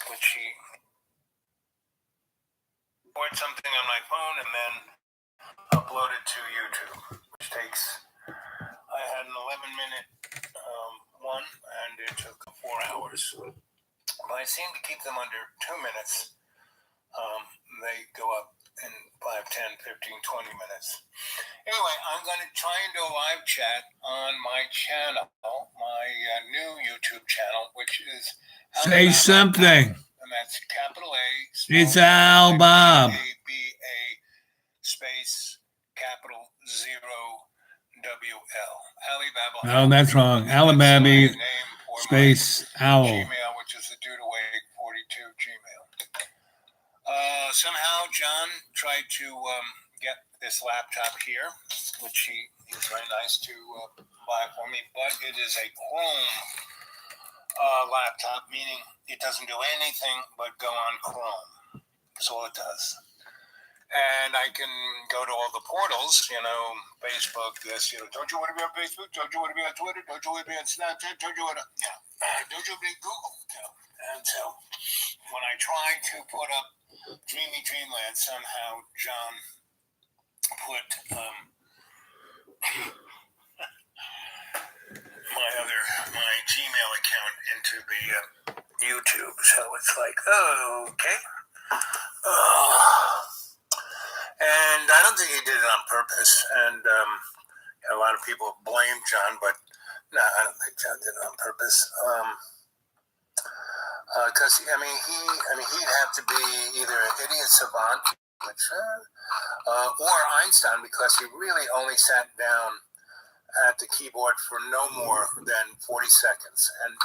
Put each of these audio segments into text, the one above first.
which he record something on my phone and then upload it to YouTube, which takes, I had an 11-minute one, and it took 4 hours. But I seem to keep them under 2 minutes. They go up in 5, 10, 15, 20 minutes. Anyway, I'm going to try and do a live chat on my channel, my new YouTube channel, which is... Say something. And that's capital A. It's Al Bob. A-B-A space capital 0 W-L. Alibaba. Oh, that's wrong. Alibaba space owl. Gmail, which is the Dude Awake 42 Gmail. Somehow John tried to get this laptop here, which he was very nice to buy for me, but it is a Chrome laptop, meaning it doesn't do anything but go on Chrome. That's all it does. And I can go to all the portals, Facebook, this, don't you want to be on Facebook? Don't you want to be on Twitter? Don't you want to be on Snapchat? Don't you want to, don't you want to be on Google? And so when I tried to put up Dreamy Dreamland, somehow John put my Gmail account into the YouTube. So it's like, okay. And I don't think he did it on purpose. And a lot of people blame John, but no, I don't think John did it on purpose. Because he'd have to be either an idiot savant, or Einstein, because he really only sat down at the keyboard for no more than 40 seconds. And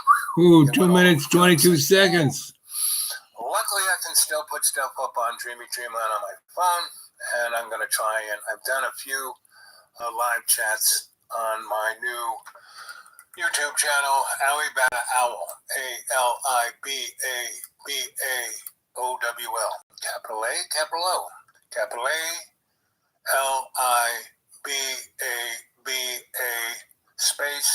2 minutes, 22 seconds. Luckily, I can still put stuff up on Dreamy Dreamland on my phone, and I'm going to try, and I've done a few live chats on my new YouTube channel, Alibaba Owl, ALIBABAOWL, capital A, capital O, capital A, LIBABA space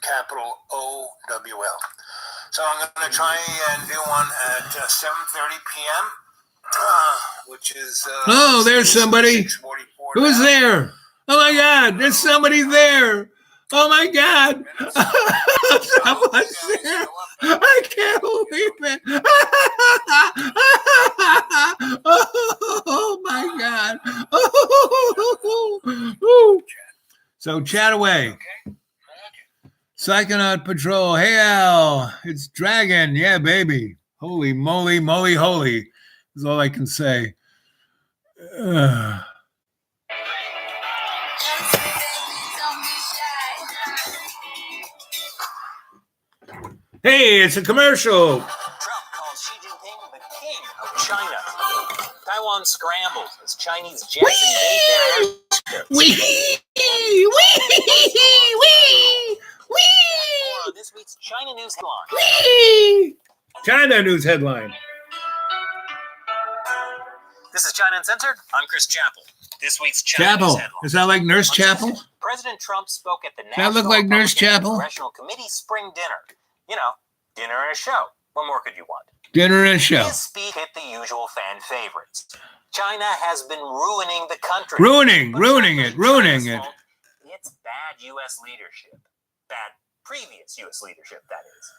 capital OWL. So I'm going to try and do one at 7:30 p.m., which is... oh, there's somebody. Who's now. there? Oh, my God. There's somebody there. Oh, my God. Someone's there. I can't believe it. Oh, my God. Oh. So chat away. Okay. Psychonaut Patrol. Hey, Al. It's Dragon. Yeah, baby. Holy moly, moly, holy. Is all I can say. Hey, it's a commercial. Trump calls Xi Jinping the king of China. Taiwan scrambles as Chinese jets invade their airspace. On this week's China News headline. China News headline. This is China Uncensored. I'm Chris Chappell. This week's China News Chapel. headline. Is that like Nurse Chapel? President Trump spoke at the that National look like Nurse Republican Chapel? Congressional Committee spring dinner. Dinner and a show. What more could you want? Dinner and show. His speech hit the usual fan favorites. China has been ruining the country. Ruining But it. It's bad U.S. leadership. Bad previous U.S. leadership, that is.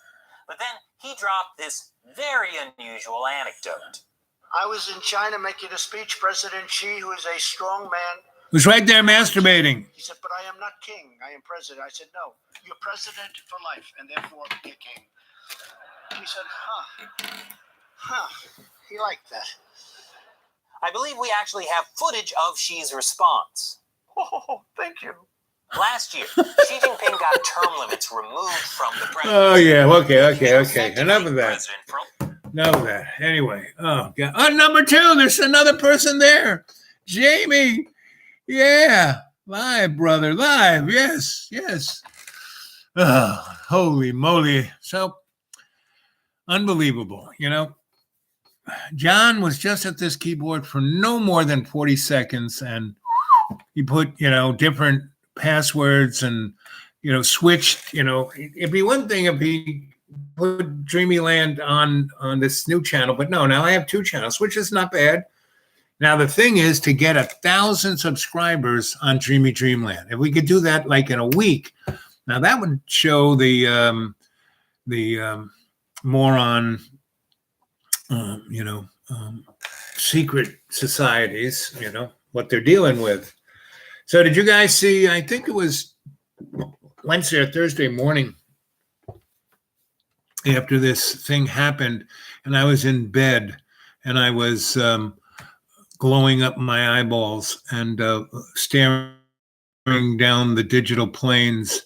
But then he dropped this very unusual anecdote. I was in China making a speech. President Xi, who is a strong man, Who's right there masturbating. he said, but I am not king. I am president. I said, no, you're president for life, and therefore you're king. He said, he liked that. I believe we actually have footage of Xi's response. Oh, thank you. Last year, Xi Jinping got term limits removed from the president. Oh, yeah. Okay. Enough of that. President for Enough of that. Anyway. Oh, God. Oh, number 2. There's another person there. Jamie. Yeah. Live, brother. Live. Yes. Oh, holy moly. So, unbelievable. John was just at this keyboard for no more than 40 seconds, and he put, different passwords and, switched, it'd be one thing if he put Dreamyland on this new channel, but no, now I have 2 channels, which is not bad. Now the thing is to get 1,000 subscribers on Dreamy Dreamland. If we could do that like in a week, now that would show the more on secret societies, what they're dealing with. So did you guys see? I think it was Wednesday or Thursday morning after this thing happened, and I was in bed and I was glowing up my eyeballs and staring down the digital plains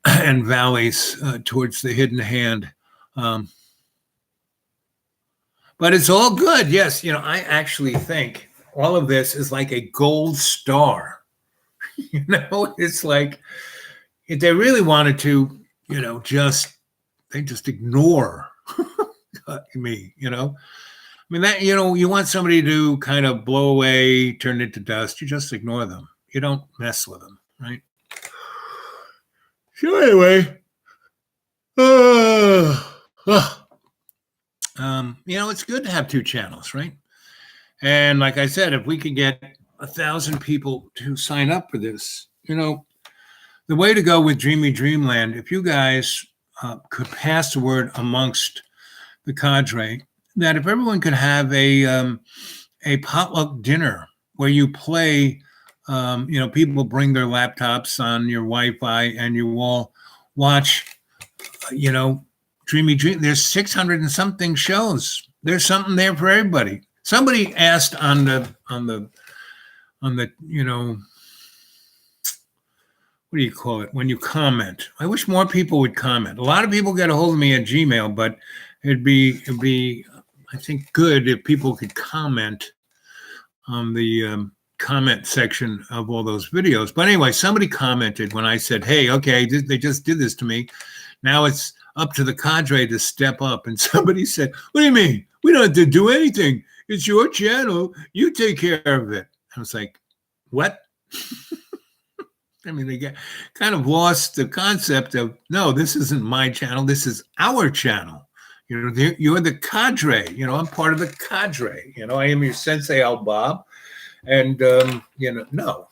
and valleys towards the hidden hand. But it's all good. Yes, I actually think all of this is like a gold star. It's like if they really wanted to, they just ignore me, I mean, that, you want somebody to kind of blow away, turn into dust. You just ignore them. You don't mess with them, right? So anyway, it's good to have 2 channels, right? And like I said, if we could get 1,000 people to sign up for this, the way to go with Dreamy Dreamland, if you guys could pass the word amongst the cadre, that if everyone could have a potluck dinner where you play, people bring their laptops on your Wi-Fi and you all watch, Dreamy Dream. There's 600 and something shows. There's something there for everybody. Somebody asked on the what do you call it? When you comment. I wish more people would comment. A lot of people get a hold of me at Gmail, but it'd be I think good if people could comment on the comment section of all those videos. But anyway, somebody commented when I said, hey, okay, they just did this to me. Now it's up to the cadre to step up. And somebody said, what do you mean? We don't have to do anything. It's your channel. You take care of it. I was like, what? I mean, they get kind of lost the concept of, no, this isn't my channel. This is our channel. You're the cadre. I'm part of the cadre. I am your Sensei Al Bob. And, no,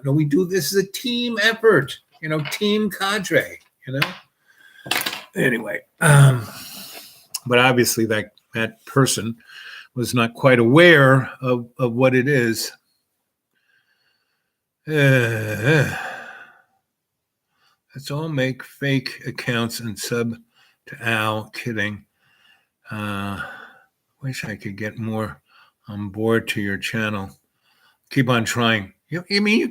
we do this as a team effort, team cadre, Anyway, but obviously that person was not quite aware of what it is. Let's all make fake accounts and sub to Al. Kidding. Wish I could get more on board to your channel. Keep on trying. You mean you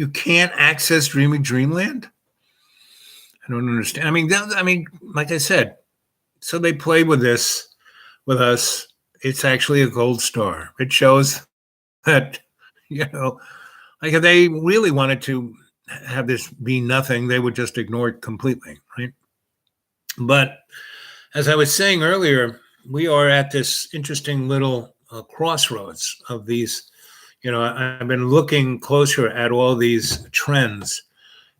can't access Dreamy Dreamland? I don't understand. I mean, like I said, so they play with this with us. It's actually a gold star. It shows that, like if they really wanted to have this be nothing, they would just ignore it completely, right? But as I was saying earlier, we are at this interesting little crossroads of these. I've been looking closer at all these trends,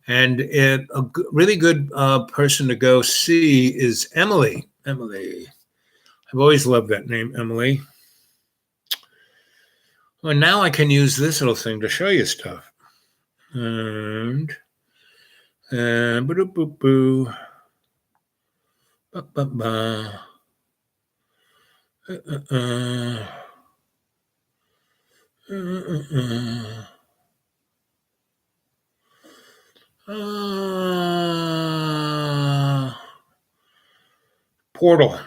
and a really good person to go see is Emily. Emily. I've always loved that name, Emily. Well, now I can use this little thing to show you stuff. And ba-do-boo-boo. Ba-ba-ba. Portal.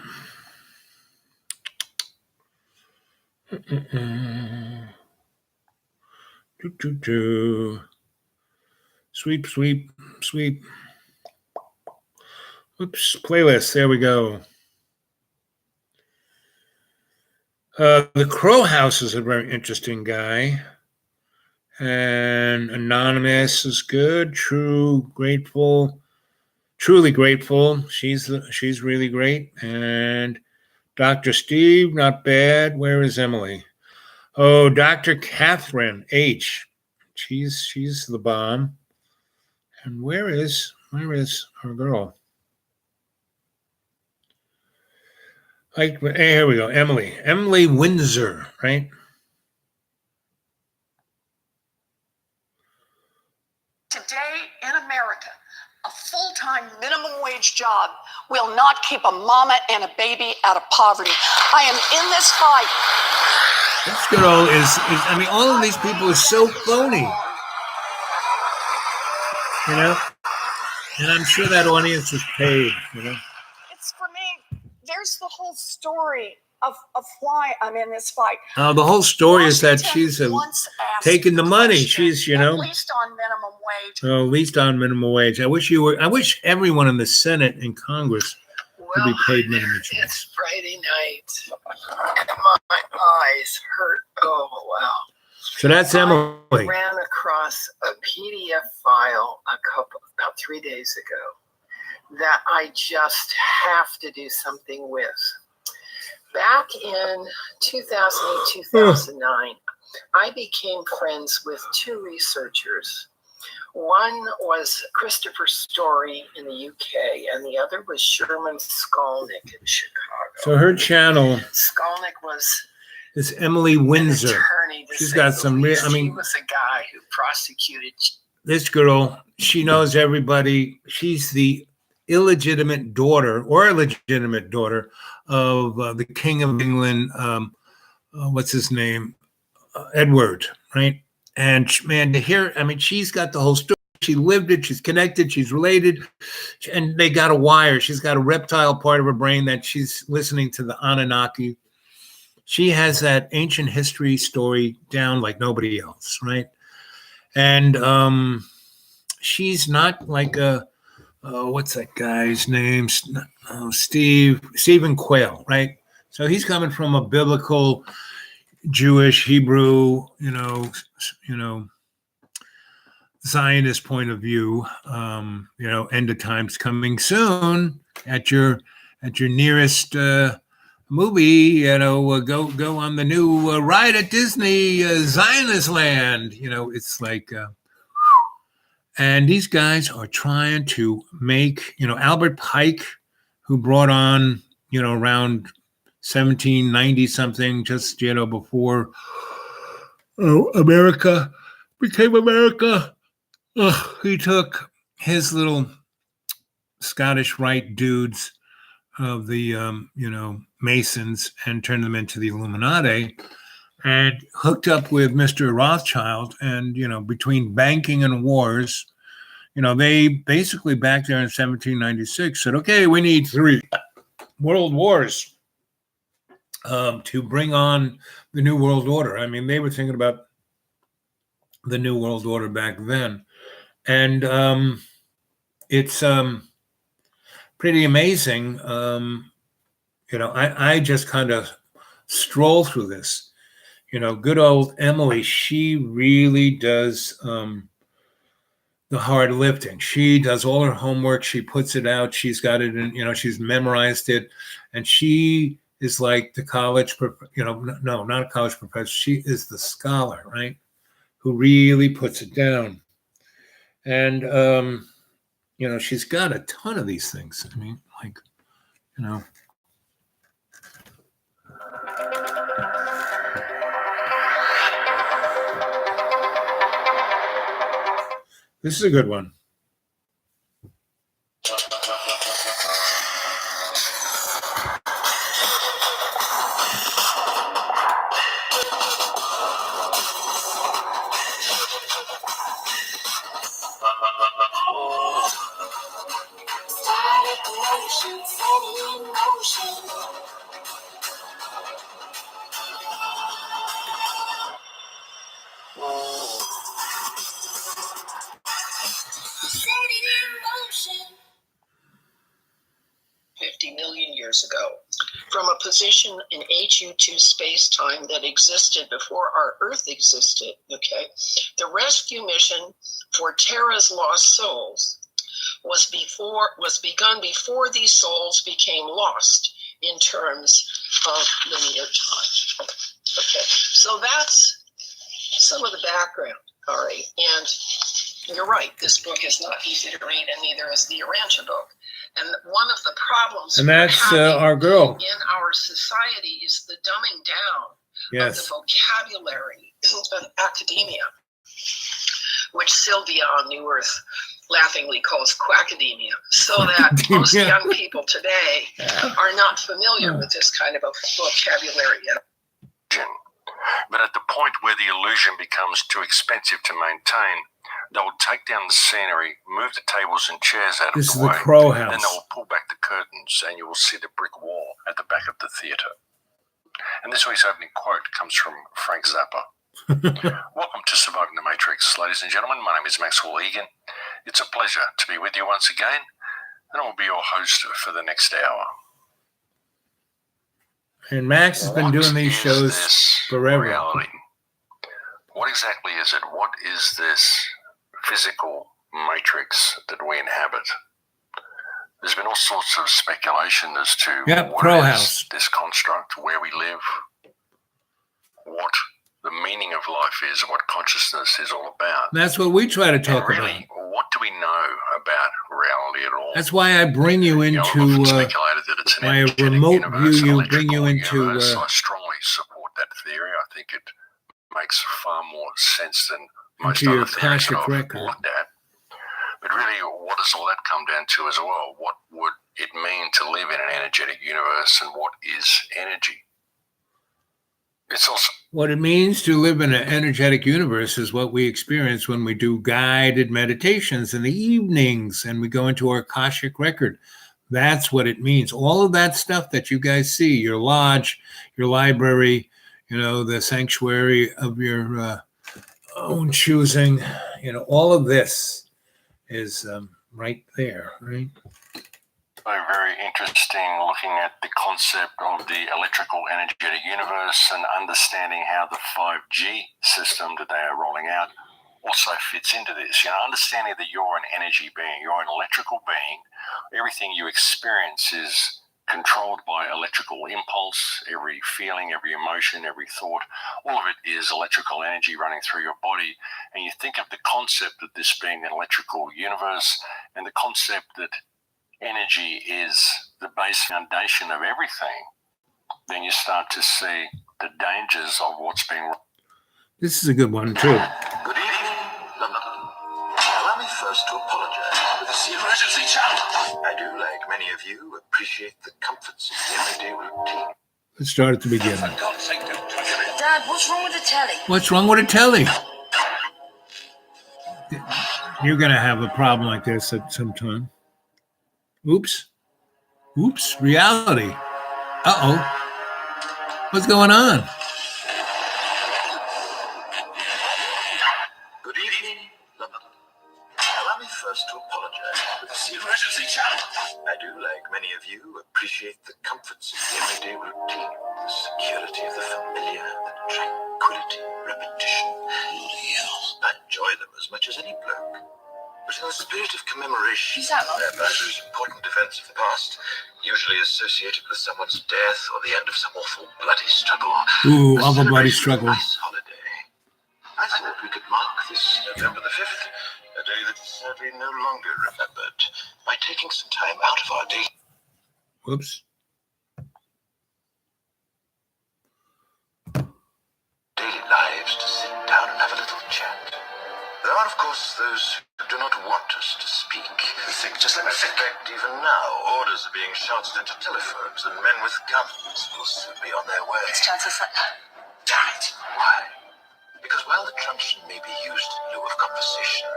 Sweep, sweep, sweep. Oops, playlist. There we go. The Crow House is a very interesting guy. And Anonymous is good. Truly grateful. She's really great. And Dr. Steve, not bad. Where is Emily? Oh, Dr. Catherine H. She's the bomb. And where is our girl? Hey, here we go. Emily Windsor, right? Today in America, a full-time minimum wage job will not keep a mama and a baby out of poverty. I am in this fight. This girl is I mean, all of these people are so phony, you know? And I'm sure that audience is paid, you know? It's for me. There's the whole story of why I'm in this fight. The whole story is that Washington she's once asked taking the money. question, She's, you know, at least on minimum wage. at least on minimum wage. I wish everyone in the Senate and Congress would be paid minimum wage. It's Friday night, and my eyes hurt. Oh, wow. So that's I Emily. ran across a PDF file about 3 days ago that I just have to do something with. Back in 2008, 2009, I became friends with two researchers. One was Christopher Story in the UK, and the other was Sherman Skolnick in Chicago. So her channel Skolnick was is Emily an Windsor. attorney. She's got some real, I he mean, was a guy who prosecuted. this girl, she knows everybody. She's the illegitimate daughter or legitimate daughter of the King of England. What's his name? Edward, right? And man, to hear, I mean, she's got the whole story. She lived it. She's connected. She's related. And they got a wire. She's got a reptile part of her brain that she's listening to the Anunnaki. She has that ancient history story down like nobody else, right? And she's not like what's that guy's name? Stephen Quayle, right? So he's coming from a biblical Jewish, Hebrew, you know, Zionist point of view. End of times coming soon at your nearest movie. Go on the new ride at Disney, Zionist Land. It's like. And these guys are trying to make, Albert Pike, who brought on, around 1790 something, just, before America became America. He took his little Scottish Rite dudes of the, Masons and turned them into the Illuminati and hooked up with Mr. Rothschild. And, between banking and wars, they basically back there in 1796 said, okay, we need 3 world wars to bring on the New World Order. I mean, they were thinking about the New World Order back then. And it's pretty amazing. I just kind of stroll through this. Good old Emily, she really does the hard lifting. She does all her homework. She puts it out. She's got it in, she's memorized it. And she is like the college, no, not a college professor. She is the scholar, right? Who really puts it down. And, she's got a ton of these things. I mean, like, This is a good one. Ago, from a position in HU2 space-time that existed before our Earth existed, okay? The rescue mission for Terra's lost souls was begun before these souls became lost in terms of linear time. Okay, so that's some of the background, all right? And you're right, this book is not easy to read, and neither is the Urantia book. And one of the problems And we're that's having our girl. in our society is the dumbing down of the Yes. vocabulary of academia, which Sylvia on New Earth laughingly calls quackademia, so that most young people today are not familiar with this kind of a vocabulary yet. But at the point where the illusion becomes too expensive to maintain, they will take down the scenery, move the tables and chairs out of This is the the way. Crow Then House. they will pull back the curtains and you will see the brick wall at the back of the theatre. And this week's opening quote comes from Frank Zappa. Welcome to Surviving the Matrix, ladies and gentlemen. My name is Maxwell Egan. It's a pleasure to be with you once again, and I will be your host for the next hour. And Max has been doing these shows forever. Reality? What exactly is it? What is this physical matrix that we inhabit? There's been all sorts of speculation as to what Crow is House. this construct, where we live, what the meaning of life is, and what consciousness is all about. That's what we try to talk And really, about. what do we know about reality at all? That's why I bring you I've into often speculated that it's an my energetic remote universe, view. an Bring you electrical into universe. I strongly support that theory. I think it makes far more sense than most Into other your theories that Akashic I've record. looked at. But really, what does all that come down to as well? What would it mean to live in an energetic universe, and what is energy? It's also what it means to live in an energetic universe is what we experience when we do guided meditations in the evenings and we go into our Akashic record. That's what it means. All of that stuff that you guys see, your lodge, your library, the sanctuary of your own choosing, all of this is right there, right? very interesting looking at the concept of the electrical energetic universe and understanding how the 5G system that they are rolling out also fits into this. Understanding that you're an energy being, you're an electrical being. Everything you experience is controlled by electrical impulse. Every feeling, every emotion, every thought, all of it is electrical energy running through your body. And you think of the concept of this being an electrical universe and the concept that energy is the base foundation of everything, then you start to see the dangers of what's being. This is a good one, too. Good evening, London. Allow me first to apologize for this emergency channel. I do, like many of you, appreciate the comforts of the everyday routine. Let's start at the beginning. For God's sake, don't touch it. Dad, what's wrong with the telly? What's wrong with a telly? You're going to have a problem like this at some time. Oops. Reality. Uh-oh. What's going on? Good evening, London. Allow me first to apologize for this emergency channel. I do, like many of you, appreciate the comforts of the everyday routine, the security of the familiar, the tranquility, repetition. I enjoy them as much as any bloke. But in the spirit of commemoration, Is that right? they're those important events of the past, usually associated with someone's death or the end of some awful bloody struggle. Ooh, of a bloody celebration of struggle. Nice holiday. I thought we could mark this November the 5th, a day that is sadly no longer remembered, by taking some time out of our day. Whoops. Daily lives to sit down and have a little chat. There are, of course, those who do not want us to speak. Just let me think. Even now, orders are being shouted into telephones, and men with guns will soon be on their way. It's Chancellor. Damn it! Why? Because while the truncheon may be used in lieu of conversation,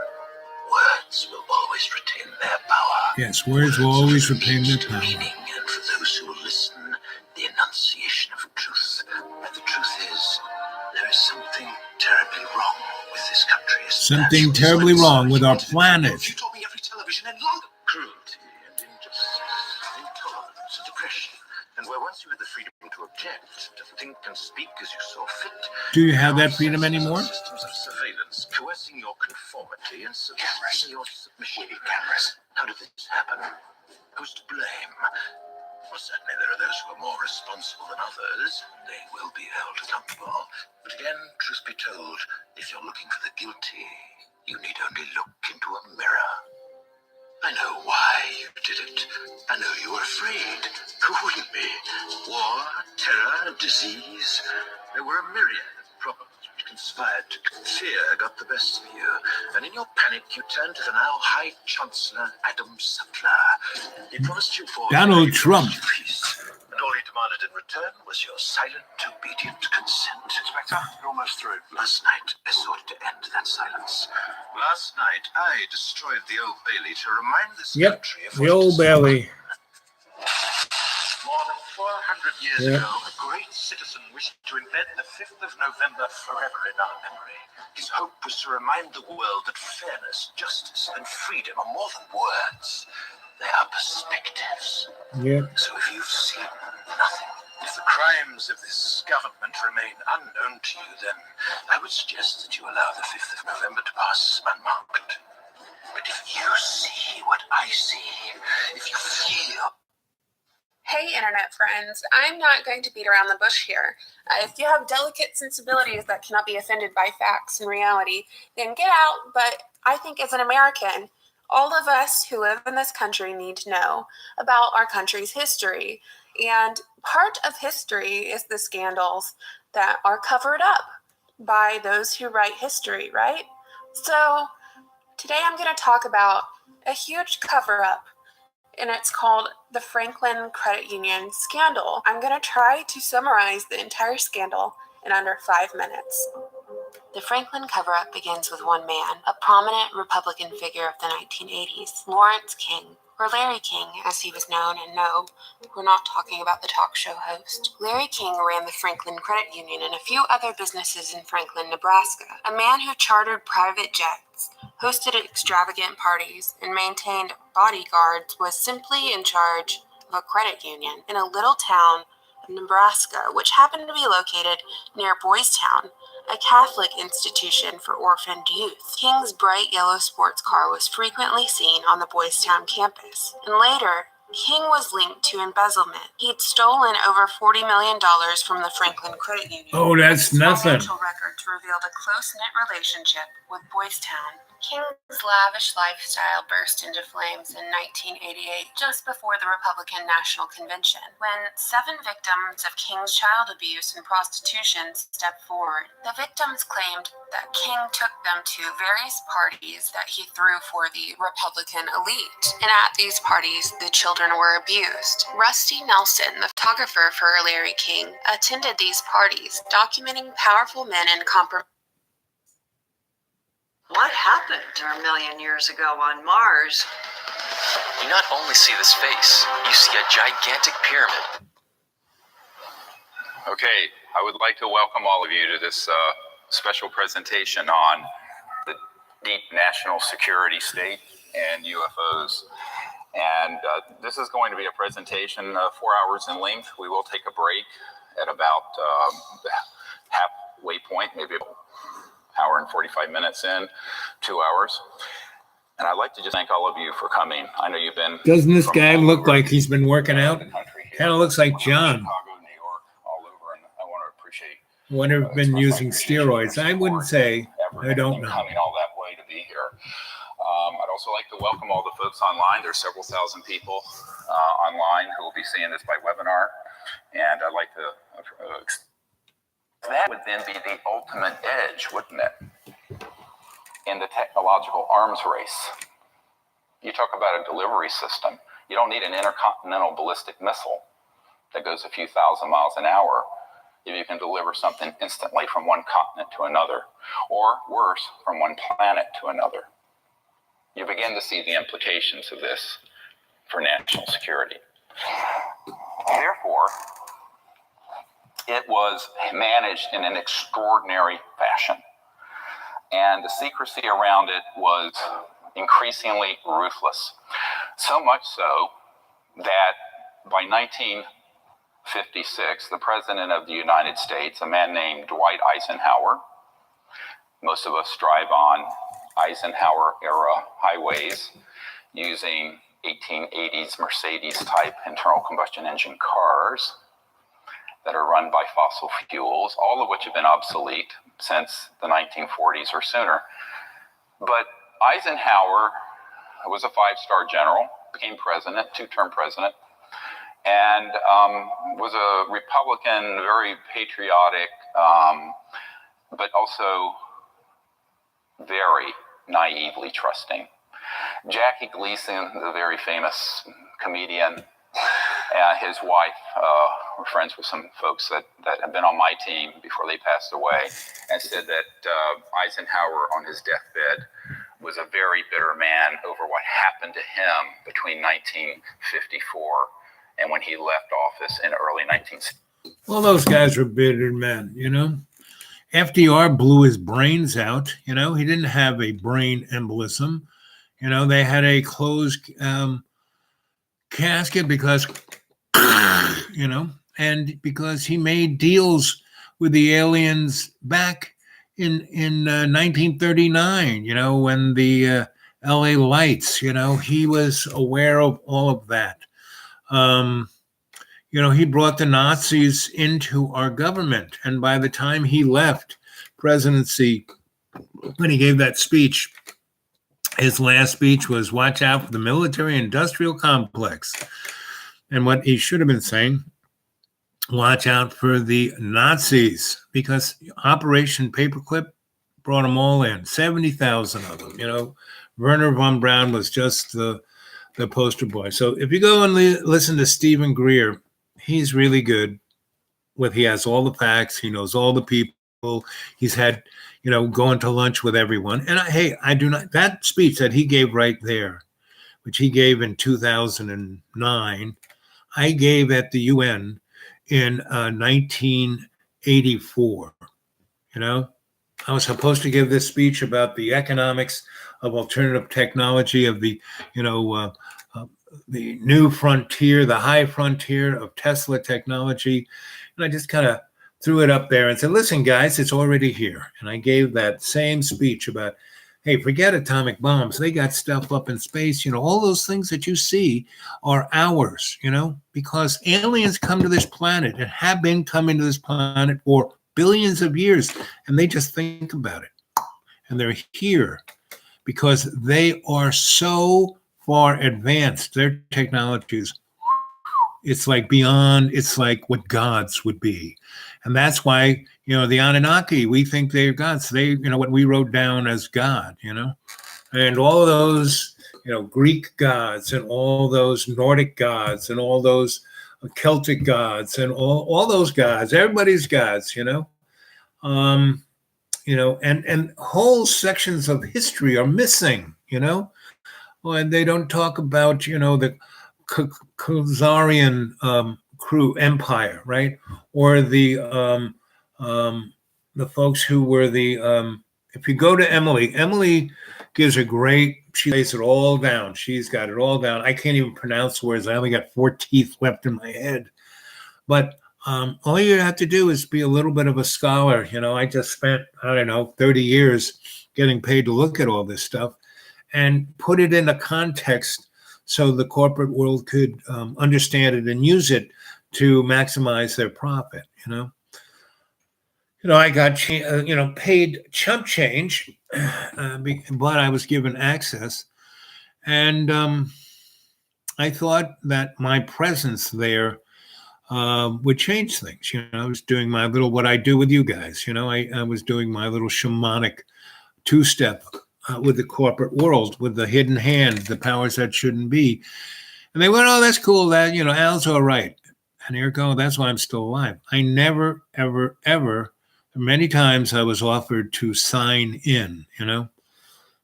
words will always retain their power. Yes, words will always retain their To power. meaning, and for those who will listen, the enunciation of truth. And the truth is, there is something terribly wrong with this country. Something terribly wrong with our planet. You told me every television in London. Cruelty and injustice, intolerance and oppression. And where once you had the freedom to object, to think and speak as you saw fit. Do you have that freedom anymore? Systems of surveillance, coercing your conformity and submitting your submission. Cameras. How did this happen? Who's to blame? Well, certainly there are those who are more responsible than others. They will be held accountable. But again, truth be told, if you're looking for the guilty, you need only look into a mirror. I know why you did it. I know you were afraid. Who wouldn't be? War, terror, disease. There were a myriad of problems which conspired to fear got the best of you. And in your panic, you turned to the now High Chancellor Adam Sutler. He promised you for Donald Trump. peace. And all he demanded in return was your silent, obedient consent. Inspector, you're almost through. Last night, I sought to end that silence. Last night, I destroyed the Old Bailey to remind this country of The Old Bailey. More than 400 years ago, a great citizen wished to embed the 5th of November forever in our memory. His hope was to remind the world that fairness, justice, and freedom are more than words. They are perspectives. Yep. So if you've seen nothing, if the crimes of this government remain unknown to you, then I would suggest that you allow the 5th of November to pass unmarked. But if you see what I see, if you feel... Hey, internet friends, I'm not going to beat around the bush here. If you have delicate sensibilities that cannot be offended by facts and reality, then get out. But I think as an American, all of us who live in this country need to know about our country's history. And part of history is the scandals that are covered up by those who write history, right? So today I'm going to talk about a huge cover-up, and it's called the Franklin Credit Union scandal. I'm going to try to summarize the entire scandal in under 5 minutes. The Franklin cover-up begins with one man, a prominent Republican figure of the 1980s, Lawrence King, or Larry King, as he was known. And no, we're not talking about the talk show host. Larry King ran the Franklin Credit Union and a few other businesses in Franklin, Nebraska. A man who chartered private jets, hosted extravagant parties, and maintained bodyguards was simply in charge of a credit union in a little town of Nebraska, which happened to be located near Boys Town, a Catholic institution for orphaned youth. King's bright yellow sports car was frequently seen on the Boys Town campus, and later, King was linked to embezzlement. He'd stolen over $40 million from the Franklin Credit Union. Oh, that's nothing. Financial records revealed a close-knit relationship with Boys Town. King's lavish lifestyle burst into flames in 1988, just before the Republican National Convention, when 7 victims of King's child abuse and prostitution stepped forward. The victims claimed that King took them to various parties that he threw for the Republican elite, and at these parties, the children were abused. Rusty Nelson, the photographer for Larry King, attended these parties, documenting powerful men in compromise. What happened a million years ago on Mars? You not only see this face, you see a gigantic pyramid. Okay, I would like to welcome all of you to this special presentation on the deep national security state and UFOs. And this is going to be a presentation 4 hours in length. We will take a break at about the halfway point, maybe an hour and 45 minutes in, 2 hours. And I'd like to just thank all of you for coming. I know you've been... Doesn't this guy look like he's been working out? Kind of looks like John. Chicago, New York, all over, and I want to appreciate... Wonder if been using steroids. I wouldn't say. I don't know. Coming all that way to be here. I'd also like to welcome all the folks online. There's several thousand people online who will be seeing this by webinar. And I'd like to... that would then be the ultimate edge, wouldn't it? In the technological arms race. You talk about a delivery system. You don't need an intercontinental ballistic missile that goes a few thousand miles an hour if you can deliver something instantly from one continent to another, or worse, from one planet to another. You begin to see the implications of this for national security. Therefore, it was managed in an extraordinary fashion. And the secrecy around it was increasingly ruthless. So much so that by 1956, the President of the United States, a man named Dwight Eisenhower, most of us drive on Eisenhower-era highways using 1880s Mercedes-type internal combustion engine cars that are run by fossil fuels, all of which have been obsolete since the 1940s or sooner. But Eisenhower was a 5-star general, became president, 2-term president, and was a Republican, very patriotic, but also very naively trusting. Jackie Gleason, the very famous comedian, his wife were friends with some folks that had been on my team before they passed away, and said that Eisenhower on his deathbed was a very bitter man over what happened to him between 1954 and when he left office in early 1960. Well, those guys were bitter men, you know. FDR blew his brains out, you know. He didn't have a brain embolism. You know, they had a closed casket because, you know, and because he made deals with the aliens back in 1939, you know, when the LA Lights, you know, he was aware of all of that. You know, he brought the Nazis into our government. And by the time he left presidency, when he gave that speech, his last speech was, watch out for the military industrial complex. And what he should have been saying, watch out for the Nazis, because Operation Paperclip brought them all in, 70,000 of them. You know, Werner von Braun was just the poster boy. So if you go and listen to Stephen Greer, he's really good. He has all the facts. He knows all the people. He's had, you know, going to lunch with everyone. And I do not, that speech that he gave right there, which he gave in 2009, I gave at the UN in 1984. You know, I was supposed to give this speech about the economics of alternative technology, of the, you know, the new frontier, the high frontier of Tesla technology. And I just kind of threw it up there and said, listen, guys, it's already here. And I gave that same speech about, hey, forget atomic bombs. They got stuff up in space. You know, all those things that you see are ours, you know, because aliens come to this planet and have been coming to this planet for billions of years. And they just think about it. And they're here because they are so far advanced. Their technologies, it's like beyond, it's like what gods would be. And that's why, you know, the Anunnaki, we think they're gods. They, you know, what we wrote down as God, you know, and all of those, you know, Greek gods and all those Nordic gods and all those Celtic gods and all those gods, everybody's gods, you know, and whole sections of history are missing, you know. And they don't talk about, you know, the Khazarian crew empire, right? Or the folks who were the, if you go to Emily gives a great, she lays it all down. She's got it all down. I can't even pronounce words. I only got 4 teeth left in my head. But all you have to do is be a little bit of a scholar. You know, I just spent, 30 years getting paid to look at all this stuff and put it in a context so the corporate world could understand it and use it to maximize their profit, you know. You know, I got, paid chump change, but I was given access. And I thought that my presence there would change things. You know, I was doing my little, what I do with you guys, you know, I was doing my little shamanic 2-step with the corporate world, with the hidden hand, the powers that shouldn't be. And they went, oh, that's cool. That, you know, Al's all right. And here go. That's why I'm still alive. I never, ever, ever, many times I was offered to sign in, you know,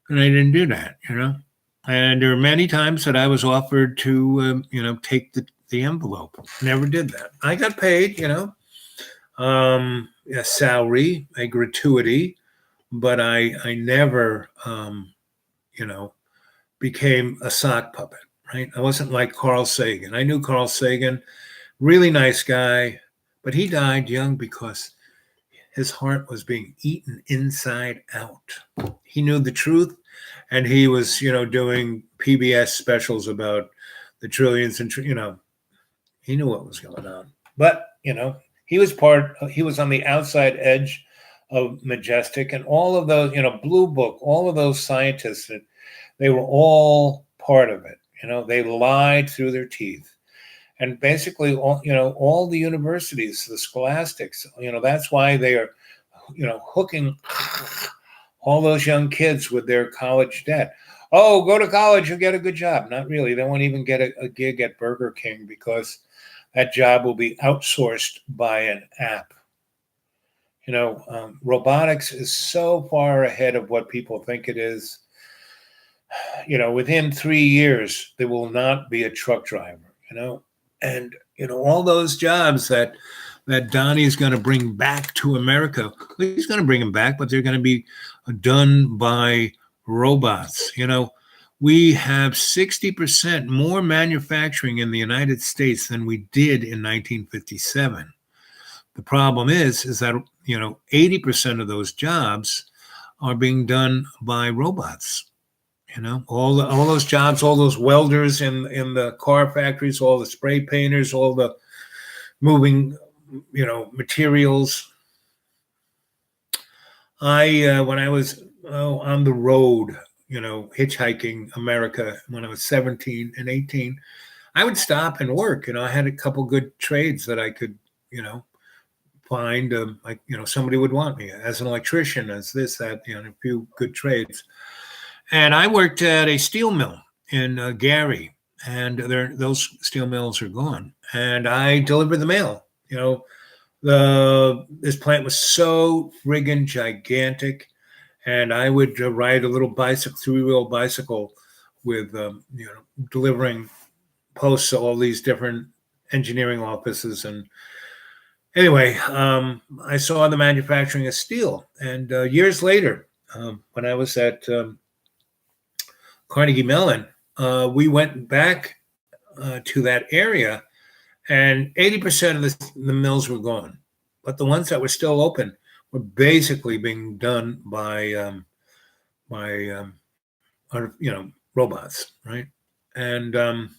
and I didn't do that, you know. And there were many times that I was offered to, take the envelope. Never did that. I got paid, you know, a salary, a gratuity, but I never, became a sock puppet, right? I wasn't like Carl Sagan. I knew Carl Sagan, really nice guy, but he died young because his heart was being eaten inside out. He knew the truth, and he was, doing PBS specials about the trillions and, he knew what was going on. But, he was on the outside edge of Majestic, and all of those, Blue Book, all of those scientists, they were all part of it. They lied through their teeth. And basically, all the universities, the scholastics, that's why they are, hooking all those young kids with their college debt. Oh, go to college, you'll get a good job. Not really. They won't even get a gig at Burger King because that job will be outsourced by an app. Robotics is so far ahead of what people think it is. Within 3 years, there will not be a truck driver, and, all those jobs that Donnie's going to bring back to America, he's going to bring them back, but they're going to be done by robots. We have 60% more manufacturing in the United States than we did in 1957. The problem is that, 80% of those jobs are being done by robots. All those jobs, all those welders in the car factories, all the spray painters, all the moving, materials. When I was on the road, hitchhiking America when I was 17 and 18, I would stop and work. I had a couple good trades that I could, find. Somebody would want me as an electrician, as this, that, a few good trades. And I worked at a steel mill in Gary, and those steel mills are gone. And I delivered the mail. This plant was so friggin' gigantic, and I would ride a little bicycle, 3-wheel bicycle, with delivering posts to all these different engineering offices. And anyway, I saw the manufacturing of steel, and years later, when I was at Carnegie Mellon, we went back to that area, and 80% of the mills were gone. But the ones that were still open were basically being done by robots, right? And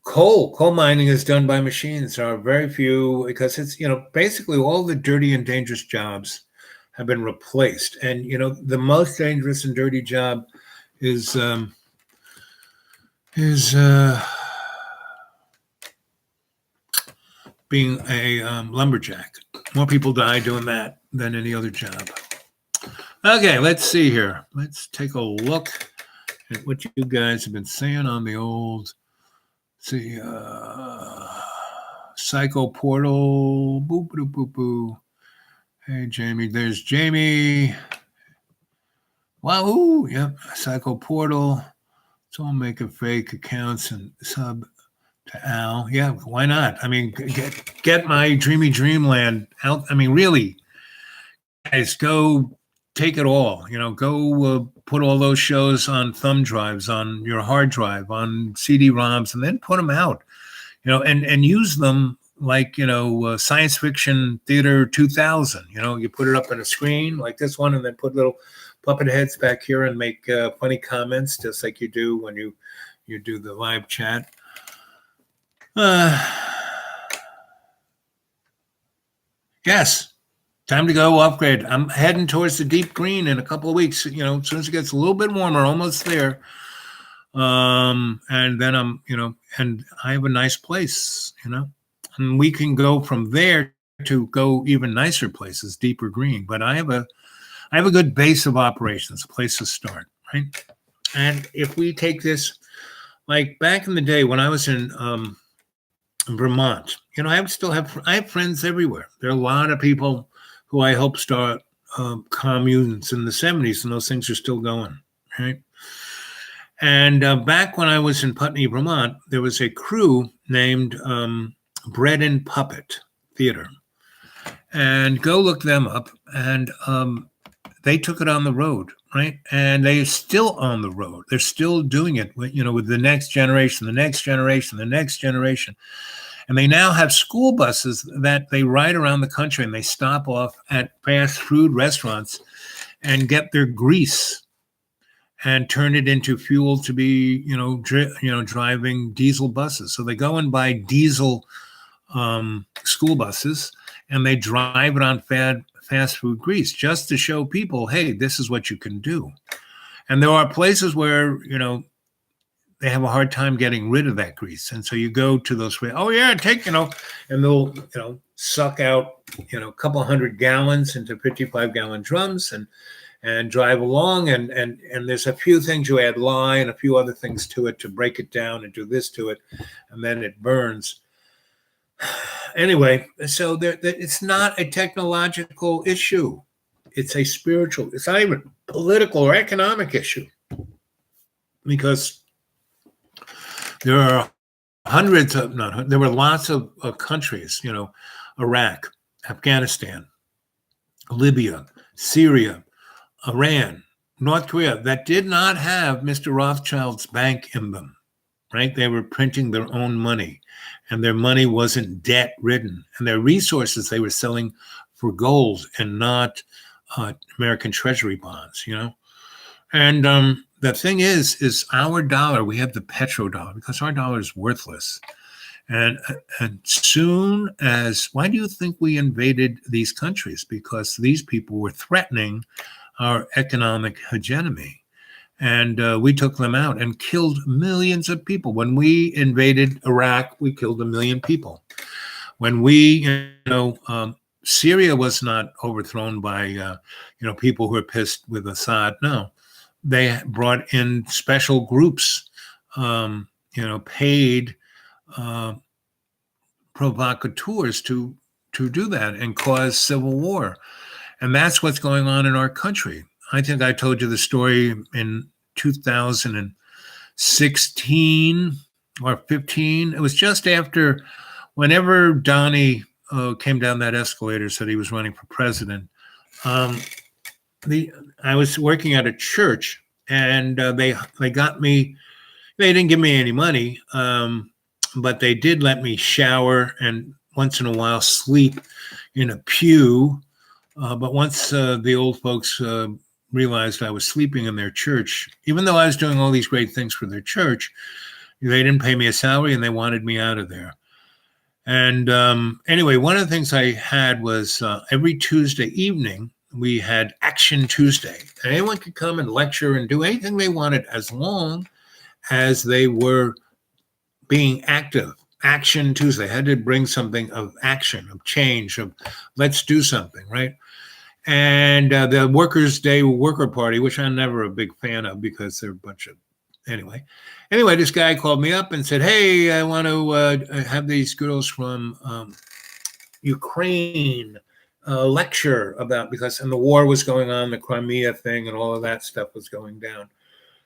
coal mining is done by machines. There are very few, because it's, basically all the dirty and dangerous jobs have been replaced. And, the most dangerous and dirty job is being a lumberjack. More people die doing that than any other job. Okay, let's see here. Let's take a look at what you guys have been saying on the old, Psycho Portal. Boop, boop, boop, boop. Hey, Jamie. There's Jamie. Wahoo! Yep. Psycho Portal. So I'll make a fake accounts and sub to Al. Yeah, why not? I mean, get my Dreamy Dreamland out. I mean, really, guys, go take it all. Go put all those shows on thumb drives, on your hard drive, on CD-ROMs, and then put them out. And use them like, Science Fiction Theater 2000. You put it up on a screen like this one, and then put little puppet heads back here and make funny comments, just like you do when you do the live chat. Yes, time to go upgrade. I'm heading towards the deep green in a couple of weeks. As soon as it gets a little bit warmer, almost there. And then I'm, and I have a nice place, and we can go from there to go even nicer places, deeper green. But I have a good base of operations, a place to start, right? And if we take this, like back in the day when I was in Vermont, I have friends everywhere. There are a lot of people who I helped start communes in the 70s, and those things are still going, right? And back when I was in Putney, Vermont, there was a crew named Bread and Puppet Theater. And go look them up. And they took it on the road, right? And they're still on the road. They're still doing it, with the next generation, the next generation, the next generation. And they now have school buses that they ride around the country, and they stop off at fast food restaurants and get their grease and turn it into fuel to be, driving diesel buses. So they go and buy diesel school buses, and they drive it on fast food grease just to show people, hey, this is what you can do. And there are places where, they have a hard time getting rid of that grease. And so you go to those, oh yeah, take, and they'll, suck out, a couple 100 gallons into 55-gallon drums and drive along. And there's a few things you add lye and a few other things to it to break it down and do this to it. And then it burns. Anyway, so it's not a technological issue. It's a spiritual, it's not even political or economic issue. Because there are there were lots of countries, Iraq, Afghanistan, Libya, Syria, Iran, North Korea, that did not have Mr. Rothschild's bank in them, right? They were printing their own money, and their money wasn't debt-ridden, and their resources they were selling for gold and not American Treasury bonds, And the thing is our dollar, we have the petrodollar because our dollar is worthless. And soon as, why do you think we invaded these countries? Because these people were threatening our economic hegemony. And we took them out and killed millions of people. When we invaded Iraq, we killed 1 million people. When we, Syria was not overthrown by, people who are pissed with Assad. No. They brought in special groups, paid provocateurs to do that and cause civil war. And that's what's going on in our country. I think I told you the story in 2016 or 15. It was just after, whenever Donnie came down that escalator, said he was running for president. I was working at a church, and they got me. They didn't give me any money, but they did let me shower and once in a while sleep in a pew. But once the old folks realized I was sleeping in their church, even though I was doing all these great things for their church, they didn't pay me a salary and they wanted me out of there. And anyway, one of the things I had was every Tuesday evening, we had Action Tuesday. And anyone could come and lecture and do anything they wanted as long as they were being active. Action Tuesday had to bring something of action, of change, of let's do something, right? And the Workers' Day Worker Party, which I'm never a big fan of because they're a bunch of, anyway, this guy called me up and said, hey, I want to have these girls from Ukraine lecture about, because and the war was going on, the Crimea thing and all of that stuff was going down.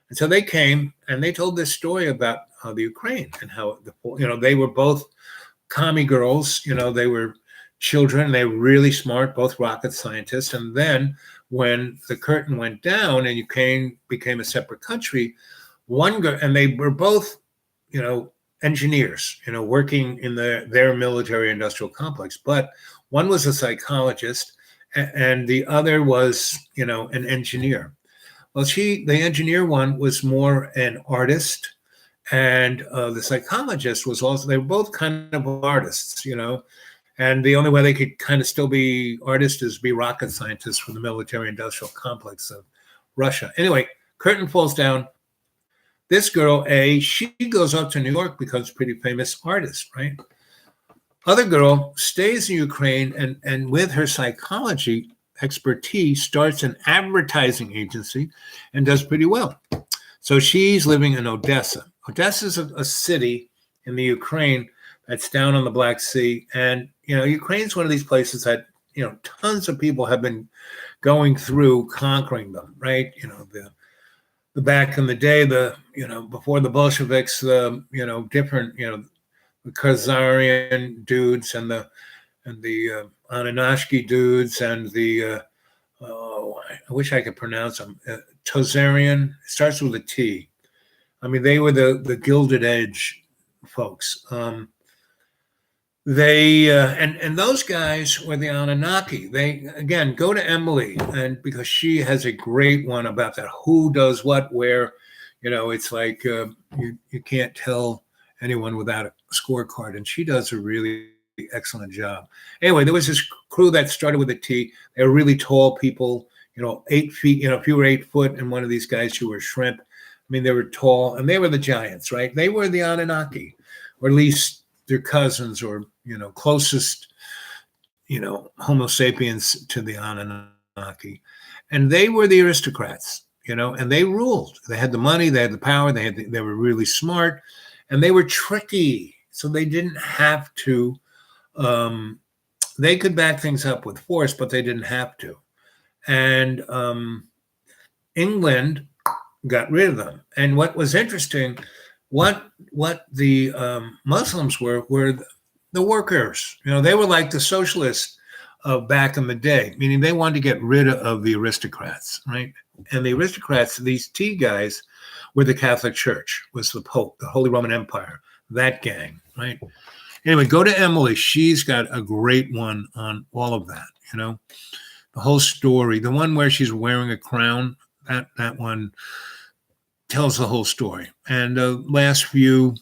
And so they came and they told this story about the Ukraine and how, they were both commie girls, they were children, they were really smart, both rocket scientists. And then when the curtain went down and Ukraine became a separate country, one girl, and they were both, engineers, working in their military industrial complex, but one was a psychologist and the other was, an engineer. Well, the engineer one was more an artist, and the psychologist was also, they were both kind of artists, and the only way they could kind of still be artists is be rocket scientists for the military industrial complex of Russia. Anyway, curtain falls down. This girl, she goes up to New York because pretty famous artist, right? Other girl stays in Ukraine and with her psychology expertise starts an advertising agency and does pretty well. So she's living in Odessa. Odessa is a city in the Ukraine that's down on the Black Sea. And, Ukraine's one of these places that, tons of people have been going through conquering them, right? The back in the day, before the Bolsheviks, different, the Khazarian dudes and the Anunnaki dudes and the I wish I could pronounce them. Tozarian, it starts with a T. I mean, they were the Gilded Age folks. They and those guys were the Anunnaki. They again go to Emily, and because she has a great one about that, who does what, where. It's like you can't tell anyone without a scorecard, and she does a really excellent job. Anyway, there was this crew that started with a T. They were really tall people, 8 feet. If you were 8 foot and one of these guys, you were shrimp. I mean, they were tall, and they were the giants, right? They were the Anunnaki, or at least their cousins, or closest, Homo sapiens to the Anunnaki, and they were the aristocrats, and they ruled. They had the money, they had the power, they were really smart, and they were tricky, so they didn't have to. They could back things up with force, but they didn't have to. And England got rid of them. And what was interesting, what the Muslims were the workers. They were like the socialists of back in the day, meaning they wanted to get rid of the aristocrats, right? And the aristocrats, these tea guys, were the Catholic Church, was the Pope, the Holy Roman Empire, that gang, right? Anyway, go to Emily. She's got a great one on all of that, the whole story. The one where she's wearing a crown, that one tells the whole story. And the last few,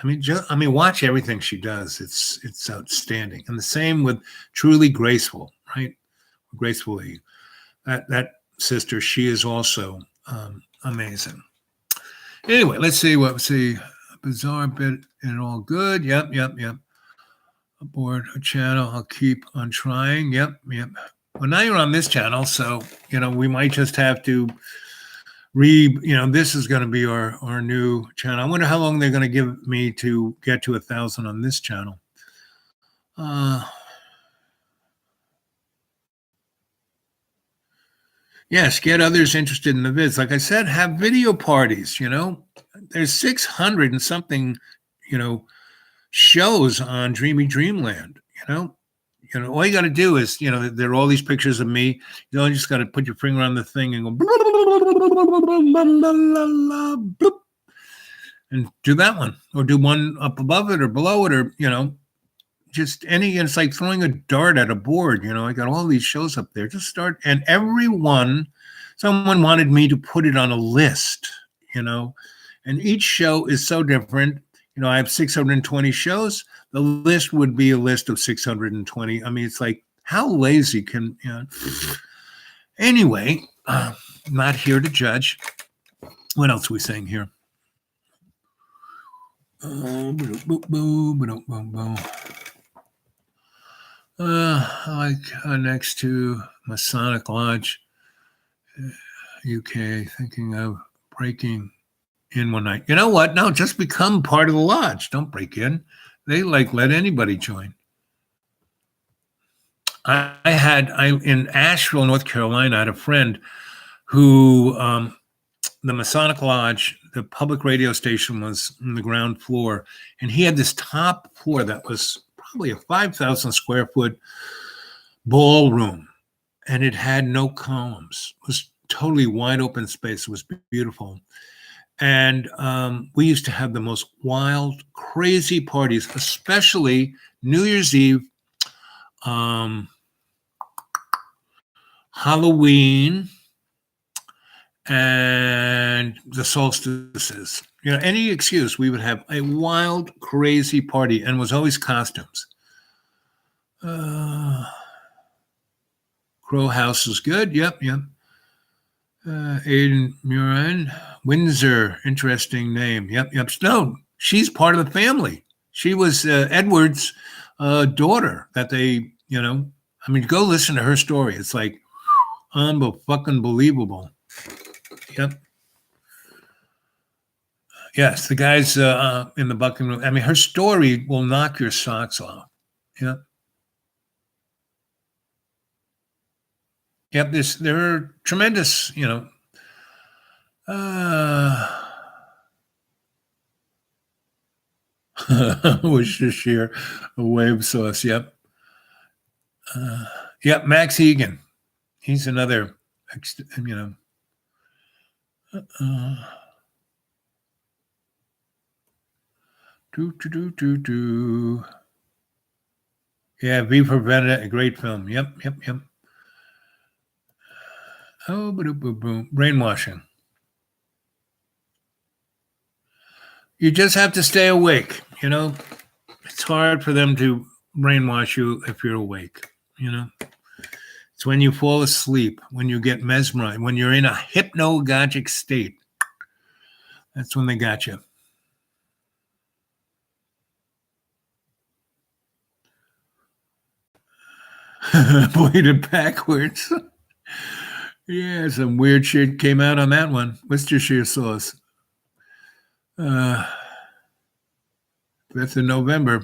watch everything she does. It's outstanding. And the same with Truly Graceful, right? Gracefully. That sister, she is also amazing. Anyway, let's see bizarre bit and all good. Yep. Aboard a channel. I'll keep on trying. Yep. Well, now you're on this channel, so we might just have to this is going to be our new channel. I wonder how long they're going to give me to get to 1,000 on this channel. Yes, get others interested in the vids. Like I said, have video parties, There's 600 and something, shows on Dreamy Dreamland, all you got to do is, there are all these pictures of me. You just got to put your finger on the thing and go, bloop, and do that one, or do one up above it or below it, or, just any, it's like throwing a dart at a board. I got all these shows up there. Just start. And someone wanted me to put it on a list, and each show is so different. I have 620 shows. The list would be a list of 620. It's like, how lazy can, Anyway, not here to judge. What else are we saying here? Next to Masonic Lodge, UK, thinking of breaking in one night. You know what? No, just become part of the lodge. Don't break in. They let anybody join. In Asheville, North Carolina, I had a friend who, the Masonic Lodge, the public radio station was on the ground floor, and he had this top floor that was probably a 5,000 square foot ballroom, and it had no columns. It was totally wide open space. It was beautiful. And we used to have the most wild, crazy parties, especially New Year's Eve, Halloween, and the solstices. Any excuse, we would have a wild, crazy party, and it was always costumes. Crow House is good. Yep. Aiden Murin, Windsor, interesting name. Yep. No, she's part of the family. She was Edward's daughter that they, go listen to her story. It's like unbelievable. Yep. Yes, the guys in the Buckingham. Her story will knock your socks off. Yep. Yep, there are tremendous, Worcestershire wave sauce. Yep. Max Egan. He's another, Yeah, V for Vendetta, a great film. Yep. Oh, boom. Brainwashing. You just have to stay awake. It's hard for them to brainwash you if you're awake. It's It's when you fall asleep, when you get mesmerized, when you're in a hypnagogic state. That's when they got you. Played it backwards. Yeah, some weird shit came out on that one. Worcestershire sauce. 5th of November.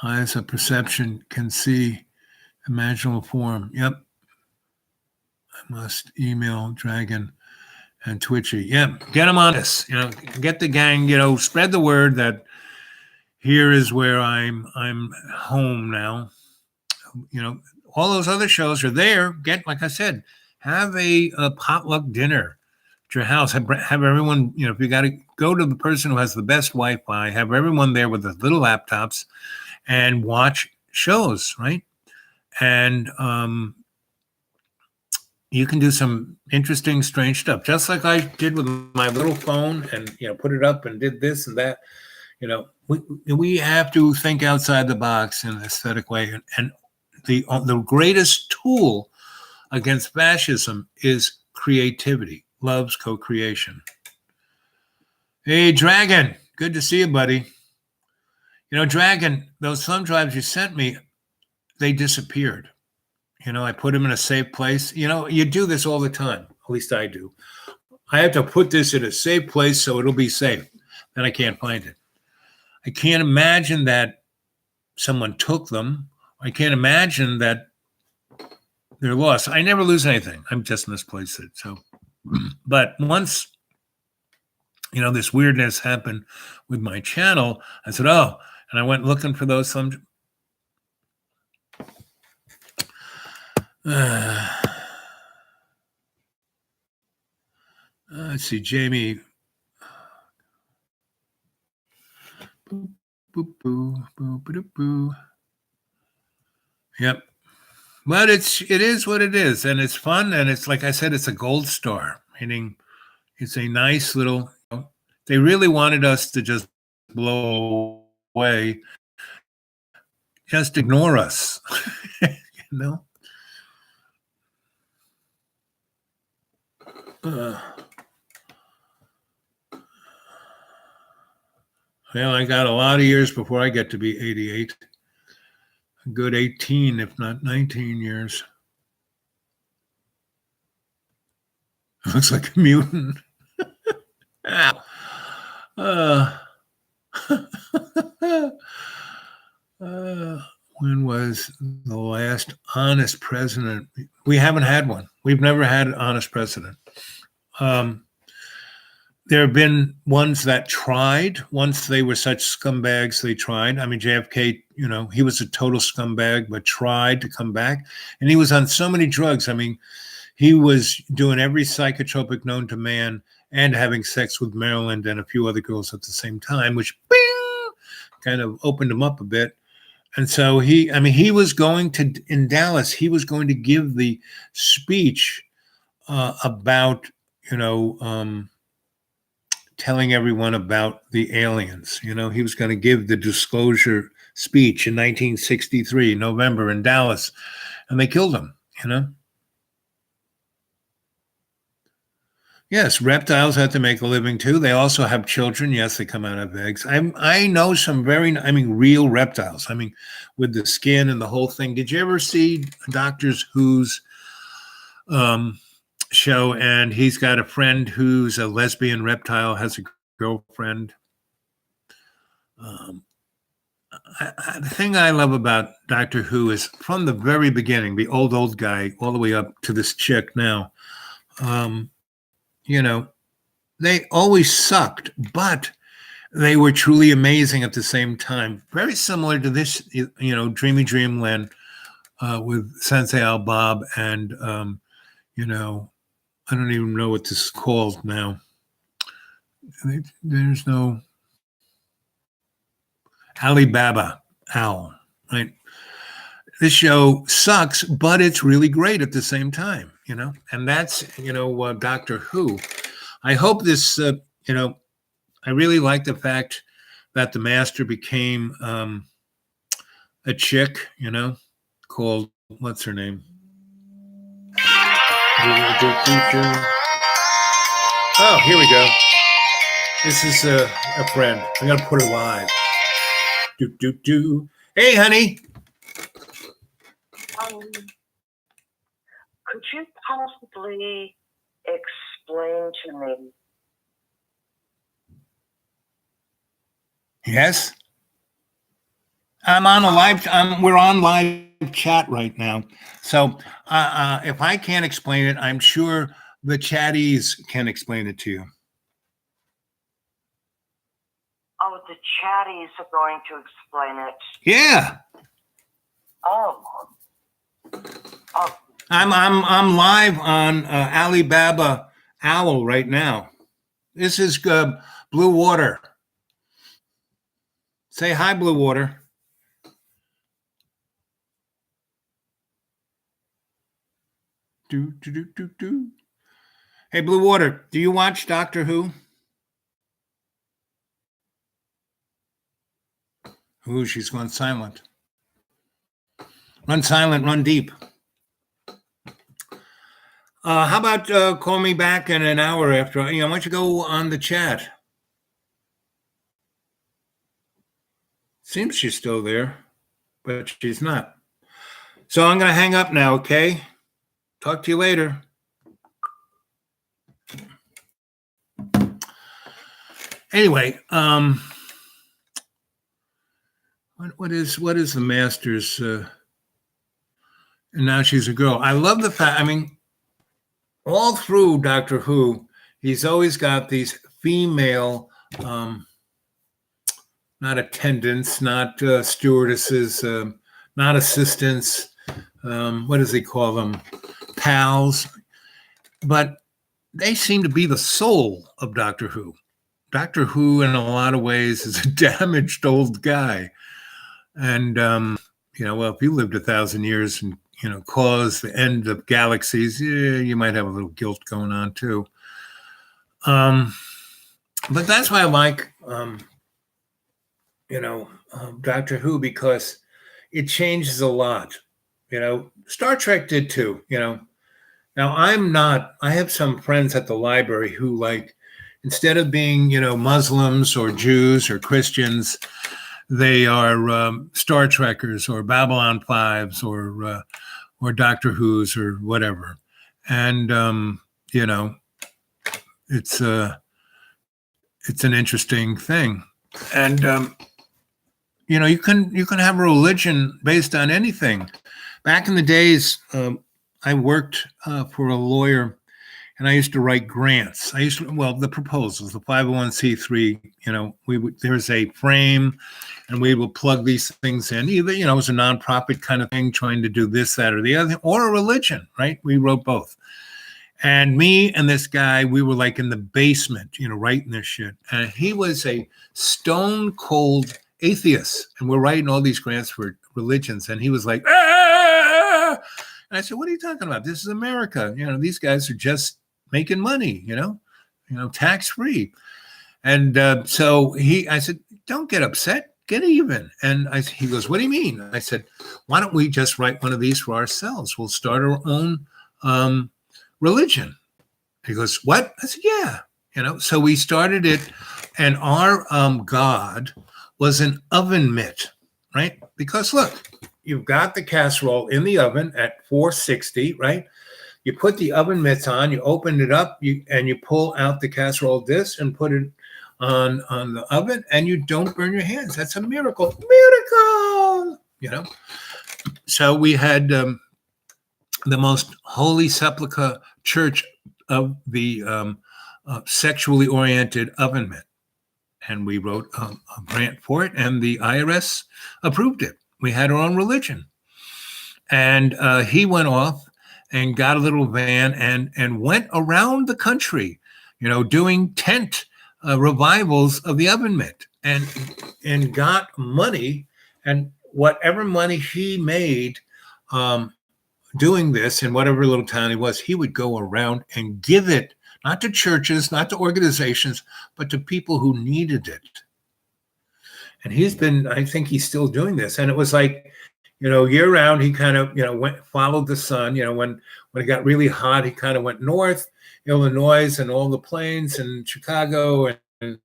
Eyes of perception can see imaginable form. Yep. I must email Dragon and Twitchy. Yep. Get them on this. Get the gang. Spread the word that here is where I'm home now. All those other shows are there. Like I said, have a potluck dinner at your house. Have everyone, if you got to go to the person who has the best Wi-Fi, have everyone there with the little laptops and watch shows, right? And you can do some interesting, strange stuff, just like I did with my little phone and, put it up and did this and that. We have to think outside the box in an aesthetic way. And the greatest tool against fascism is creativity. Loves co-creation. Hey, Dragon, good to see you, buddy. Dragon, those thumb drives you sent me, they disappeared. I put them in a safe place. You do this all the time. At least I do. I have to put this in a safe place so it'll be safe. Then I can't find it. I can't imagine that someone took them. I can't imagine that they're lost. I never lose anything. I'm just misplaced it. So, but once, this weirdness happened with my channel, I said, oh, and I went looking for those thumb. Let's see, Jamie. Boo, boo, boo, boo, boo, boo. Yep. But it is what it is, and it's fun, and it's like I said, it's a gold star, meaning it's a nice little. They really wanted us to just blow away, just ignore us, Well, I got a lot of years before I get to be 88. A good 18, if not 19 years. Looks like a mutant. When was the last honest president? We haven't had one. We've never had an honest president. There have been ones that tried. Once they were such scumbags, they tried. I mean, JFK, he was a total scumbag, but tried to come back. And he was on so many drugs. I mean, he was doing every psychotropic known to man and having sex with Maryland and a few other girls at the same time, which bing, kind of opened him up a bit. And so he was going to, in Dallas, he was going to give the speech about, telling everyone about the aliens. He was going to give the disclosure speech in 1963, November in Dallas, and they killed him, Yes, reptiles have to make a living too. They also have children. Yes, they come out of eggs. I know some real reptiles. With the skin and the whole thing. Did you ever see Doctor Who's show? And he's got a friend who's a lesbian reptile, has a girlfriend. The thing I love about Doctor Who is from the very beginning, the old guy, all the way up to this chick now. They always sucked, but they were truly amazing at the same time. Very similar to this, Dreamy Dreamland with Sensei Al Bob and, I don't even know what this is called now. There's no Alibaba Owl, right? This show sucks, but it's really great at the same time, and that's, Doctor Who. I hope this, I really like the fact that the master became a chick, called what's her name? Oh, here we go. This is a friend. I'm going to put her live. Hey, honey. Could you possibly explain to me? Yes. I'm on a live. We're on live chat right now. So if I can't explain it, I'm sure the chatties can explain it to you. Oh, the chatties are going to explain it. Yeah. Oh. I'm live on Alibaba Owl right now. This is Blue Water. Say hi, Blue Water. Hey, Blue Water, do you watch Doctor Who? Ooh, she's gone silent. Run silent, run deep. How about call me back in an hour after? Why don't you go on the chat? Seems she's still there, but she's not. So I'm going to hang up now, okay? Talk to you later. Anyway, what is the Masters? And now she's a girl. I love the fact. I mean, all through Doctor Who, he's always got these female, not attendants, not stewardesses, not assistants. What does he call them? Pals. But they seem to be the soul of Doctor Who. Doctor Who, in a lot of ways, is a damaged old guy. And, well, if you lived 1,000 years and, caused the end of galaxies, yeah, you might have a little guilt going on, too. But that's why I like, Doctor Who, because it changes a lot. Star Trek did, too, Now, I have some friends at the library who, instead of being, Muslims or Jews or Christians, they are Star Trekkers or Babylon 5s or Doctor Who's or whatever. And, it's an interesting thing. And, you can have a religion based on anything. Back in the days, I worked for a lawyer, and I used to write grants. The proposals, the 501c3, there's a frame, and we will plug these things in. Either, it was a nonprofit kind of thing, trying to do this, that, or the other, or a religion, right? We wrote both. And me and this guy, we were in the basement, writing this shit. And he was a stone cold atheist, and we're writing all these grants for religions. And he was like, ah! And I said, what are you talking about? This is America. These guys are just making money, tax-free. And so I said, don't get upset, get even. And he goes, what do you mean? I said, why don't we just write one of these for ourselves? We'll start our own religion. He goes, what? I said, yeah. So we started it, and our God was an oven mitt, right? Because look, you've got the casserole in the oven at 460, right? You put the oven mitts on, you open it up, and you pull out the casserole disc and put it on the oven, and you don't burn your hands. That's a miracle. Miracle! So we had the most holy sepulchre church of the sexually oriented oven mitt. And we wrote a grant for it, and the IRS approved it. We had our own religion. And he went off and got a little van and went around the country, doing tent revivals of the oven mitt, and got money. And whatever money he made doing this in whatever little town he was, he would go around and give it, not to churches, not to organizations, but to people who needed it. And I think he's still doing this. And it was year round, he kind of, followed the sun. When it got really hot, he kind of went north, Illinois and all the plains and Chicago and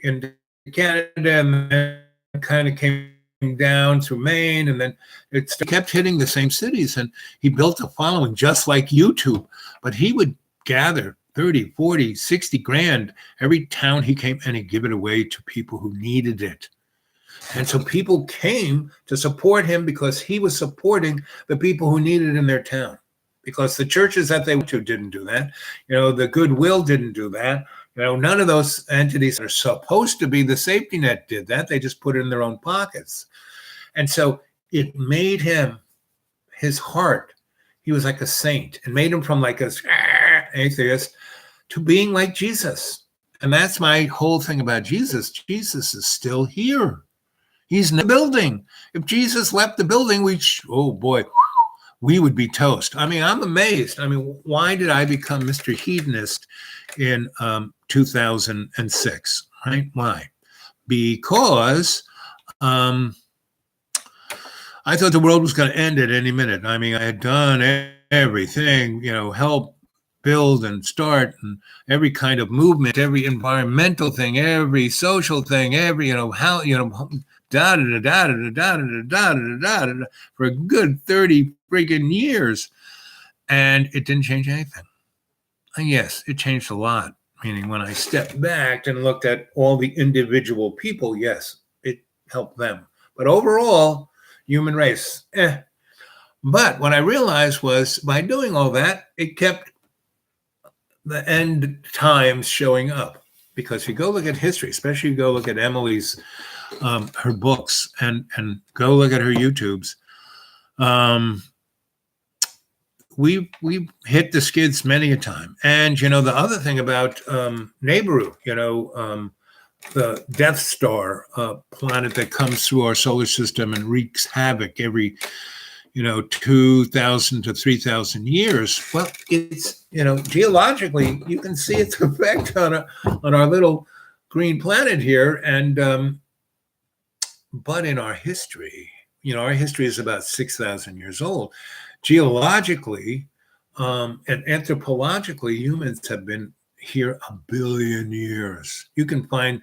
into Canada, and then kind of came down through Maine, and then it kept hitting the same cities. And he built a following just like YouTube, but he would gather 30, 40, 60 grand every town he came, and he'd give it away to people who needed it. And so people came to support him because he was supporting the people who needed it in their town. Because the churches that they went to didn't do that. The Goodwill didn't do that. None of those entities that are supposed to be the safety net did that. They just put it in their own pockets. And so it made him, his heart, he was like a saint. It made him from like a atheist to being like Jesus. And that's my whole thing about Jesus. Jesus is still here. He's in the building. If Jesus left the building, we would be toast. I mean, I'm amazed. I mean, why did I become Mr. Hedonist in 2006, right? Why? Because I thought the world was going to end at any minute. I mean, I had done everything, help build and start and every kind of movement, every environmental thing, every social thing, every, for a good 30 friggin' years. And it didn't change anything. And yes, it changed a lot. Meaning when I stepped back and looked at all the individual people, yes, it helped them. But overall, human race, But what I realized was by doing all that, it kept the end times showing up. Because if you go look at history, especially you go look at Emily's, her books and go look at her YouTubes, we hit the skids many a time. And, the other thing about Nibiru, the Death Star planet that comes through our solar system and wreaks havoc every 2,000 to 3,000 years. Well, it's, geologically, you can see its effect on our little green planet here. And, but in our history, our history is about 6,000 years old. Geologically and anthropologically, humans have been here 1 billion years. You can find,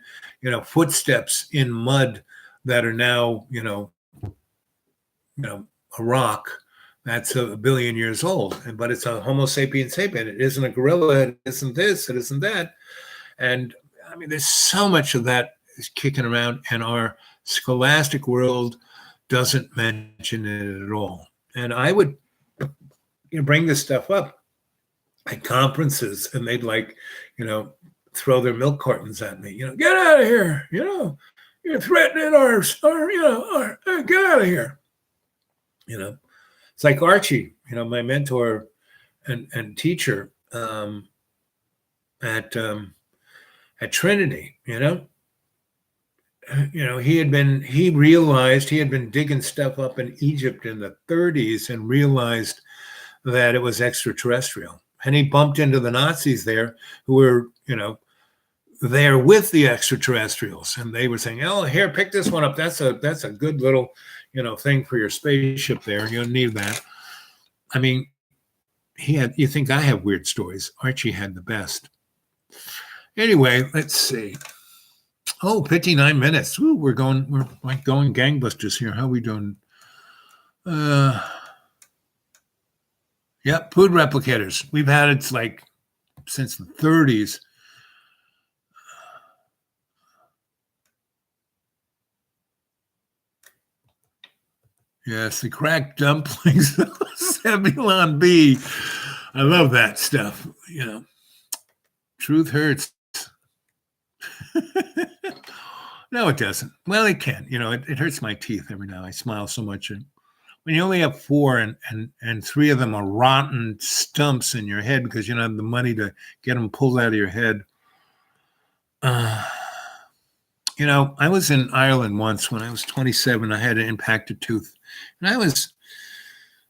footsteps in mud that are now, a rock that's 1 billion years old, but it's a Homo sapiens sapien. It isn't a gorilla. It isn't this. It isn't that. And I mean, there's so much of that is kicking around, and our scholastic world doesn't mention it at all. And I would bring this stuff up at conferences, and they'd throw their milk cartons at me. Get out of here. You're threatening our get out of here. It's like Archie, my mentor and teacher at Trinity, he realized he had been digging stuff up in Egypt in the 30s and realized that it was extraterrestrial. And he bumped into the Nazis there who were, there with the extraterrestrials. And they were saying, oh, here, pick this one up. That's a good little, thing for your spaceship there. You don't need that. I mean, you think I have weird stories. Archie had the best. Anyway, let's see. Oh, 59 minutes. Ooh, we're like going gangbusters here. How are we doing? Yep, food replicators. We've had it since the 30s. Yes, the cracked dumplings, Zebulon B. I love that stuff. Truth hurts. No, it doesn't. Well, it can. It hurts my teeth every now. I smile so much. And when you only have 4 and 3 of them are rotten stumps in your head because you don't have the money to get them pulled out of your head. I was in Ireland once when I was 27. I had an impacted tooth. And I was,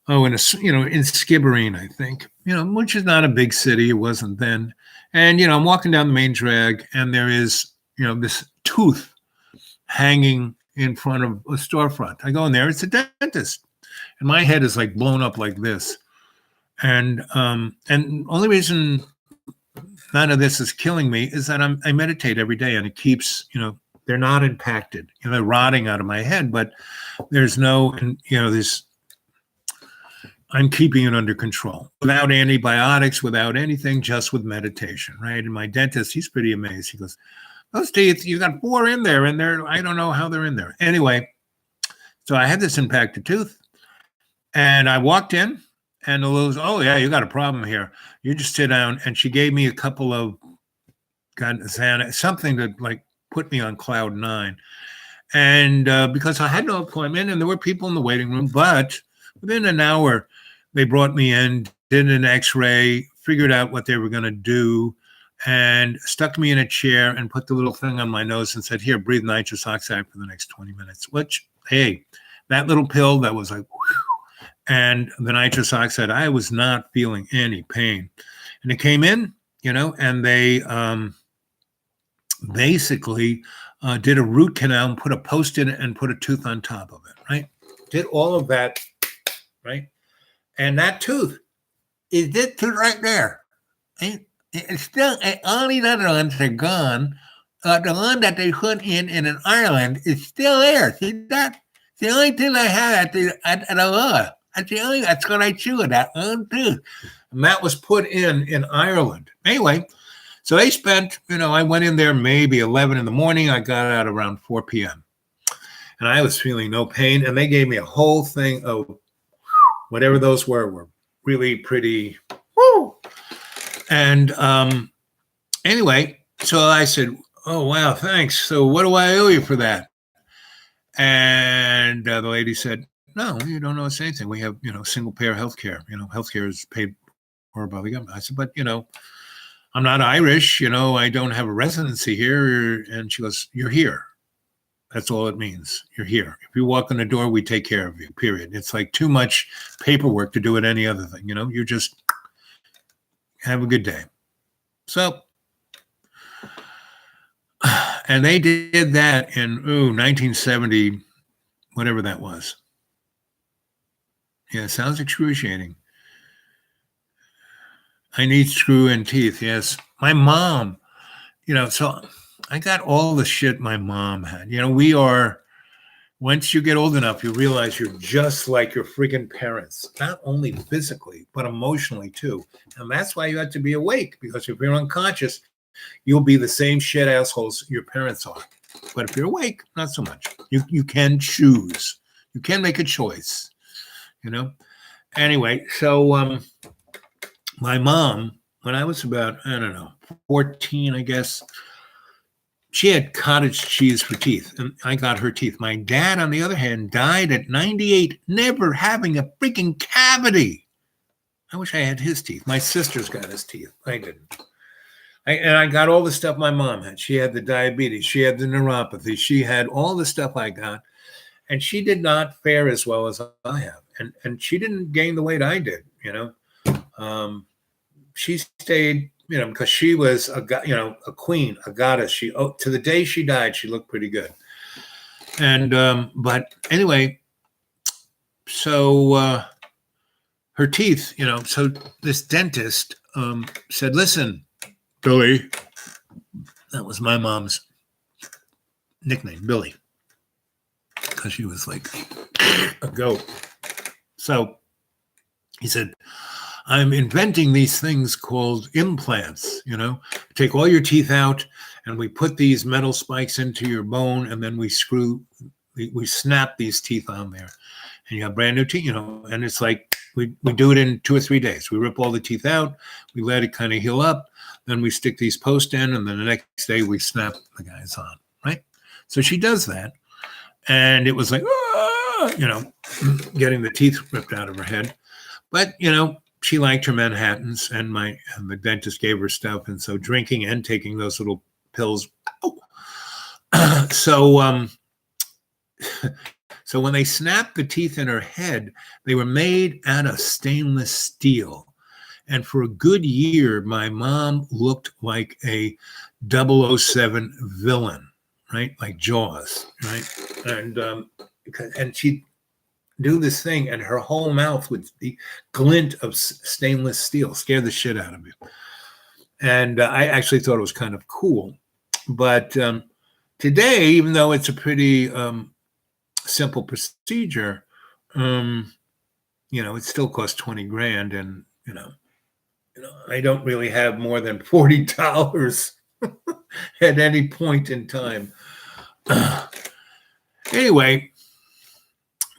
in Skibbereen, I think, which is not a big city. It wasn't then. And, I'm walking down the main drag and there is, this tooth hanging, in front of a storefront. I go in there, it's a dentist. And my head is like blown up like this. And only reason none of this is killing me is that I meditate every day, and it keeps, they're not impacted. They're rotting out of my head, but there's no, I'm keeping it under control without antibiotics, without anything, just with meditation, right? And my dentist, he's pretty amazed. He goes, those teeth, you got 4 in there, and I don't know how they're in there. Anyway, so I had this impacted tooth, and I walked in, and the Lulu's, oh yeah, you got a problem here. You just sit down. And she gave me a couple of something to like put me on cloud 9. And because I had no appointment and there were people in the waiting room, but within an hour, they brought me in, did an x-ray, figured out what they were going to do, and stuck me in a chair and put the little thing on my nose and said, here, breathe nitrous oxide for the next 20 minutes, which, hey, that little pill that was like, whew, and the nitrous oxide, I was not feeling any pain. And it came in, and they basically did a root canal and put a post in it and put a tooth on top of it, right? Did all of that, right? And that tooth is this tooth right there. It's still, all these other ones are gone. The one that they put in Ireland is still there. See that? It's the only tooth I have at the law. That's what I chew with, that one tooth. And that was put in Ireland. Anyway, so they spent, I went in there maybe 11 in the morning. I got out around 4 p.m. And I was feeling no pain. And they gave me a whole thing of whatever those were really pretty, woo. And anyway, so I said, oh, wow, thanks. So what do I owe you for that? And the lady said, no, you don't owe us anything. We have, single payer healthcare. Healthcare is paid for by the government. I said, but, I'm not Irish. I don't have a residency here. And she goes, you're here. That's all it means. You're here. If you walk in the door, we take care of you, period. It's like too much paperwork to do it any other thing. You just have a good day. So, and they did that in 1970, whatever that was. Yeah, it sounds excruciating. I need screw in teeth. Yes. My mom, so I got all the shit my mom had. Once you get old enough, you realize you're just like your freaking parents, not only physically, but emotionally too. And that's why you have to be awake, because if you're unconscious, you'll be the same shit assholes your parents are. But if you're awake, not so much. You can choose. You can make a choice. Anyway, so my mom, when I was about, 14, I guess, she had cottage cheese for teeth, and I got her teeth. My dad, on the other hand, died at 98, never having a freaking cavity. I wish I had his teeth. My sister's got his teeth. I didn't. And I got all the stuff my mom had. She had the diabetes. She had the neuropathy. She had all the stuff I got. And she did not fare as well as I have. And she didn't gain the weight I did, She stayed, because she was a queen, a goddess. To the day she died, she looked pretty good. And, but anyway, so her teeth, so this dentist said, listen, Billy, that was my mom's nickname, Billy, because she was like a goat. So he said, I'm inventing these things called implants, take all your teeth out and we put these metal spikes into your bone, and then we snap these teeth on there, and you have brand new teeth, and it's like, we do it in 2 or 3 days. We rip all the teeth out, we let it kind of heal up, then we stick these posts in, and then the next day we snap the guys on, right? So she does that, and it was like, getting the teeth ripped out of her head. But, she liked her Manhattans, and the dentist gave her stuff. And so drinking and taking those little pills. So when they snapped the teeth in her head, they were made out of stainless steel. And for a good year, my mom looked like a 007 villain, right? Like Jaws, right? And she'd do this thing, and her whole mouth would be glint of stainless steel, scare the shit out of you. And I actually thought it was kind of cool. But today, even though it's a pretty simple procedure, it still costs 20 grand, and I don't really have more than $40 at any point in time. Anyway,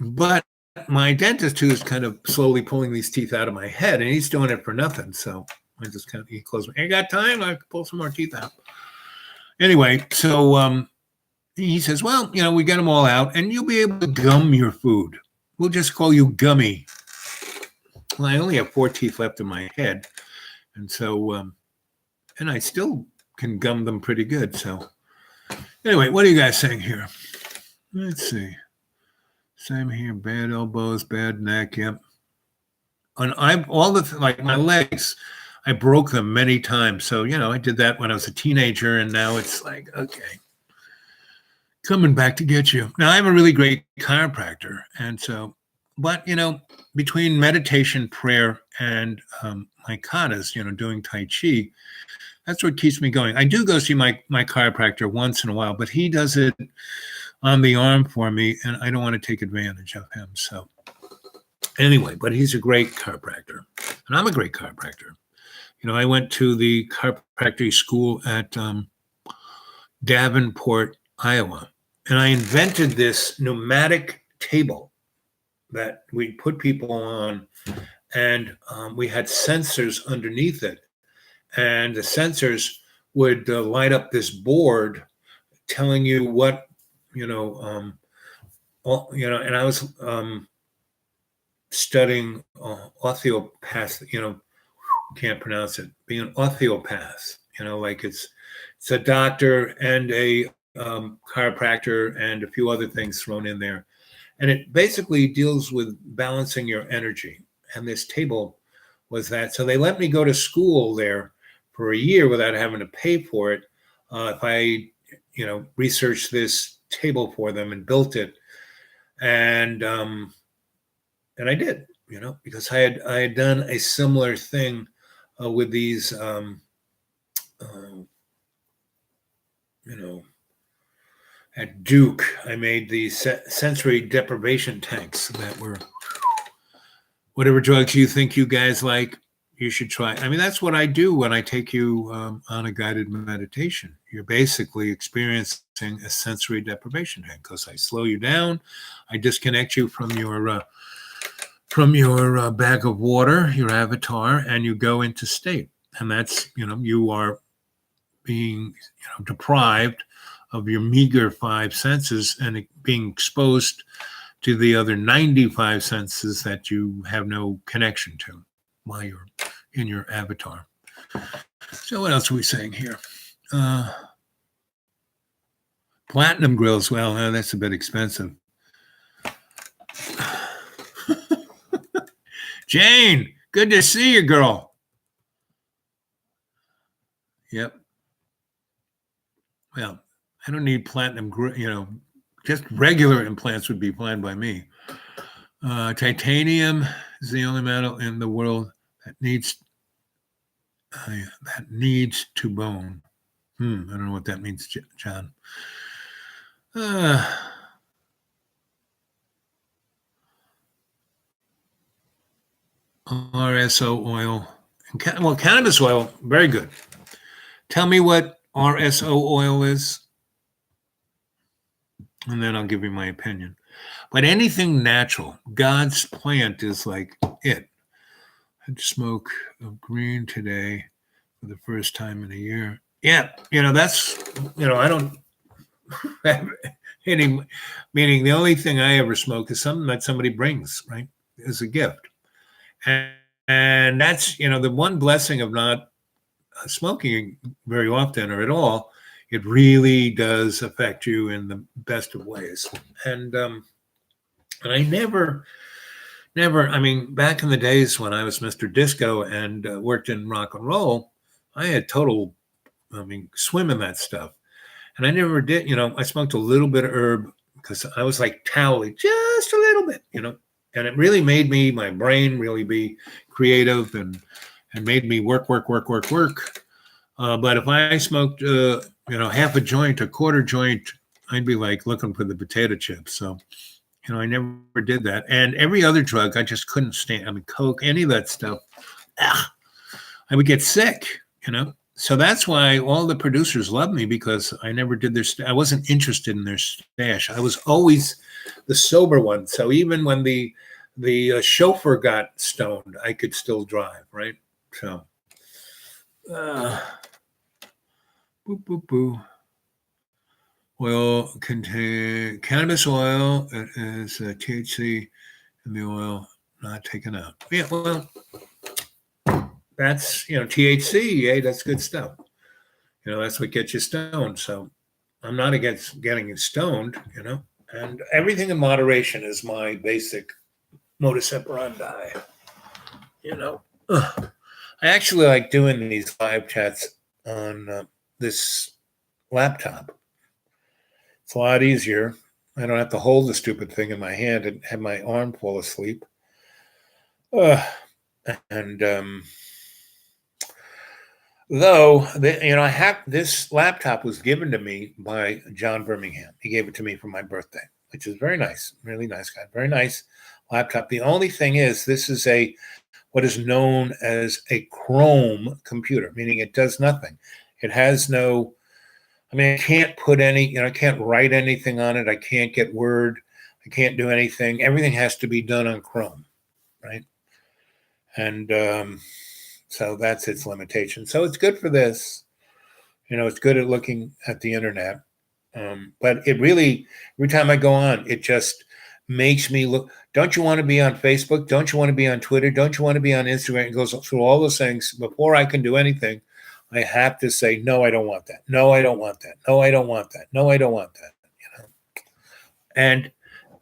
but my dentist, who is kind of slowly pulling these teeth out of my head, and he's doing it for nothing. So I just kind of, he closed my, I got time, I can pull some more teeth out. Anyway, so he says, well, we get them all out and you'll be able to gum your food. We'll just call you Gummy. Well, I only have 4 teeth left in my head. And so, and I still can gum them pretty good. So anyway, what are you guys saying here? Let's see. Same here, bad elbows, bad neck, yep. And like my legs, I broke them many times. So, I did that when I was a teenager, and now it's like, okay, coming back to get you. Now, I'm a really great chiropractor. And so, but, between meditation, prayer, and my katas, doing Tai Chi, that's what keeps me going. I do go see my chiropractor once in a while, but he does it on the arm for me, and I don't want to take advantage of him. So anyway, but he's a great chiropractor, and I'm a great chiropractor. I went to the chiropractic school at Davenport, Iowa, and I invented this pneumatic table that we put people on, and we had sensors underneath it, and the sensors would light up this board telling you what, and I was studying osteopath, can't pronounce it, being an osteopath, like it's a doctor and a chiropractor and a few other things thrown in there. And it basically deals with balancing your energy. And this table was that. So they let me go to school there for a year without having to pay for it. If I, researched this table for them and built it. And I did, because I had done a similar thing with these, at Duke, I made these sensory deprivation tanks that were whatever drugs you think you guys like, you should try. I mean, that's what I do when I take you on a guided meditation. You're basically experiencing a sensory deprivation tank because I slow you down. I disconnect you from your bag of water, your avatar, and you go into state. And that's, you are being deprived of your meager 5 senses and being exposed to the other 95 senses that you have no connection to while you're in your avatar. So what else are we saying here? Platinum grills. Well, that's a bit expensive. Jane, good to see you, girl. Yep. Well, I don't need platinum, just regular implants would be fine by me. Titanium is the only metal in the world that needs to bone. I don't know what that means, John. RSO oil. Well, cannabis oil, very good. Tell me what RSO oil is, and then I'll give you my opinion. But anything natural, God's plant is like it. I had to smoke of green today for the first time in a year. Yeah, that's, I don't have any, meaning the only thing I ever smoke is something that somebody brings, right, as a gift. And that's, the one blessing of not smoking very often or at all. It really does affect you in the best of ways. And I never, I mean, back in the days when I was Mr. Disco and worked in rock and roll, I had total, swim in that stuff. And I never did, I smoked a little bit of herb because I was like towely, just a little bit, and it really made my brain really be creative and made me work. But if I smoked, half a joint, a quarter joint, I'd be like looking for the potato chips. So, I never did that. And every other drug, I just couldn't stand. I mean, Coke, any of that stuff, I would get sick, So that's why all the producers love me, because I never did I wasn't interested in their stash. I was always the sober one. So even when the chauffeur got stoned, I could still drive, right? So, boop, boop, boop. Oil contain cannabis oil. It is THC in the oil, not taken out. Yeah, well, that's, THC. Yeah, that's good stuff. That's what gets you stoned. So I'm not against getting stoned, and everything in moderation is my basic modus operandi. I actually like doing these live chats on this laptop. It's a lot easier. I don't have to hold the stupid thing in my hand and have my arm fall asleep. Though, I have this laptop was given to me by John Birmingham. He gave it to me for my birthday, which is very nice. Really nice guy. Very nice laptop. The only thing is, this is what is known as a Chrome computer, meaning it does nothing. It has no, I can't put I can't write anything on it. I can't get Word. I can't do anything. Everything has to be done on Chrome, right? And so that's its limitation. So it's good for this. It's good at looking at the internet. But it really, every time I go on, it just makes me look. Don't you want to be on Facebook? Don't you want to be on Twitter? Don't you want to be on Instagram? It goes through all those things. Before I can do anything, I have to say, no, I don't want that. No, I don't want that. No, I don't want that. No, I don't want that. And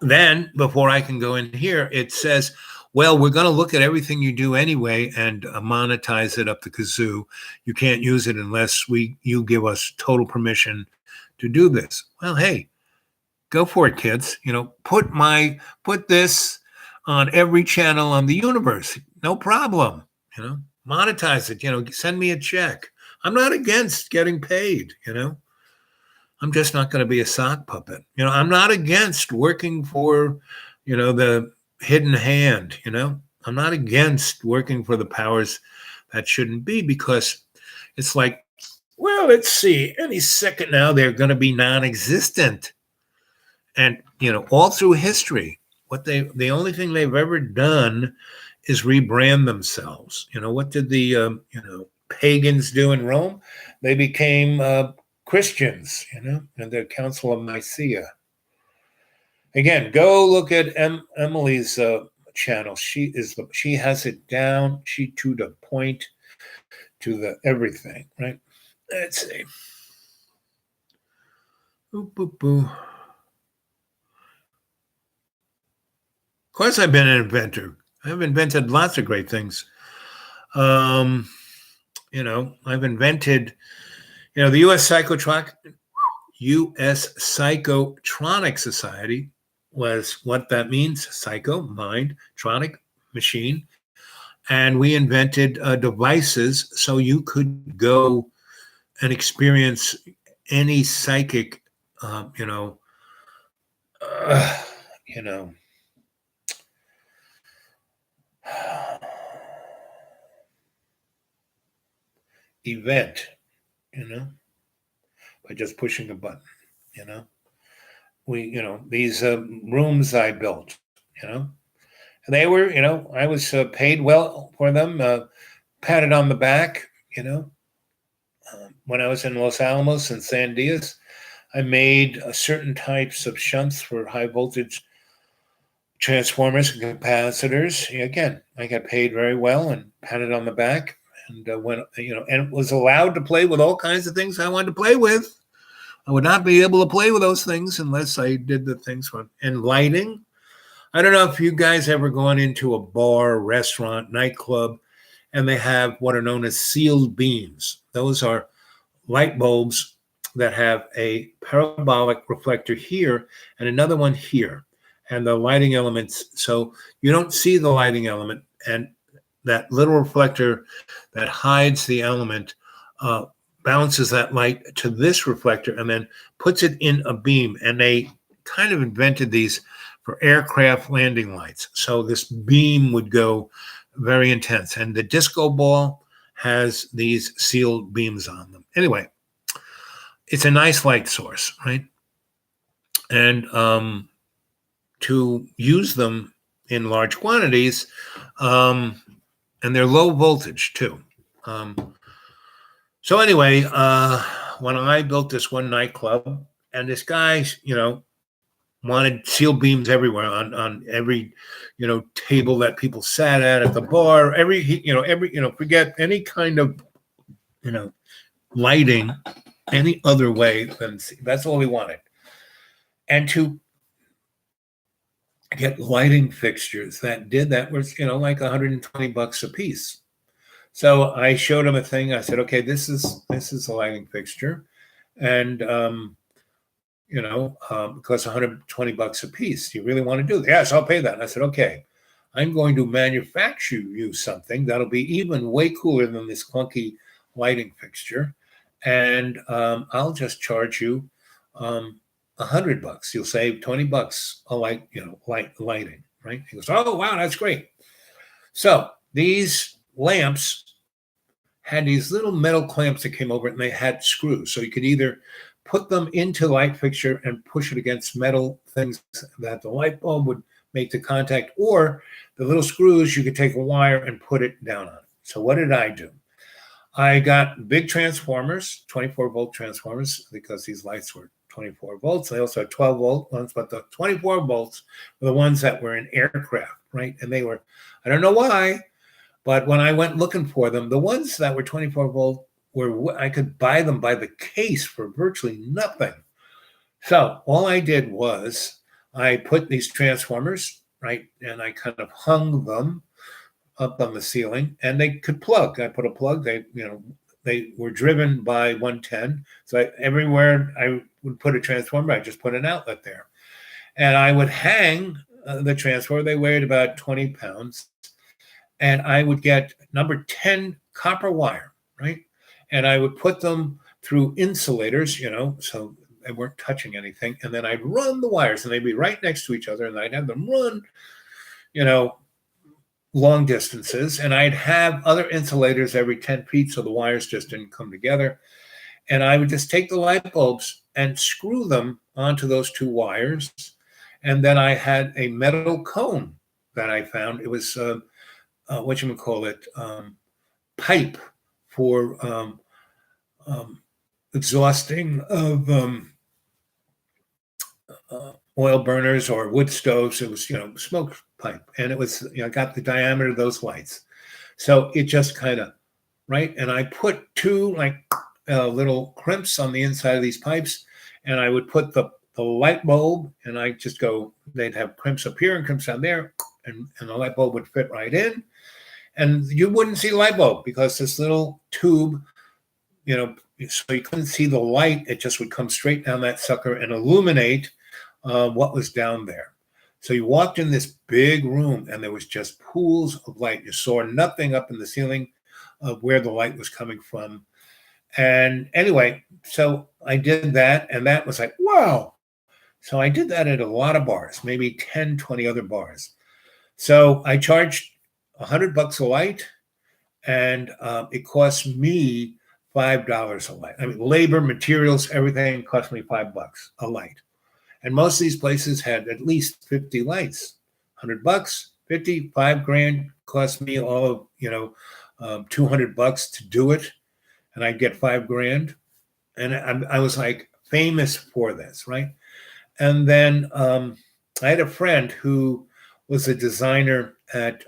then before I can go in here, it says, well, we're going to look at everything you do anyway and monetize it up the kazoo. You can't use it unless you give us total permission to do this. Well, hey, go for it, kids. Put this on every channel on the universe. No problem. Monetize it. Send me a check. I'm not against getting paid. I'm just not going to be a sock puppet. I'm not against working for, the hidden hand. I'm not against working for the powers that shouldn't be, because it's like, well, let's see, any second now they're going to be non-existent. And, all through history, the only thing they've ever done is rebrand themselves. What did the, pagans do in Rome? They became Christians, in the Council of Nicaea. Again, go look at Emily's channel. She has it down. She to the point, to the everything, right? Let's see. Boop, boop, boop. Of course, I've been an inventor. I've invented lots of great things. I've invented, the U.S. Psychotronic Society was what that means. Psycho, mind, tronic, machine. And we invented devices so you could go and experience any psychic, event, by just pushing a button, these rooms I built, and they were, I was paid well for them, patted on the back, when I was in Los Alamos and San Diaz. I made certain types of shunts for high voltage transformers and capacitors. Again, I got paid very well and patted on the back, and and was allowed to play with all kinds of things I wanted to play with. I would not be able to play with those things unless I did the things for. And lighting. I don't know if you guys ever gone into a bar, restaurant, nightclub, and they have what are known as sealed beams. Those are light bulbs that have a parabolic reflector here and another one here, and the lighting elements. So you don't see the lighting element, and that little reflector that hides the element bounces that light to this reflector and then puts it in a beam. And they kind of invented these for aircraft landing lights. So this beam would go very intense. And the disco ball has these sealed beams on them. Anyway, it's a nice light source, right? And to use them in large quantities, and they're low voltage too. So anyway, when I built this one nightclub, and this guy, wanted sealed beams everywhere on every, table that people sat at the bar, forget any kind of, lighting any other way than that's all he wanted. And to get lighting fixtures that did that was, like $120 a piece. So I showed him a thing. I said, okay, this is a lighting fixture. And, it costs $120 a piece. Do you really want to do that? Yes, I'll pay that. And I said, okay, I'm going to manufacture you something that'll be even way cooler than this clunky lighting fixture. And I'll just charge you $100. You'll save $20 a light, lighting, right? He goes, oh, wow, that's great. So these lamps had these little metal clamps that came over it, and they had screws. So you could either put them into the light fixture and push it against metal things that the light bulb would make the contact, or the little screws, you could take a wire and put it down on. So what did I do? I got big transformers, 24-volt transformers, because these lights were 24 volts. They also had 12-volt ones, but the 24 volts were the ones that were in aircraft, right? And they were, I don't know why, but when I went looking for them, the ones that were 24-volt I could buy them by the case for virtually nothing. So all I did was I put these transformers, right, and I kind of hung them up on the ceiling, and they could plug. I put a plug. They were driven by 110. So everywhere I would put a transformer, I just put an outlet there. And I would hang the transformer. They weighed about 20 pounds. And I would get number 10 copper wire, right? And I would put them through insulators, so they weren't touching anything. And then I'd run the wires, and they'd be right next to each other. And I'd have them run, long distances. And I'd have other insulators every 10 feet, so the wires just didn't come together. And I would just take the light bulbs and screw them onto those two wires. And then I had a metal cone that I found. It was, pipe for exhausting of oil burners or wood stoves. It was, smoke pipe. And it was, got the diameter of those lights. So it just kind of, right? And I put two little crimps on the inside of these pipes, and I would put the light bulb, and I just go, they'd have crimps up here and crimps down there, and the light bulb would fit right in. And you wouldn't see the light bulb because this little tube, so you couldn't see the light. It just would come straight down that sucker and illuminate what was down there. So you walked in this big room, and there was just pools of light. You saw nothing up in the ceiling of where the light was coming from. And anyway, so I did that, and that was like, wow. So I did that at a lot of bars, maybe 10, 20 other bars. So I charged $100 a light, and it cost me $5 a light. I mean, labor, materials, everything cost me $5 a light. And most of these places had at least 50 lights. $100, 50, $5,000 cost me all of, $200 to do it. And I'd get $5,000. And I was like famous for this, right? And then I had a friend who was a designer at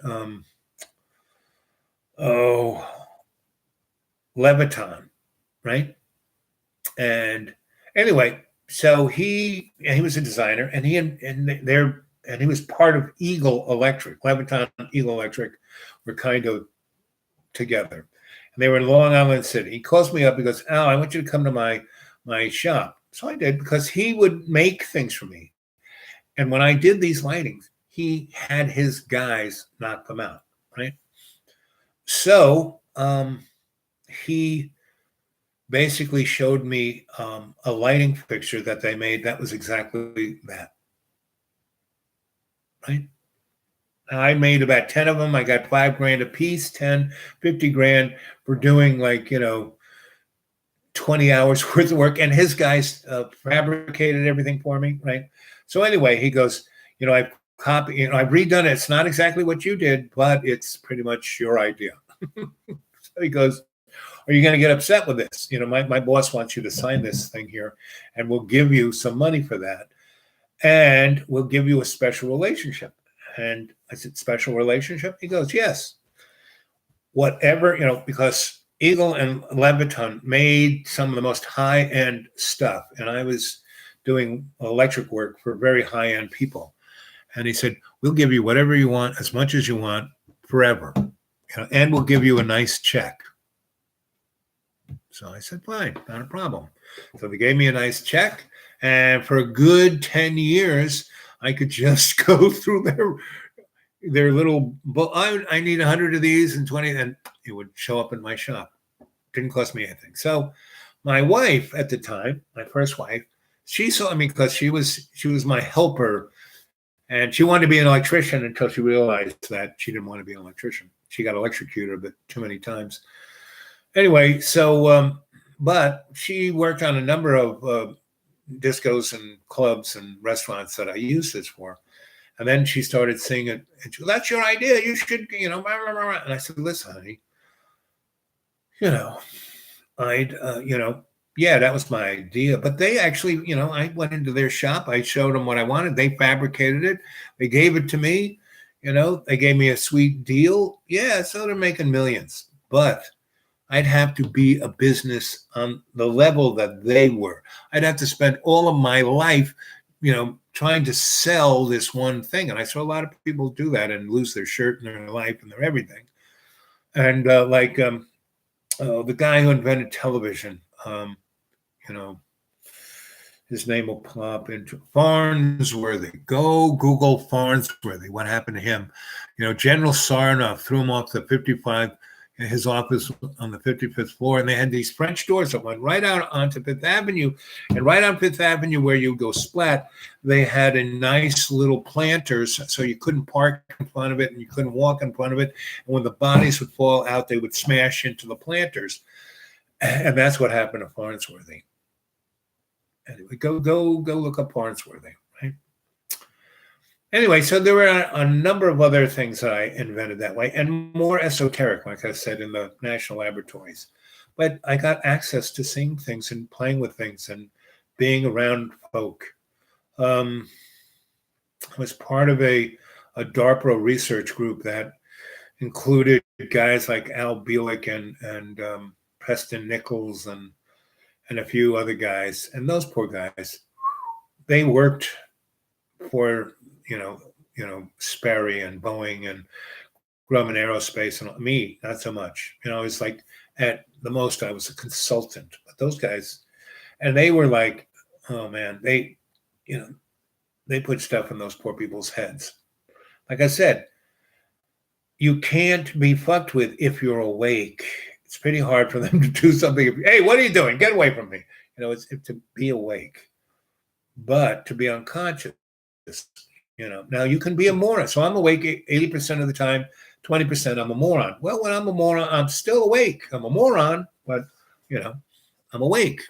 Leviton, right? And anyway, so he was a designer, and he was part of Eagle Electric. Leviton and Eagle Electric were kind of together, and they were in Long Island City. He calls me up. He goes, "Al, I want you to come to my my shop. So I did, because he would make things for me. And when I did these lightings, he had his guys knock them out, right? So he basically showed me a lighting fixture that they made that was exactly that, right? I made about 10 of them. I got $5,000 a piece, 10, 50 grand for doing 20 hours worth of work. And his guys fabricated everything for me, right? So anyway, he goes, I've redone it. It's not exactly what you did, but it's pretty much your idea. So he goes, are you going to get upset with this? My boss wants you to sign this thing here, and we'll give you some money for that. And we'll give you a special relationship. And I said, special relationship? He goes, yes. Whatever, because Eagle and Leviton made some of the most high-end stuff. And I was doing electric work for very high-end people. And he said, we'll give you whatever you want, as much as you want, forever. And we'll give you a nice check. So I said, fine, not a problem. So they gave me a nice check. And for a good 10 years, I could just go through their little book. I need 100 of these and 20, and it would show up in my shop. Didn't cost me anything. So my wife at the time, my first wife, she saw me because she was my helper, and she wanted to be an electrician until she realized that she didn't want to be an electrician. She got electrocuted a bit too many times. Anyway, so but she worked on a number of discos and clubs and restaurants that I used this for. And then she started seeing it, and she, that's your idea. You should, blah, blah, blah. And I said, listen, honey, yeah, that was my idea. But they actually, I went into their shop. I showed them what I wanted. They fabricated it. They gave it to me. They gave me a sweet deal. Yeah, so they're making millions. But I'd have to be a business on the level that they were. I'd have to spend all of my life, trying to sell this one thing. And I saw a lot of people do that and lose their shirt and their life and their everything. And the guy who invented television, his name will pop into Farnsworthy. Go Google Farnsworthy. What happened to him? General Sarnoff threw him off the 55, his office on the 55th floor, and they had these French doors that went right out onto Fifth Avenue. And right on Fifth Avenue, where you go splat, they had a nice little planters, so you couldn't park in front of it and you couldn't walk in front of it. And when the bodies would fall out, they would smash into the planters. And that's what happened to Farnsworthy. Anyway, go look up Farnsworthy, right? Anyway, so there were a number of other things that I invented that way, and more esoteric, like I said, in the national laboratories. But I got access to seeing things and playing with things and being around folk. I was part of a DARPA research group that included guys like Al Bielek and Preston Nichols and a few other guys. And those poor guys, they worked for Sperry and Boeing and Grumman Aerospace, and me, not so much. I was like, at the most, I was a consultant. But those guys, and they were like, oh man, they put stuff in those poor people's heads. Like I said, you can't be fucked with if you're awake. It's pretty hard for them to do something. Hey, what are you doing? Get away from me. It's to be awake, but to be unconscious. Now you can be a moron. So I'm awake 80% of the time, 20% I'm a moron. Well, when I'm a moron, I'm still awake. I'm a moron, but I'm awake.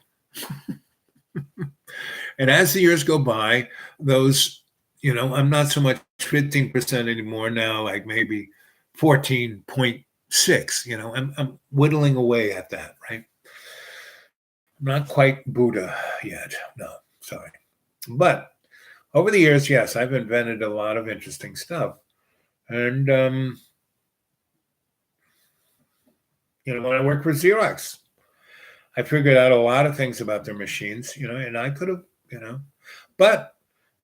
And as the years go by, those, I'm not so much 15% anymore now, like maybe 14.6. I'm whittling away at that, right? I'm not quite Buddha yet. No, sorry. But over the years, yes, I've invented a lot of interesting stuff. And, when I worked for Xerox, I figured out a lot of things about their machines, and I could have, but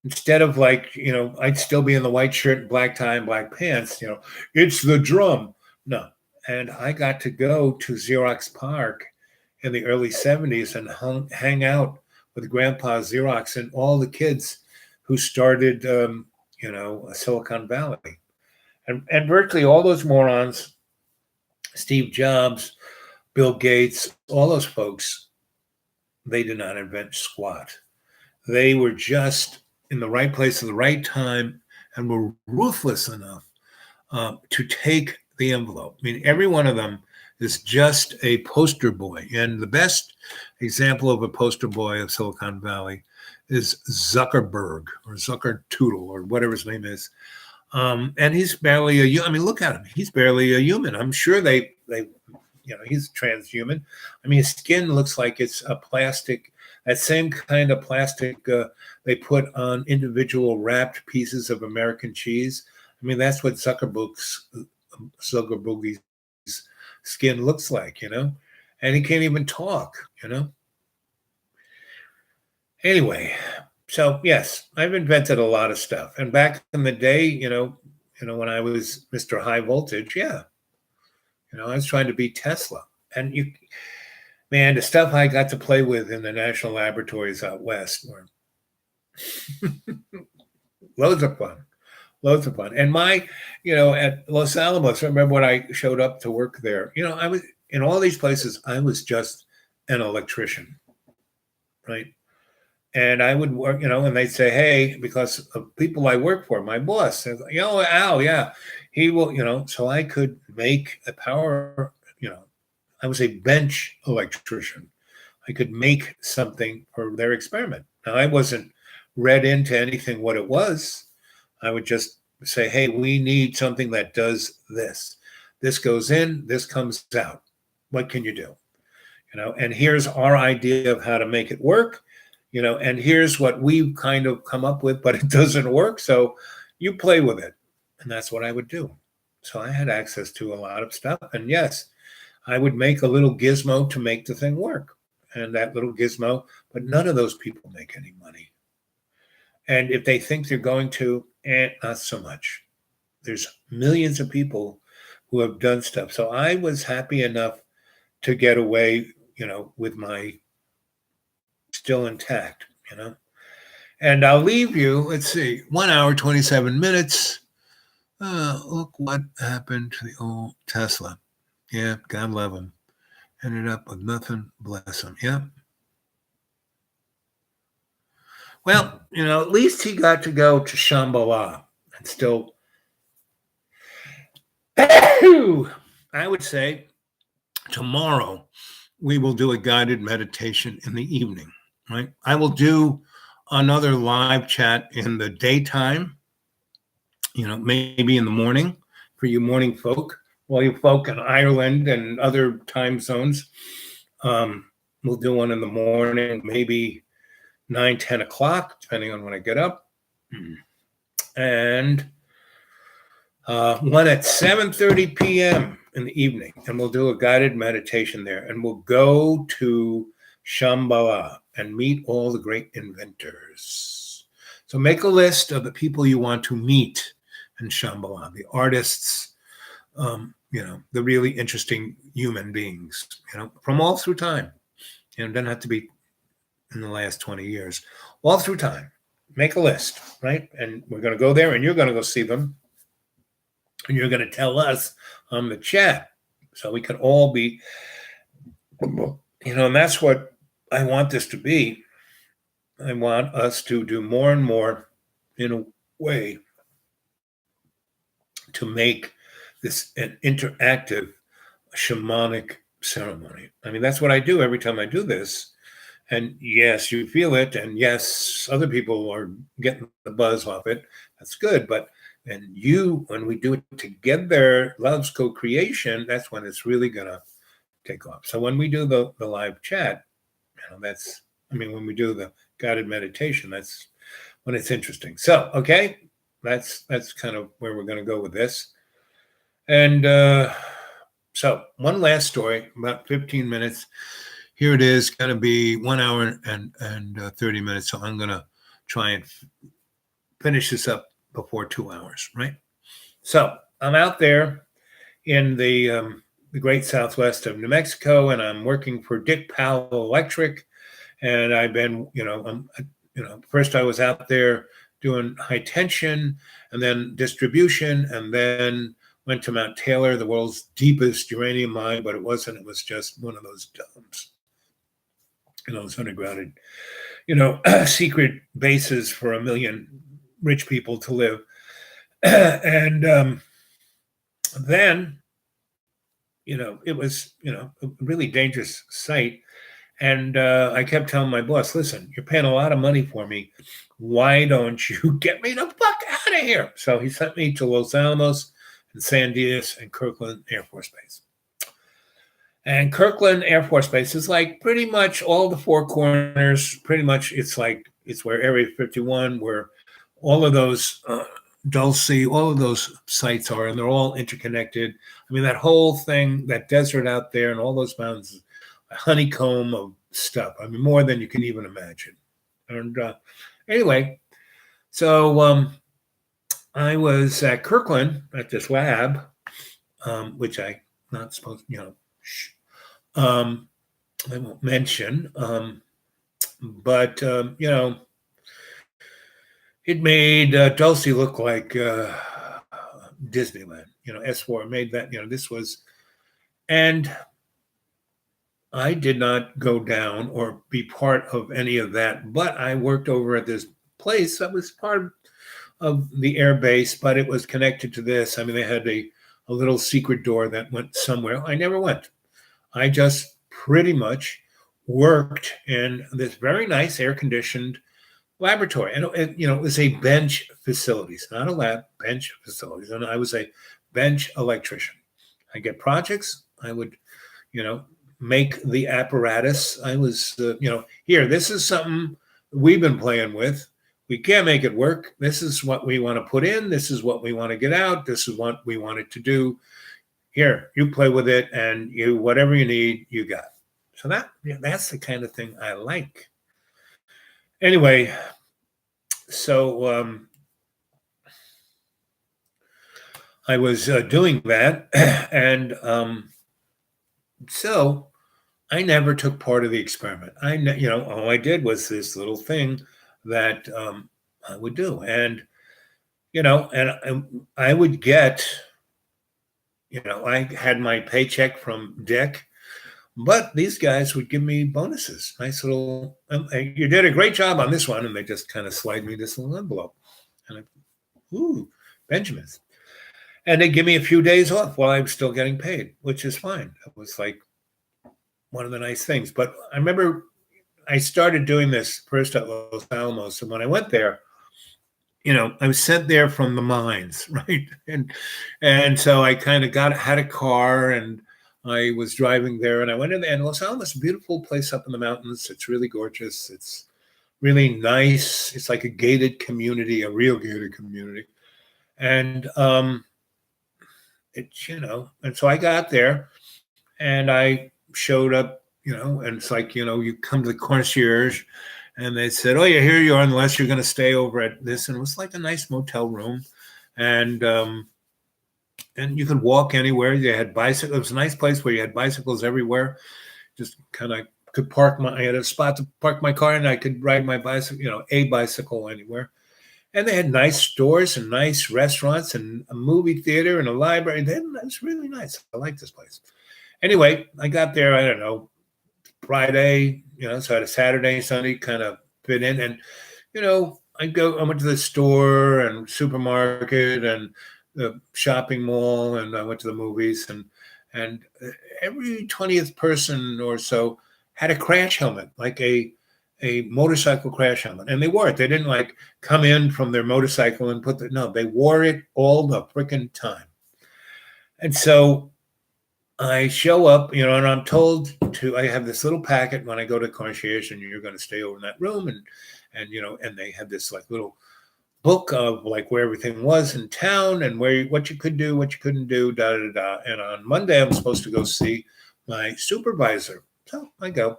instead of I'd still be in the white shirt, black tie, and black pants, it's the drum. No. And I got to go to Xerox Park in the early 70s and hang out with Grandpa Xerox and all the kids who started, Silicon Valley. And virtually all those morons, Steve Jobs, Bill Gates, all those folks, they did not invent squat. They were just in the right place at the right time and were ruthless enough to take the envelope. I mean, every one of them is just a poster boy. And the best example of a poster boy of Silicon Valley is Zuckerberg or Zuckertoodle or whatever his name is. And he's barely look at him. He's barely a human. I'm sure they he's transhuman. I mean, his skin looks like it's a plastic, that same kind of plastic they put on individual wrapped pieces of American cheese. I mean, that's what Zuckerberg's skin looks like, and he can't even talk, Anyway, so yes, I've invented a lot of stuff. And back in the day, when I was Mr. High Voltage, I was trying to beat Tesla. And the stuff I got to play with in the national laboratories out west were loads of fun. And at Los Alamos, I remember when I showed up to work there, I was in all these places, I was just an electrician, right? And I would work, and they'd say, hey, because of people I work for, my boss says, Al, yeah, he will, so I could make a power, I was a bench electrician. I could make something for their experiment. Now, I wasn't read into anything what it was. I would just say, hey, we need something that does this. This goes in, this comes out. What can you do? And here's our idea of how to make it work. And here's what we've kind of come up with, but it doesn't work. So you play with it. And that's what I would do. So I had access to a lot of stuff. And yes, I would make a little gizmo to make the thing work. And that little gizmo, but none of those people make any money. And if they think they're going to, not so much. There's millions of people who have done stuff. So I was happy enough to get away, with my still intact, And I'll leave you, let's see, 1 hour, 27 minutes. Look what happened to the old Tesla. Yeah, God love him. Ended up with nothing, bless him. Yeah. Well, at least he got to go to Shambhala and still, I would say tomorrow we will do a guided meditation in the evening, right? I will do another live chat in the daytime, maybe in the morning for you morning folk, all you folk in Ireland and other time zones. We'll do one in the morning, maybe 9, 10 o'clock, depending on when I get up. And one at 7:30 p.m. in the evening. And we'll do a guided meditation there. And we'll go to Shambhala and meet all the great inventors. So make a list of the people you want to meet in Shambhala, the artists, the really interesting human beings, from all through time. It doesn't have to be in the last 20 years, all through time. Make a list, right? And we're going to go there and you're going to go see them. And you're going to tell us on the chat so we can all be, and that's what I want this to be. I want us to do more and more in a way to make this an interactive shamanic ceremony. I mean, that's what I do every time I do this. And yes, you feel it. And yes, other people are getting the buzz off it. That's good. But when we do it together, love's co-creation, that's when it's really going to take off. So when we do the live chat, when we do the guided meditation, that's when it's interesting. So, okay, that's kind of where we're going to go with this. And so one last story, about 15 minutes. Here it is, going to be 1 hour and 30 minutes. So I'm going to try and finish this up before 2 hours, right? So I'm out there in the the great southwest of New Mexico, and I'm working for Dick Powell Electric. And I've been, first I was out there doing high tension and then distribution, and then went to Mount Taylor, the world's deepest uranium mine, but it wasn't. It was just one of those domes, those undergrounded, secret bases for 1 million rich people to live. And then, it was, a really dangerous site. And I kept telling my boss, listen, you're paying a lot of money for me. Why don't you get me the fuck out of here? So he sent me to Los Alamos and San Diego and Kirkland Air Force Base. And Kirkland Air Force Base is like pretty much all the four corners. Pretty much it's where Area 51, where all of those Dulce, all of those sites are, and they're all interconnected. I mean, that whole thing, that desert out there and all those mountains, a honeycomb of stuff. I mean, more than you can even imagine. And anyway, so I was at Kirkland at this lab, which I'm not supposed, I won't mention, but it made Dulce look like Disneyland. S4 made that. This was, and I did not go down or be part of any of that, but I worked over at this place that was part of the air base, but it was connected to this. I mean, they had a little secret door that went somewhere. I never went. I just pretty much worked in this very nice air-conditioned laboratory. And, it was a bench facilities, not a lab, bench facilities. And I was a bench electrician. I get projects. I would, make the apparatus. I was, here, this is something we've been playing with. We can't make it work. This is what we want to put in. This is what we want to get out. This is what we want it to do. Here, you play with it, and whatever you need, you got. So that's the kind of thing I like. Anyway, so I was doing that, and so I never took part of the experiment. All I did was this little thing that I would do, and I would get, I had my paycheck from Dick, but these guys would give me bonuses. Nice little, you did a great job on this one, and they just kind of slide me this little envelope, and Benjamins. And they give me a few days off while I'm still getting paid, which is fine. It was like one of the nice things. But I remember I started doing this first at Los Alamos. And when I went there, I was sent there from the mines, right? And so I kind of had a car, and I was driving there, and I went in there. And Los Alamos is a beautiful place up in the mountains. It's really gorgeous. It's really nice. It's like a gated community, a real gated community. And and so I got there, and I showed up, and it's like, you come to the concierge, and they said, oh yeah, here you are, unless you're going to stay over at this. And it was like a nice motel room, and you could walk anywhere. They had bicycles. It was a nice place where you had bicycles everywhere. Just kind of could I had a spot to park my car, and I could ride my bicycle, a bicycle anywhere. And they had nice stores and nice restaurants and a movie theater and a library. That's really nice. I like this place. Anyway, I got there, I don't know, Friday, so I had a Saturday, Sunday kind of fit in. And, I went to the store and supermarket and the shopping mall, and I went to the movies, and every 20th person or so had a crash helmet, like a motorcycle crash helmet. And they wore it. They didn't like come in from their motorcycle and they wore it all the freaking time. And so I show up, and I'm told I have this little packet when I go to concierge, and you're going to stay over in that room. And they had this like little book of like where everything was in town and what you could do, what you couldn't do, And on Monday, I'm supposed to go see my supervisor. So I go.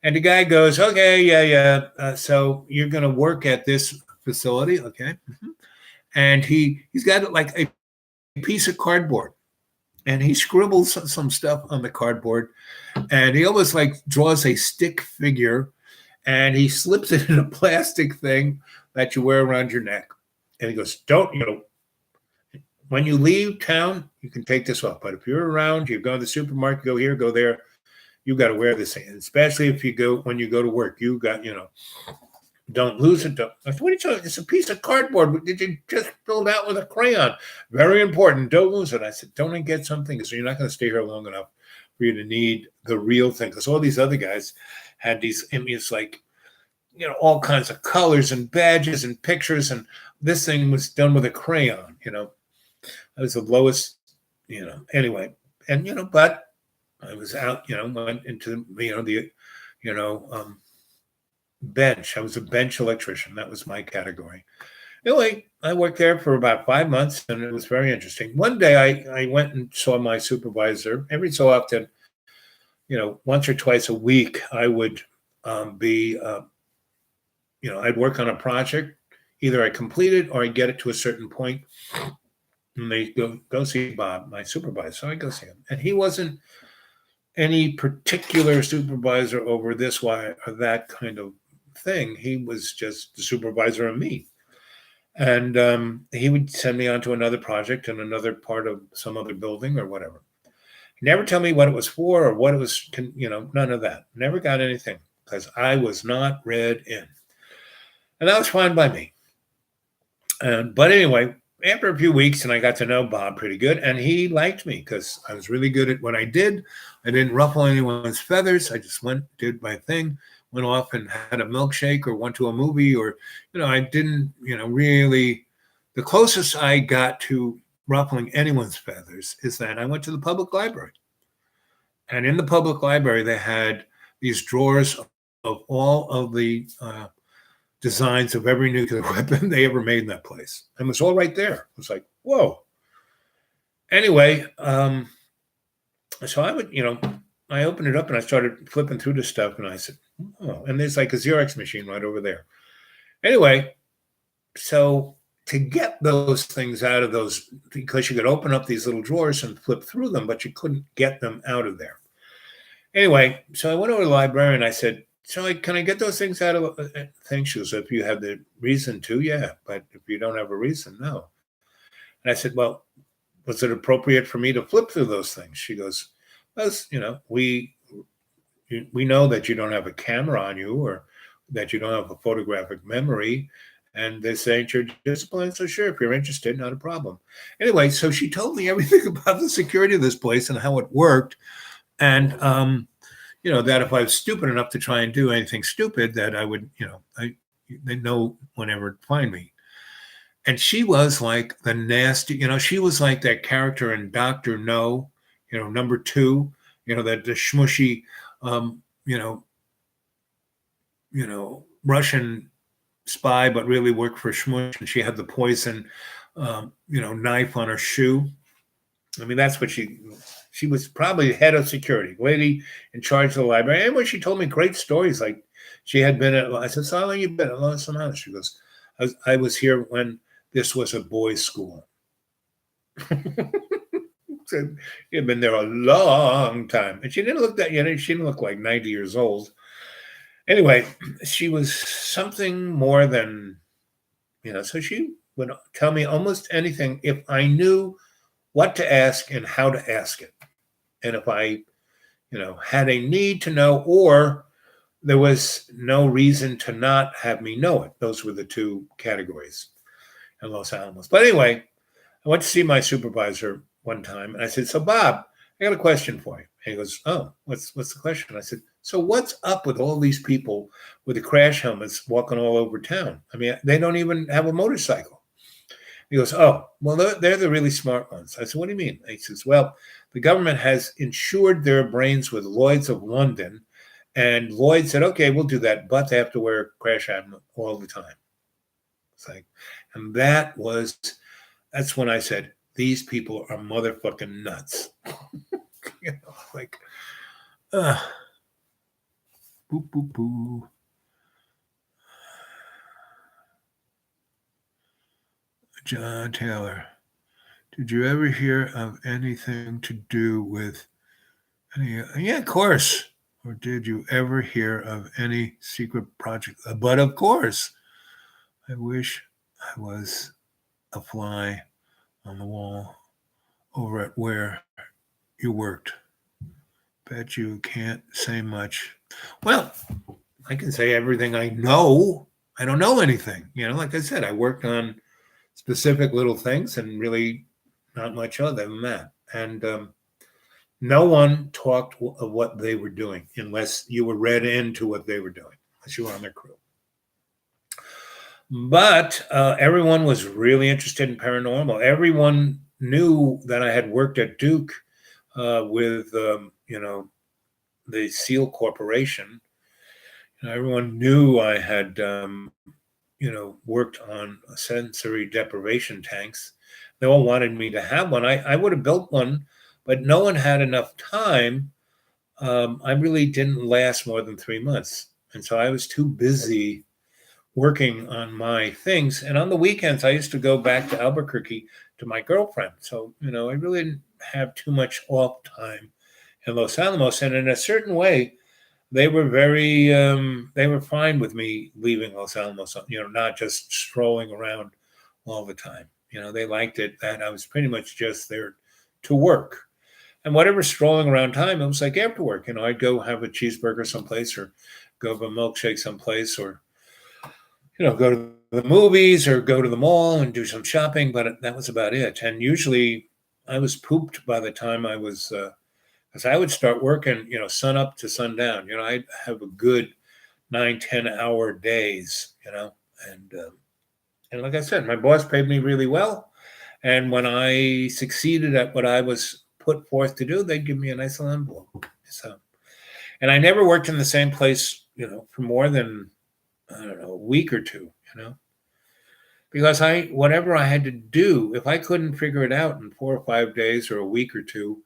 And the guy goes, okay, yeah. So you're going to work at this facility, okay? Mm-hmm. And he's got like a piece of cardboard, and he scribbles some stuff on the cardboard, and he almost like draws a stick figure, and he slips it in a plastic thing that you wear around your neck. And he goes, don't, when you leave town, you can take this off. But if you're around, you go to the supermarket, go here, go there, you got to wear this thing. And especially if when you go to work, you got, don't lose it. I said, what are you talking? It's a piece of cardboard. Did you just fill it out with a crayon? Very important. Don't lose it. I said, don't I get something? Because you're not going to stay here long enough for you to need the real thing. Because all these other guys had these images like, all kinds of colors and badges and pictures. And this thing was done with a crayon, That was the lowest, anyway. And, but I was out, went into, the, bench. I was a bench electrician. That was my category. Anyway, I worked there for about 5 months, and it was very interesting. One day I went and saw my supervisor. Every so often, once or twice a week, I would I'd work on a project. Either I complete it or I get it to a certain point, and they go see Bob, my supervisor. So I go see him. And he wasn't any particular supervisor over this or that kind of thing. He was just the supervisor of me. And he would send me on to another project in another part of some other building or whatever. He never tell me what it was for or what it was, none of that. Never got anything because I was not read in. And that was fine by me. But anyway, after a few weeks, and I got to know Bob pretty good, and he liked me because I was really good at what I did. I didn't ruffle anyone's feathers. I just did my thing, went off and had a milkshake or went to a movie or, I didn't, really, the closest I got to ruffling anyone's feathers is that I went to the public library. And in the public library, they had these drawers of all of the designs of every nuclear weapon they ever made in that place. And it was all right there. It was like, whoa. Anyway, so I would, I opened it up and I started flipping through the stuff and I said, oh, and there's like a Xerox machine right over there. Anyway, so to get those things out of those, because you could open up these little drawers and flip through them, but you couldn't get them out of there. Anyway, so I went over to the library and I said, so can I get those things out of things? She goes, if you have the reason to, yeah. But if you don't have a reason, no. And I said, well, was it appropriate for me to flip through those things? She goes, well, we know that you don't have a camera on you or that you don't have a photographic memory. And this ain't your discipline. So sure, if you're interested, not a problem. Anyway, so she told me everything about the security of this place and how it worked. And, that if I was stupid enough to try and do anything stupid, that I would, they know whenever to find me. And she was like the nasty, she was like that character in Dr. No, number 2, that the schmushy, Russian spy, but really worked for Schmush. And she had the poison, knife on her shoe. I mean, that's what she was probably head of security, lady in charge of the library. And when she told me great stories, like she had been I said, so how long you been at Los Angeles? She goes, I was here when this was a boys' school. So you've been there a long time. And she didn't look that, she didn't look like 90 years old. Anyway, she was something more than, so she would tell me almost anything if I knew what to ask and how to ask it. And if I, had a need to know, or there was no reason to not have me know it. Those were the 2 categories in Los Alamos. But anyway, I went to see my supervisor one time and I said, so Bob, I got a question for you. And he goes, oh, what's the question? I said, so what's up with all these people with the crash helmets walking all over town? I mean, they don't even have a motorcycle. He goes, oh, well, they're the really smart ones. I said, what do you mean? He says, well, the government has insured their brains with Lloyd's of London. And Lloyd said, okay, we'll do that, but they have to wear a crash helmet all the time. It's like, and that's when I said, these people are motherfucking nuts. Boo, boo, boo. John Taylor. Did you ever hear of anything to do with any? Yeah, of course. Or did you ever hear of any secret project? But of course, I wish I was a fly on the wall over at where you worked. Bet you can't say much. Well, I can say everything I know. I don't know anything. Like I said, I worked on specific little things and really not much other than that. And no one talked of what they were doing unless you were read into what they were doing, unless you were on their crew. But everyone was really interested in paranormal. Everyone knew that I had worked at Duke with, the SEAL Corporation. Everyone knew I had, worked on sensory deprivation tanks. They all wanted me to have one. I would have built one, but no one had enough time. I really didn't last more than 3 months. And so I was too busy working on my things. And on the weekends, I used to go back to Albuquerque to my girlfriend. So, I really didn't have too much off time in Los Alamos. And in a certain way, they were they were fine with me leaving Los Alamos, not just strolling around all the time. They liked it that I was pretty much just there to work. And whatever strolling around time, it was like after work. I'd go have a cheeseburger someplace or go have a milkshake someplace or, go to the movies or go to the mall and do some shopping. But that was about it. And usually I was pooped by the time I was, because I would start working, sun up to sundown. I'd have a good 9-10 hour days, and like I said, my boss paid me really well. And when I succeeded at what I was put forth to do, they'd give me a nice little envelope. So, and I never worked in the same place, for more than, a week or two, because whatever I had to do, if I couldn't figure it out in 4 or 5 days or a week or two,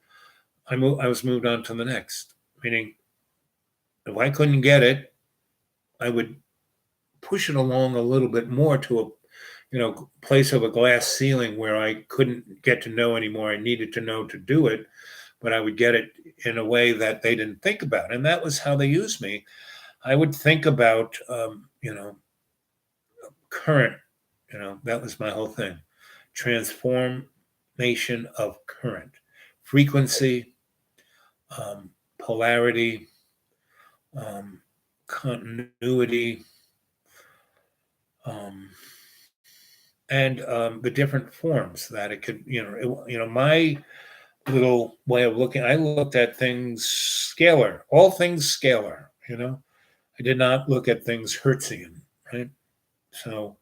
I was moved on to the next. Meaning, if I couldn't get it, I would push it along a little bit more to a, place of a glass ceiling where I couldn't get to know anymore. I needed to know to do it, but I would get it in a way that they didn't think about. And that was how they used me. I would think about, current, that was my whole thing. Transformation of current, frequency, polarity, continuity, and the different forms that it could, my little way of looking, I looked at things scalar, all things scalar, I did not look at things Hertzian, right? So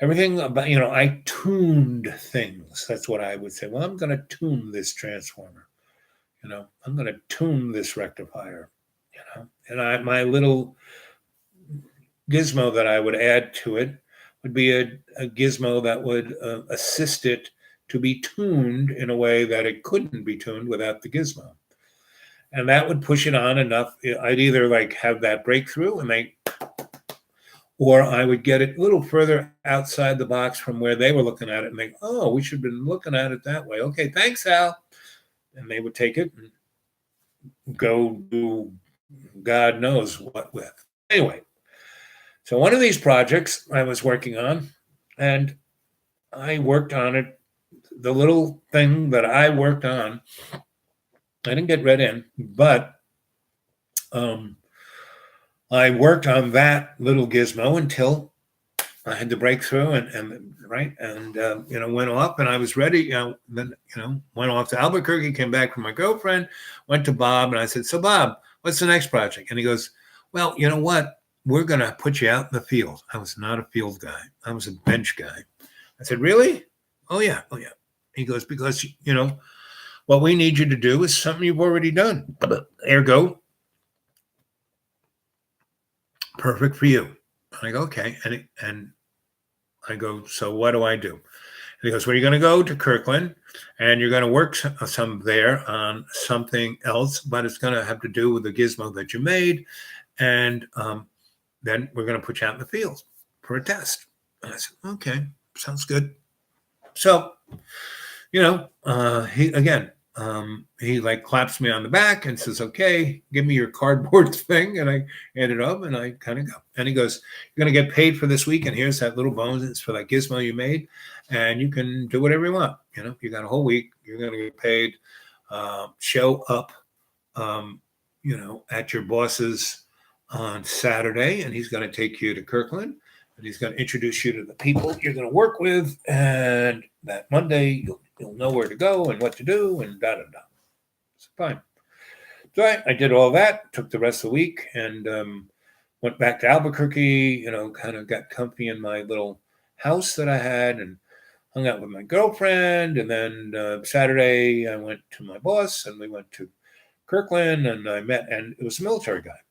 everything about, I tuned things. That's what I would say. Well, I'm going to tune this transformer. I'm going to tune this rectifier, and my little gizmo that I would add to it would be a gizmo that would assist it to be tuned in a way that it couldn't be tuned without the gizmo. And that would push it on enough. I'd either have that breakthrough or I would get it a little further outside the box from where they were looking at it and think, oh, we should have been looking at it that way. Okay, thanks, Al. And they would take it and go do God knows what with. Anyway, so one of these projects I was working on, and I worked on it, the little thing that I worked on, I didn't get read in, but I worked on that little gizmo until I had the breakthrough and went off, and I was ready. Then went off to Albuquerque, came back from my girlfriend, went to Bob, and I said, "So Bob, what's the next project?" And he goes, "Well, you know what? We're going to put you out in the field." I was not a field guy. I was a bench guy. I said, "Really?" Oh yeah. He goes, "Because what we need you to do is something you've already done. Ergo, perfect for you." I go, "Okay." And I go, "So what do I do?" And he goes, "Well, you're going to go to Kirkland and you're going to work some there on something else, but it's going to have to do with the gizmo that you made. And then we're going to put you out in the field for a test." And I said, "Okay, sounds good." So he like claps me on the back and says, "Okay, give me your cardboard thing." And I hand it up and I kind of go. And he goes, "You're going to get paid for this week. And here's that little bonus for that gizmo you made. And you can do whatever you want. You got a whole week. You're going to get paid. Show up, at your boss's on Saturday. And he's going to take you to Kirkland. And he's going to introduce you to the people you're going to work with. And that Monday, you'll know where to go and what to do and da-da-da." It's fine. So I did all that, took the rest of the week, and went back to Albuquerque, kind of got comfy in my little house that I had and hung out with my girlfriend. And then Saturday, I went to my boss, and we went to Kirkland, and I met, and it was a military guy,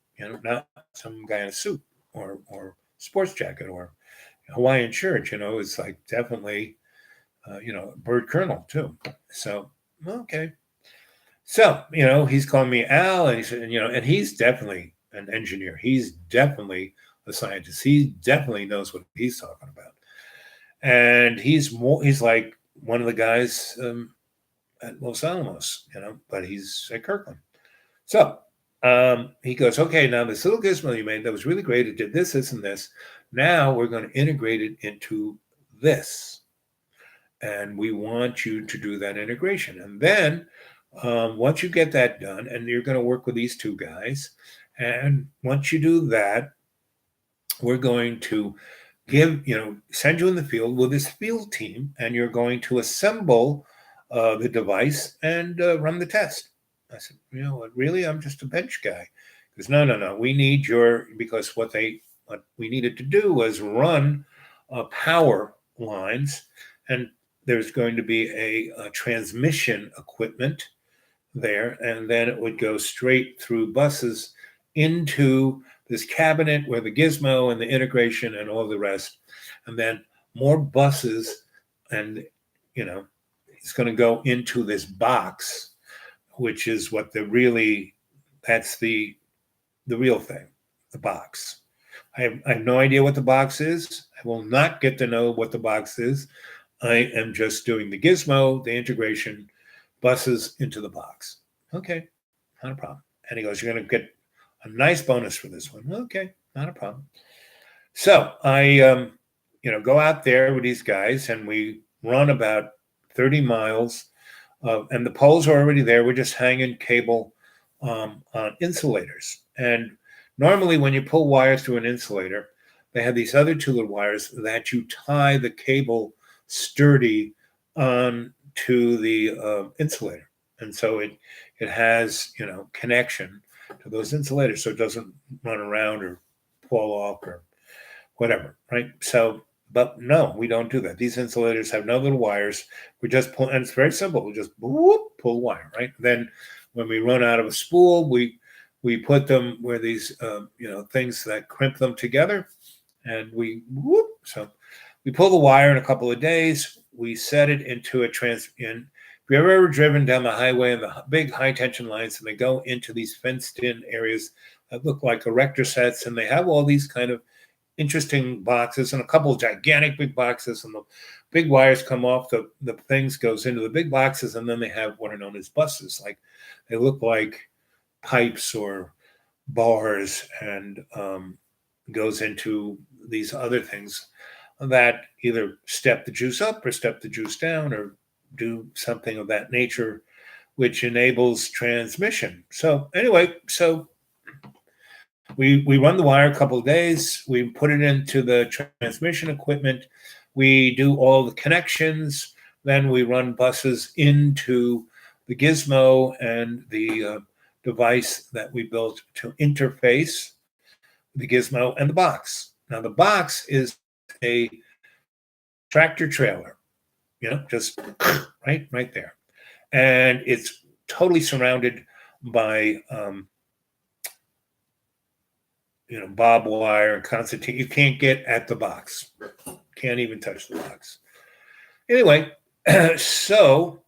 not some guy in a suit or sports jacket or Hawaiian shirt, it's like definitely, bird colonel too. So, okay. So, he's calling me Al, and he said, and he's definitely an engineer. He's definitely a scientist. He definitely knows what he's talking about. And he's like one of the guys at Los Alamos, but he's at Kirkland. So he goes, "Okay, now this little gizmo you made, that was really great. It did this, this, and this. Now we're going to integrate it into this. And we want you to do that integration. And then once you get that done, and you're going to work with these two guys, and once you do that, we're going to send you in the field with this field team, and you're going to assemble the device and run the test." I said, "Really? I'm just a bench guy." He goes, No. We need because what we needed to do was run power lines, and there's going to be a transmission equipment there, and then it would go straight through buses into this cabinet where the gizmo and the integration and all the rest, and then more buses, and it's going to go into this box, which is what that's the real thing, the box. I have no idea what the box is. I will not get to know what the box is. I am just doing the gizmo, the integration, buses into the box. Okay, not a problem. And he goes, "You're going to get a nice bonus for this one." Okay, not a problem. So I, go out there with these guys, and we run about 30 miles, and the poles are already there. We're just hanging cable on insulators. And normally when you pull wires through an insulator, they have these other two little wires that you tie the cable sturdy on to the insulator. And so it has, connection to those insulators, so it doesn't run around or fall off or whatever, right? So, but no, we don't do that. These insulators have no little wires. We just pull, and it's very simple. We just pull wire, right? Then when we run out of a spool, we put them where these, things that crimp them together, and so we pull the wire in a couple of days. We set it into a if you've ever driven down the highway and the big high tension lines, and they go into these fenced in areas that look like erector sets, and they have all these kind of interesting boxes and a couple of gigantic big boxes, and the big wires come off the things, goes into the big boxes, and then they have what are known as buses. Like they look like pipes or bars, and goes into these other things that either step the juice up or step the juice down or do something of that nature, which enables transmission. So anyway, we run the wire a couple of days. We put it into the transmission equipment. We do all the connections. Then we run buses into the gizmo and the device that we built to interface the gizmo and the box. Now the box is a tractor trailer, just right there. And it's totally surrounded by, barbed wire and concertina. You can't get at the box. Can't even touch the box. Anyway, so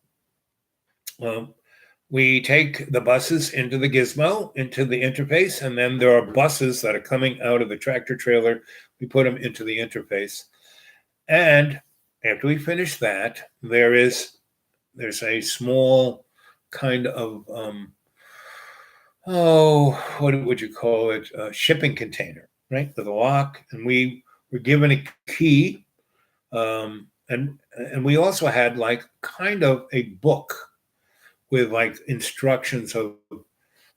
we take the buses into the gizmo, into the interface, and then there are buses that are coming out of the tractor trailer. We put them into the interface. And after we finish that, there is there's a small kind of what would you call it? A shipping container, right, with a lock, and we were given a key, and we also had like kind of a book with like instructions of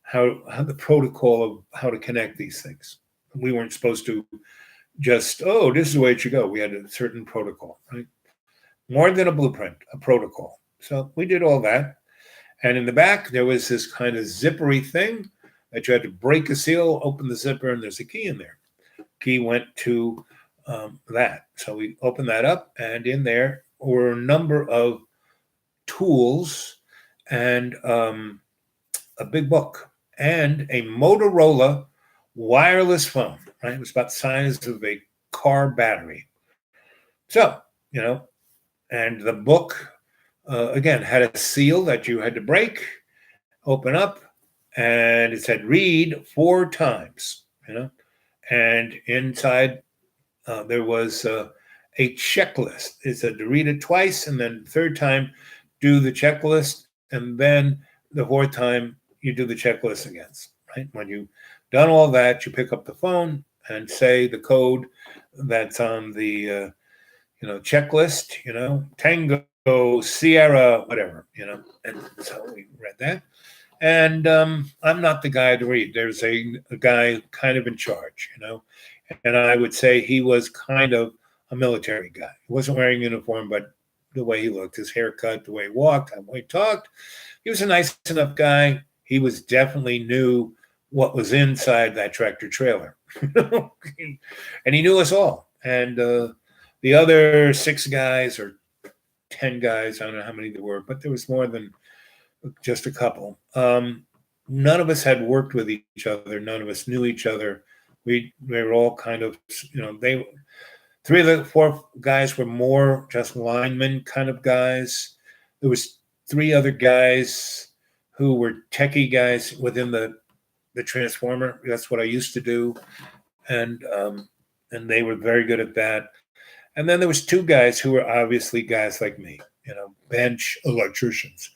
how the protocol of how to connect these things. We weren't supposed to just, this is the way it should go. We had a certain protocol, right? More than a blueprint, a protocol. So we did all that. And in the back, there was this kind of zippery thing that you had to break a seal, open the zipper, and there's a key in there. Key went to that. So we opened that up, and in there were a number of tools and a big book and a Motorola wireless phone, right? It was about the size of a car battery. So, and the book, again, had a seal that you had to break, open up, and it said read 4 times, and inside there was a checklist. It said to read it twice, and then the 3rd time, do the checklist, and then the 4th time, you do the checklist again, right? When you've done all that, you pick up the phone and say the code that's on the, checklist, Tango, Sierra, whatever, and so we read that. And I'm not the guy to read. There's a guy kind of in charge, and I would say he was kind of a military guy. He wasn't wearing a uniform, but the way he looked, his haircut, the way he walked, the way he talked, he was a nice enough guy. He was definitely knew what was inside that tractor trailer, and he knew us all. And the other 6 guys or 10 guys, I don't know how many there were, but there was more than just a couple. None of us had worked with each other. None of us knew each other. We were all kind of, 3 of the 4 guys were more just linemen kind of guys. There was 3 other guys who were techie guys within the transformer. That's what I used to do, and they were very good at that. And then there was 2 guys who were obviously guys like me, bench electricians.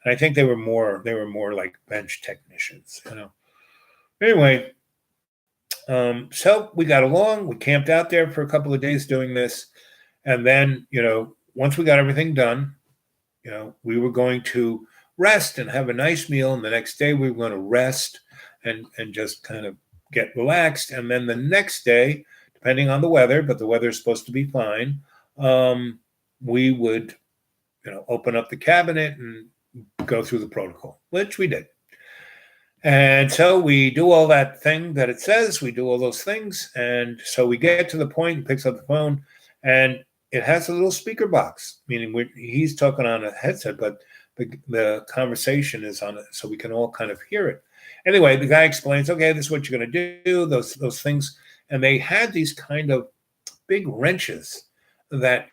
And I think they were more like bench technicians, Anyway, so we got along. We camped out there for a couple of days doing this, and then once we got everything done, we were going to rest and have a nice meal. And the next day we were going to rest and just kind of get relaxed. And then the next day, depending on the weather, but the weather is supposed to be fine, we would, open up the cabinet and go through the protocol, which we did. And so we do all that thing that it says, we do all those things. And so we get to the point, he picks up the phone, and it has a little speaker box, meaning he's talking on a headset, but the conversation is on it, so we can all kind of hear it. Anyway, the guy explains, okay, this is what you're going to do, those things. And they had these kind of big wrenches that,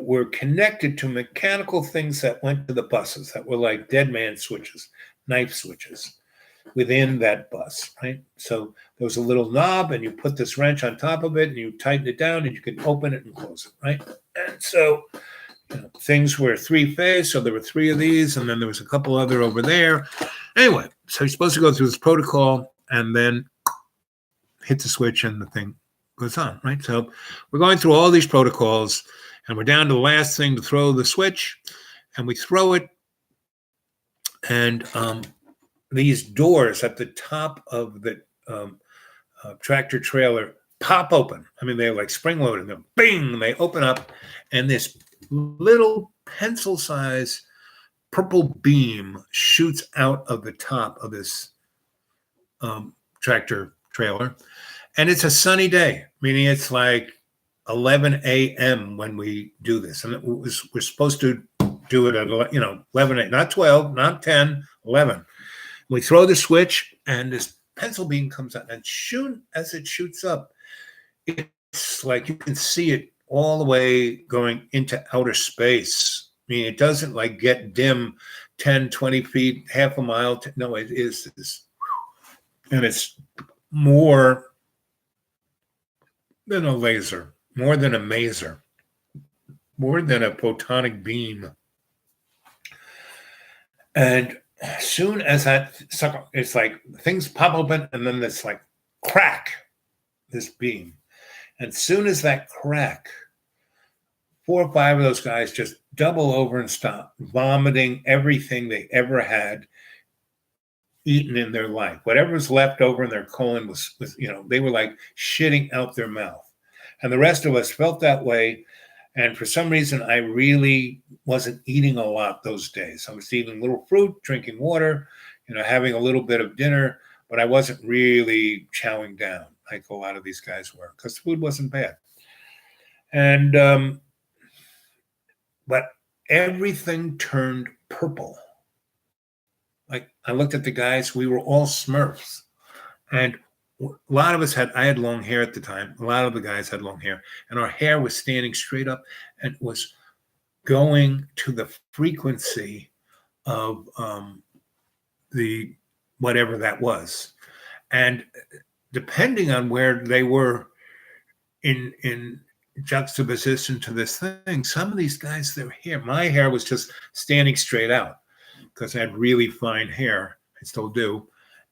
were connected to mechanical things that went to the buses that were like dead man switches, knife switches within that bus, right? So there was a little knob, and you put this wrench on top of it, and you tighten it down, and you can open it and close it, right? And so things were 3-phase, so there were 3 of these, and then there was a couple other over there. Anyway, so you're supposed to go through this protocol and then hit the switch, and the thing goes on, right? So we're going through all these protocols, and we're down to the last thing to throw the switch, and we throw it, and these doors at the top of the tractor trailer pop open. I mean, they're like spring-loaded. They're bing, and they open up, and this little pencil-sized purple beam shoots out of the top of this tractor trailer. And it's a sunny day, meaning it's like 11 a.m. when we do this. And we're supposed to do it at 11, not 12, not 10, 11. We throw the switch, and this pencil beam comes out. And soon as it shoots up, it's like you can see it all the way going into outer space. I mean, it doesn't like get dim 10, 20 feet, half a mile. No, it is this. And it's more than a laser, more than a maser. more than a photonic beam. And as soon as it's like things pop open and then this like crack, this beam. And as soon as that crack, 4 or 5 of those guys just double over and stop, vomiting everything they ever had eaten in their life. Whatever was left over in their colon was they were like shitting out their mouth. And the rest of us felt that way. And for some reason, I really wasn't eating a lot those days. I was eating a little fruit, drinking water, having a little bit of dinner, but I wasn't really chowing down like a lot of these guys were because food wasn't bad. And, but everything turned purple. Like I looked at the guys, we were all Smurfs. And a lot of us I had long hair at the time. A lot of the guys had long hair, and our hair was standing straight up and was going to the frequency of the whatever that was. And depending on where they were in juxtaposition to this thing, some of these guys, my hair was just standing straight out because I had really fine hair. I still do.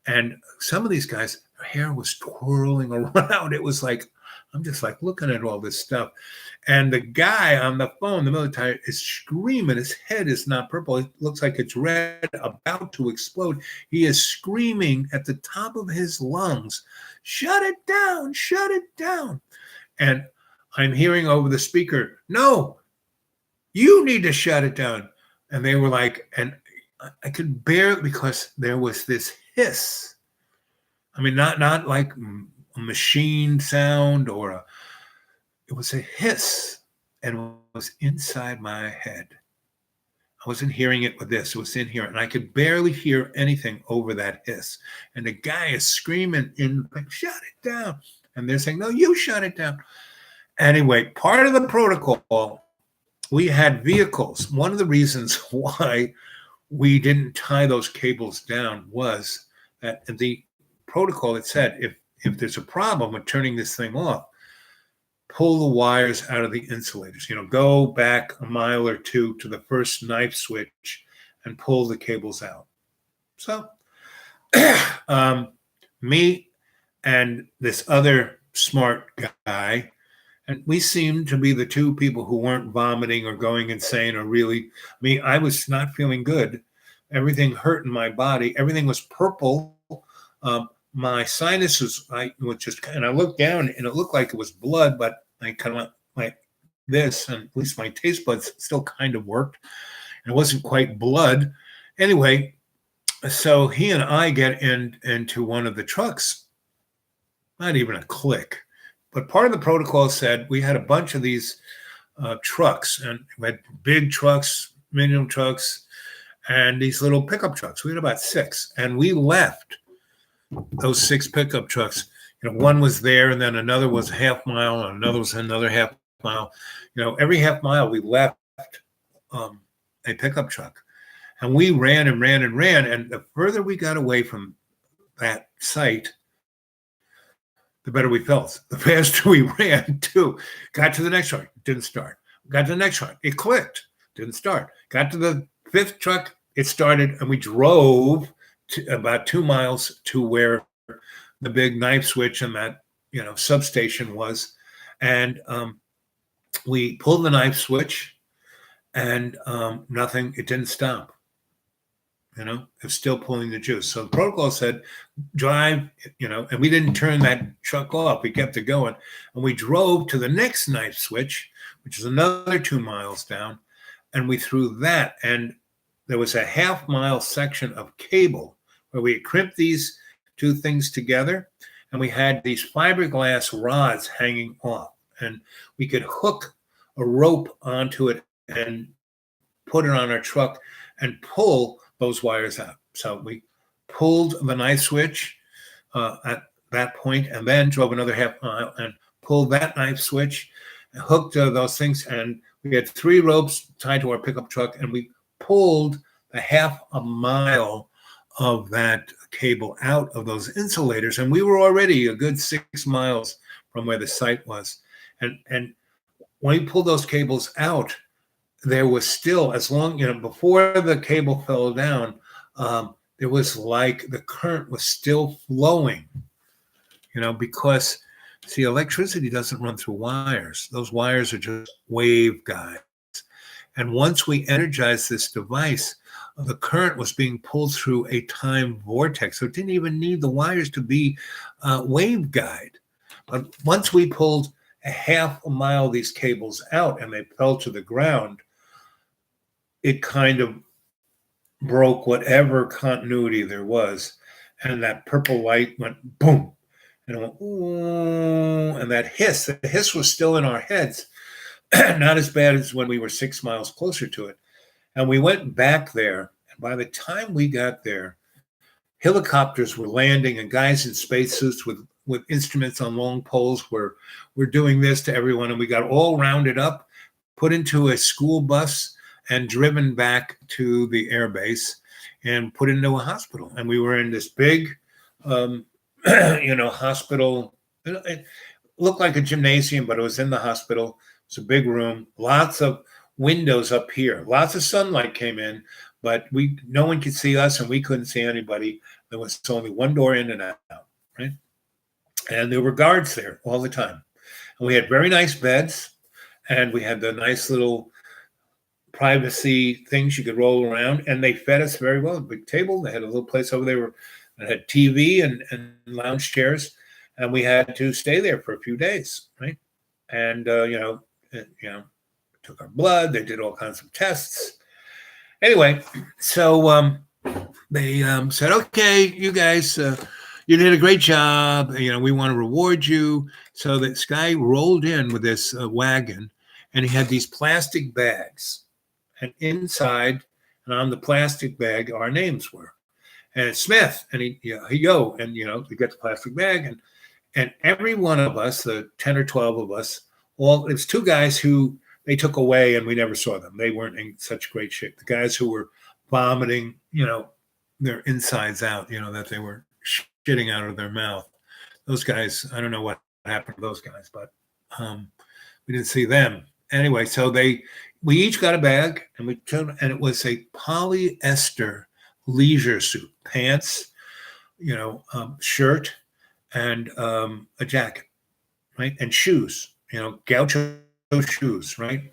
And some of these guys, their hair was twirling around. It was like, I'm just like looking at all this stuff. And the guy on the phone, the military, is screaming. His head is not purple. It looks like it's red, about to explode. He is screaming at the top of his lungs, shut it down, shut it down. And I'm hearing over the speaker, no, you need to shut it down. And they were like, and I could barely, because there was this hiss. I mean, not like a machine sound it was a hiss, and it was inside my head. I wasn't hearing it with this, it was in here, and I could barely hear anything over that hiss. And the guy is screaming like, shut it down. And they're saying, no, you shut it down. Anyway, part of the protocol, we had vehicles. One of the reasons why we didn't tie those cables down was that the protocol, it said, if there's a problem with turning this thing off, pull the wires out of the insulators. Go back a mile or two to the first knife switch and pull the cables out. So me and this other smart guy, and we seemed to be the two people who weren't vomiting or going insane or really, I was not feeling good. Everything hurt in my body. Everything was purple. My sinuses, I looked down and it looked like it was blood, but I kind of went like this, and at least my taste buds still kind of worked. It wasn't quite blood. Anyway, so he and I get into one of the trucks, not even a click, but part of the protocol said we had a bunch of these trucks, and we had big trucks, medium trucks, and these little pickup trucks. We had about 6, and we left those 6 pickup trucks. One was there, and then another was a half mile, and another was another half mile. Every half mile we left a pickup truck, and we ran and ran and ran. And the further we got away from that site, the better we felt. The faster we ran too. Got to the next truck, didn't start. Got to the next truck, it clicked, didn't start. Got to the 5th truck, it started, and we drove about 2 miles to where the big knife switch and that substation was, and we pulled the knife switch, and nothing. It didn't stop. It's still pulling the juice. So the protocol said, drive. And we didn't turn that truck off. We kept it going, and we drove to the next knife switch, which is another 2 miles down, and we threw that. And there was a half-mile section of cable where we had crimped these 2 things together, and we had these fiberglass rods hanging off, and we could hook a rope onto it and put it on our truck and pull those wires out. So we pulled the knife switch at that point, and then drove another half mile and pulled that knife switch and hooked those things, and we had 3 ropes tied to our pickup truck, and we pulled a half a mile of that cable out of those insulators, and we were already a good 6 miles from where the site was. And when we pulled those cables out, there was still, as long, before the cable fell down, there was like the current was still flowing, because see, electricity doesn't run through wires. Those wires are just waveguides. And once we energized this device, the current was being pulled through a time vortex. So it didn't even need the wires to be waveguide. But once we pulled a half a mile of these cables out and they fell to the ground, it kind of broke whatever continuity there was. And that purple light went boom. And it went, ooh, and that the hiss was still in our heads. Not as bad as when we were 6 miles closer to it. And we went back there. And by the time we got there, helicopters were landing and guys in spacesuits with instruments on long poles were doing this to everyone. And we got all rounded up, put into a school bus and driven back to the air base and put into a hospital. And we were in this big, hospital. It looked like a gymnasium, but it was in the hospital. It's a big room, lots of windows up here. Lots of sunlight came in, but no one could see us and we couldn't see anybody. There was only one door in and out, right? And there were guards there all the time. And we had very nice beds, and we had the nice little privacy things you could roll around, and they fed us very well. A big table. They had a little place over there that had TV and lounge chairs, and we had to stay there for a few days, right? And took our blood. They did all kinds of tests. Anyway, so they said, "Okay, you guys, you did a great job. We want to reward you." So this guy rolled in with this wagon, and he had these plastic bags, and inside and on the plastic bag, our names were, and it's Smith, and he go, and we get the plastic bag, and every one of us, the 10 or 12 of us. Well, it's two guys who they took away and we never saw them. They weren't in such great shape. The guys who were vomiting, their insides out, that they were shitting out of their mouth. Those guys, I don't know what happened to those guys, but we didn't see them. Anyway, so we each got a bag and and it was a polyester leisure suit, pants, shirt and a jacket, right? And shoes. Gaucho shoes, right?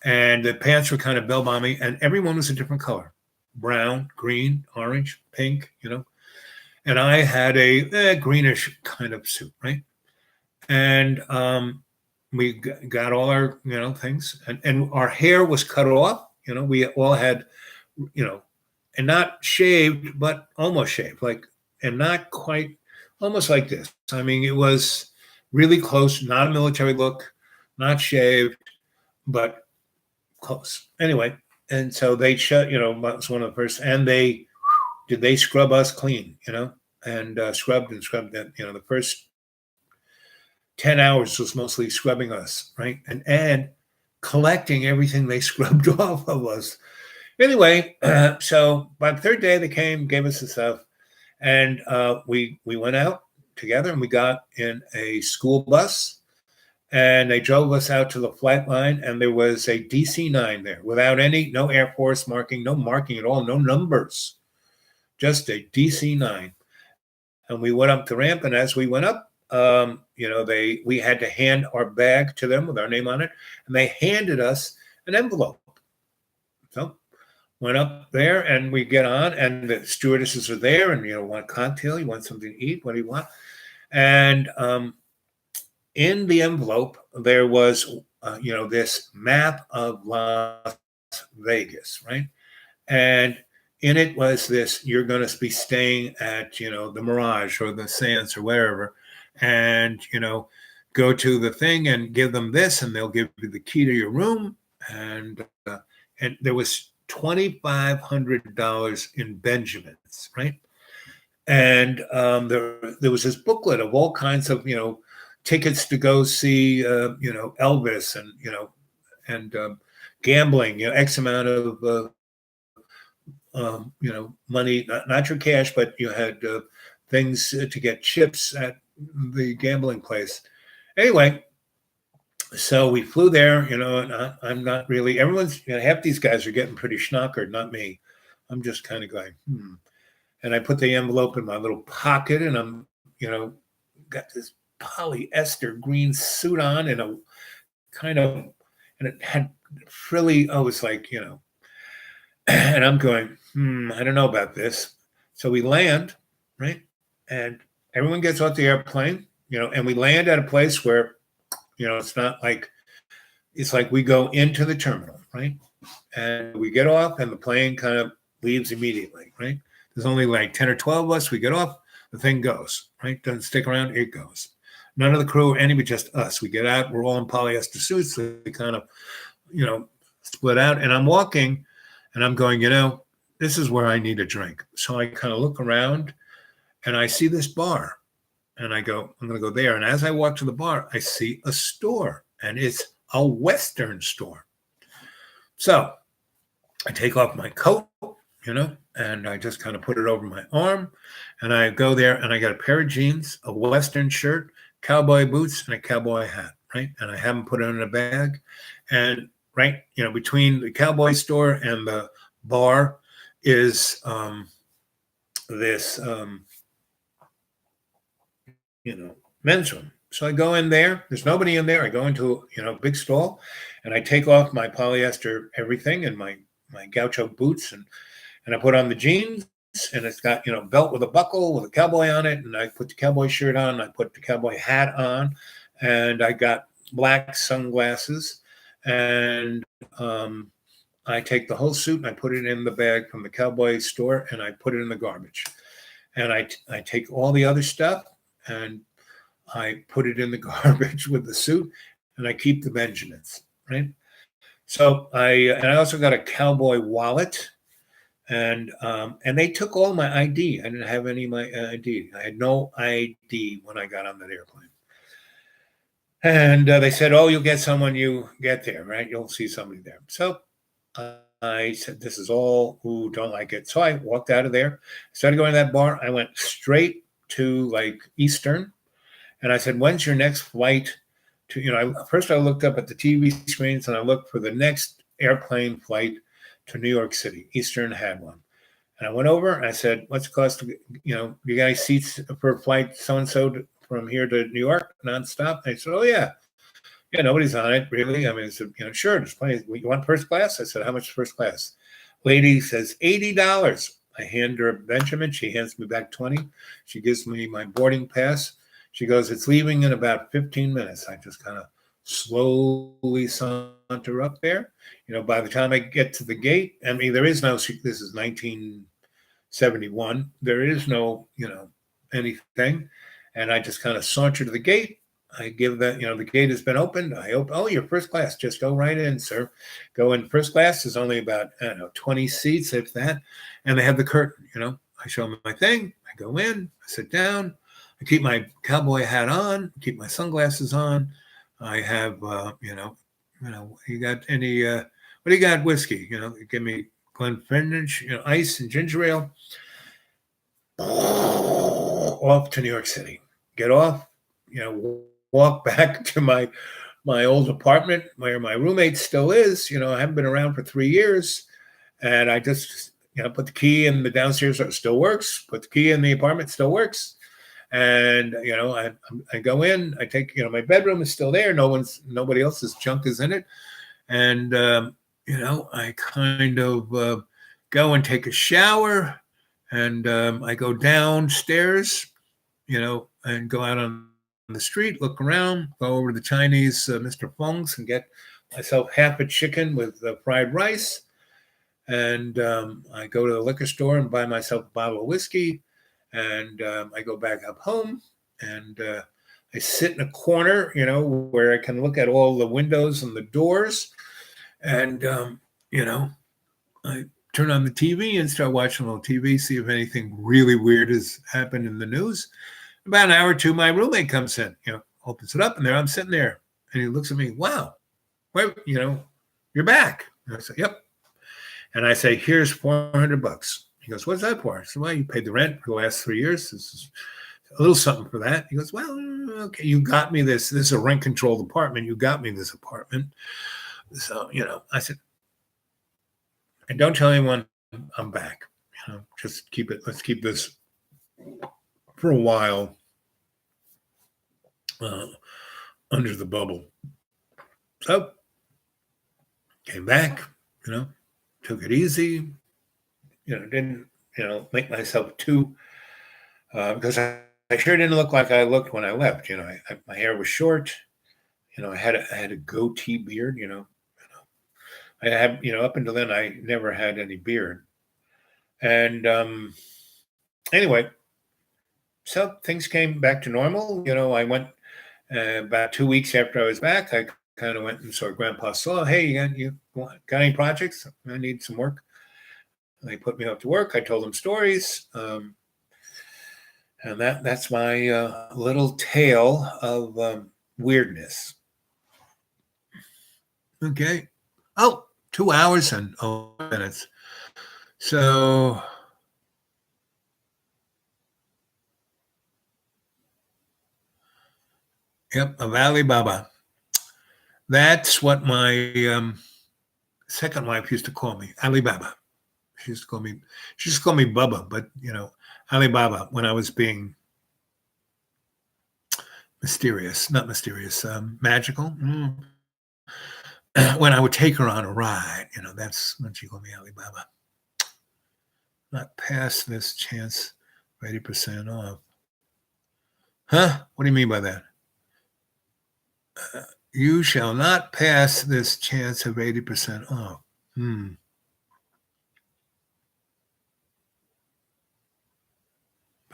And the pants were kind of bell bomby, and everyone was a different color: brown, green, orange, pink, And I had a greenish kind of suit, right? And we got all our, things, and our hair was cut off. We all had, and not shaved, but almost shaved, and not quite, almost like this. I mean, it was really close, not a military look, not shaved, but close. Anyway, and so they shut, that was one of the first, and they scrub us clean, and scrubbed that, the first 10 hours was mostly scrubbing us, right? And collecting everything they scrubbed off of us. Anyway, so by the third day they came, gave us the stuff, and we went out together, and we got in a school bus, and they drove us out to the flight line, and there was a DC-9 there without no Air Force marking, no marking at all, no numbers, just a DC-9. And we went up the ramp, and as we went up, we had to hand our bag to them with our name on it, and they handed us an envelope. So went up there, and we get on, and the stewardesses are there, and want a cocktail, you want something to eat, what do you want? And in the envelope there was this map of Las Vegas, right? And in it was this: you're going to be staying at the Mirage or the Sands or wherever, and go to the thing and give them this, and they'll give you the key to your room. And there was $2,500 in Benjamins, right? And there was this booklet of all kinds of tickets to go see Elvis, and gambling, X amount of money, not your cash, but you had things to get chips at the gambling place. Anyway, So we flew there, you know, and I'm not really, everyone's, you know, half these guys are getting pretty schnockered, not me. I'm just kind of going, And I put the envelope in my little pocket, and I'm, you know, got this polyester green suit on and a kind of, and it had frilly, I was like, you know, and I'm going, I don't know about this. So we land, right? And everyone gets off the airplane, you know, and we land at a place where, you know, it's not like, it's like we go into the terminal, right? And we get off and the plane kind of leaves immediately, right? There's only like 10 or 12 of us. We get off, the thing goes, right? Doesn't stick around, it goes. None of the crew or anybody, just us. We get out, we're all in polyester suits. So we kind of, you know, split out. And I'm walking and I'm going, you know, this is where I need a drink. So I kind of look around and I see this bar. And I go, I'm going to go there. And as I walk to the bar, I see a store, and it's a Western store. So I take off my coat, you know, and I just kind of put it over my arm. And I go there and I got a pair of jeans, a Western shirt, cowboy boots, and a cowboy hat, right? And I haven't put it in a bag. And right, you know, between the cowboy store and the bar is this you know, men's room. So I go in there. There's nobody in there. I go into, you know, a big stall, and I take off my polyester everything and my gaucho boots, and I put on the jeans, and it's got, you know, belt with a buckle with a cowboy on it, and I put the cowboy shirt on. I put the cowboy hat on, and I got black sunglasses, and I take the whole suit and I put it in the bag from the cowboy store, and I put it in the garbage, and I take all the other stuff and I put it in the garbage with the suit, and I keep the Benjamins, right? So I also got a cowboy wallet, and they took all my ID. I didn't have any of my ID. I had no ID when I got on that airplane. And they said, oh, you'll get some when you get there, right? You'll see somebody there. So I said, this is all who don't like it. So I walked out of there, started going to that bar. I went straight to like Eastern. And I said, when's your next flight to, you know, first I looked up at the TV screens and I looked for the next airplane flight to New York City. Eastern had one. And I went over and I said, what's it cost to, you know, you guys seats for flight so-and-so from here to New York nonstop? And they said, oh yeah. Yeah, nobody's on it really. I mean, it's, you know, sure, there's plenty. You want first class? I said, how much first class? Lady says, $80. I hand her a Benjamin. She hands me back 20. She gives me my boarding pass. She goes, it's leaving in about 15 minutes. I just kind of slowly saunter up there. You know, by the time I get to the gate, I mean, there is no, this is 1971. There is no, you know, anything. And I just kind of saunter to the gate. I give that, you know, the gate has been opened. I open, oh, you're first class. Just go right in, sir. Go in first class. There's only about, I don't know, 20 seats, if that. And they have the curtain, you know. I show them my thing. I go in. I sit down. I keep my cowboy hat on. Keep my sunglasses on. I have, you know, you got any, what do you got? Whiskey, you know, give me Glenfiddich, you know, ice and ginger ale. Off to New York City. Get off, you know, walk back to my old apartment where my roommate still is. You know, I haven't been around for 3 years, and I just, you know, put the key in the downstairs, so it still works. Put the key in the apartment, still works. And, you know, I go in, I take, you know, my bedroom is still there. Nobody else's junk is in it. And, you know, I kind of go and take a shower, and I go downstairs, you know, and go out on the street, look around, go over to the Chinese Mr. Feng's and get myself half a chicken with fried rice. And I go to the liquor store and buy myself a bottle of whiskey. And I go back up home, and I sit in a corner, you know, where I can look at all the windows and the doors. And, you know, I turn on the TV and start watching a little TV, see if anything really weird has happened in the news. About an hour or two, my roommate comes in, you know, opens it up, and there I'm sitting there. And he looks at me, wow, where, you know, you're back. And I say, yep. And I say, here's $400. He goes, what's that for? I said, well, you paid the rent for the last 3 years. This is a little something for that. He goes, well, okay, you got me this. This is a rent controlled apartment. You got me this apartment. So, I said, and don't tell anyone I'm back. Just keep it. Let's keep this for a while under the bubble. So came back, took it easy, didn't, make myself too, because I sure didn't look like I looked when I left. My hair was short, I had a goatee beard, I had, up until then, I never had any beard. And anyway, so things came back to normal. I went about 2 weeks after I was back. I kind of went and saw Grandpa Saw. Hey, you got any projects? I need some work. And they put me up to work. I told them stories. And that's my little tale of weirdness. Okay. Oh, 2 hours and 0 minutes. So yep, of Alibaba. That's what my second wife used to call me, Alibaba. She used to call me Bubba, but Alibaba when I was being not mysterious, magical. When I would take her on a ride, that's when she called me Alibaba. Not past this chance, 80% off. Huh? What do you mean by that? You shall not pass this chance of 80% off.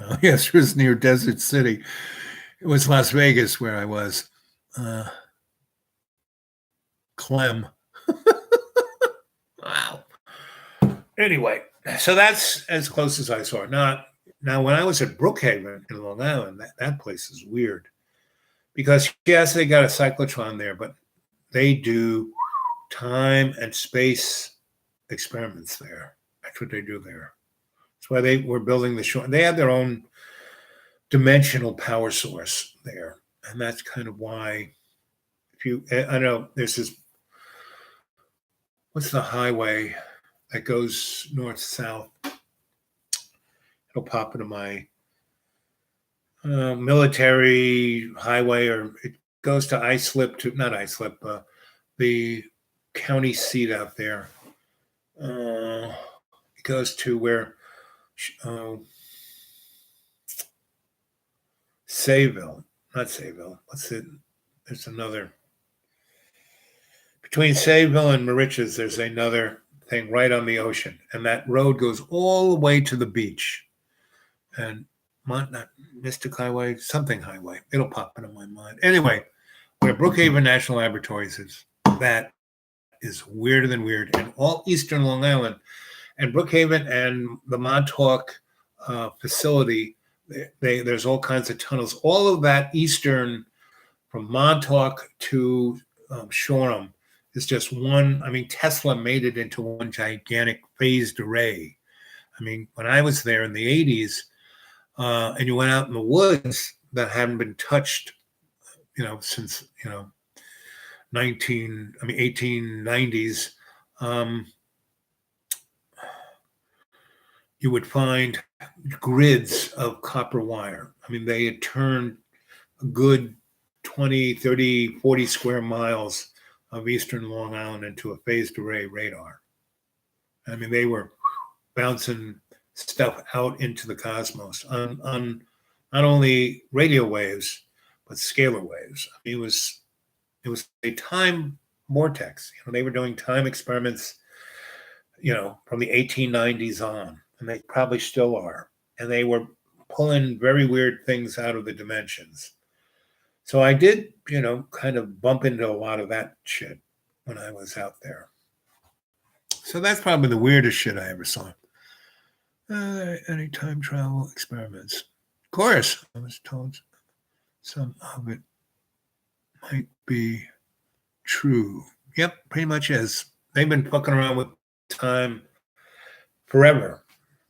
Oh, yes, it was near Desert City. It was Las Vegas where I was. Clem. Wow. Anyway, so that's as close as I saw it. Now, when I was at Brookhaven in Long Island, that place is weird. Because, yes, they got a cyclotron there, but they do time and space experiments there. That's what they do there. That's why they were building the show. They have their own dimensional power source there. And that's kind of why, I know there's this, what's the highway that goes north-south? It'll pop into my military highway, or it goes to the county seat out there. It goes to where Sayville, not Sayville. What's it? There's another. Between Sayville and Mauritius, there's another thing right on the ocean, and that road goes all the way to the beach. And not Mystic Highway, something highway. It'll pop into my mind. Anyway, where Brookhaven National Laboratories is, that is weirder than weird. And all eastern Long Island, and Brookhaven and the Montauk facility, there's all kinds of tunnels. All of that eastern, from Montauk to Shoreham, is just one. I mean, Tesla made it into one gigantic phased array. I mean, when I was there in the 80s, and you went out in the woods that hadn't been touched, since 1890s, you would find grids of copper wire. I mean, they had turned a good 20, 30, 40 square miles of eastern Long Island into a phased array radar. I mean, they were bouncing stuff out into the cosmos on not only radio waves but scalar waves. I mean, it was a time vortex. They were doing time experiments, from the 1890s on, and they probably still are. And they were pulling very weird things out of the dimensions. So I did, kind of bump into a lot of that shit when I was out there. So that's probably the weirdest shit I ever saw. Any time travel experiments? Of course, I was told some of it might be true. Yep, pretty much is. They've been fucking around with time forever.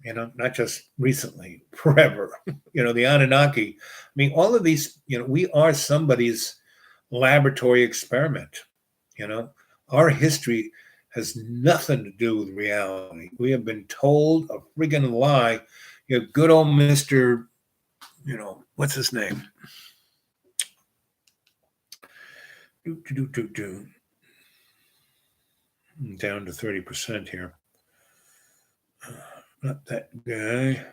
you know, not just recently, forever. You know, the Anunnaki. I mean, all of these, you know, we are somebody's laboratory experiment. You know, our history has nothing to do with reality. We have been told a friggin' lie. You know, good old Mr., you know, what's his name? Down to 30% here. Not that guy.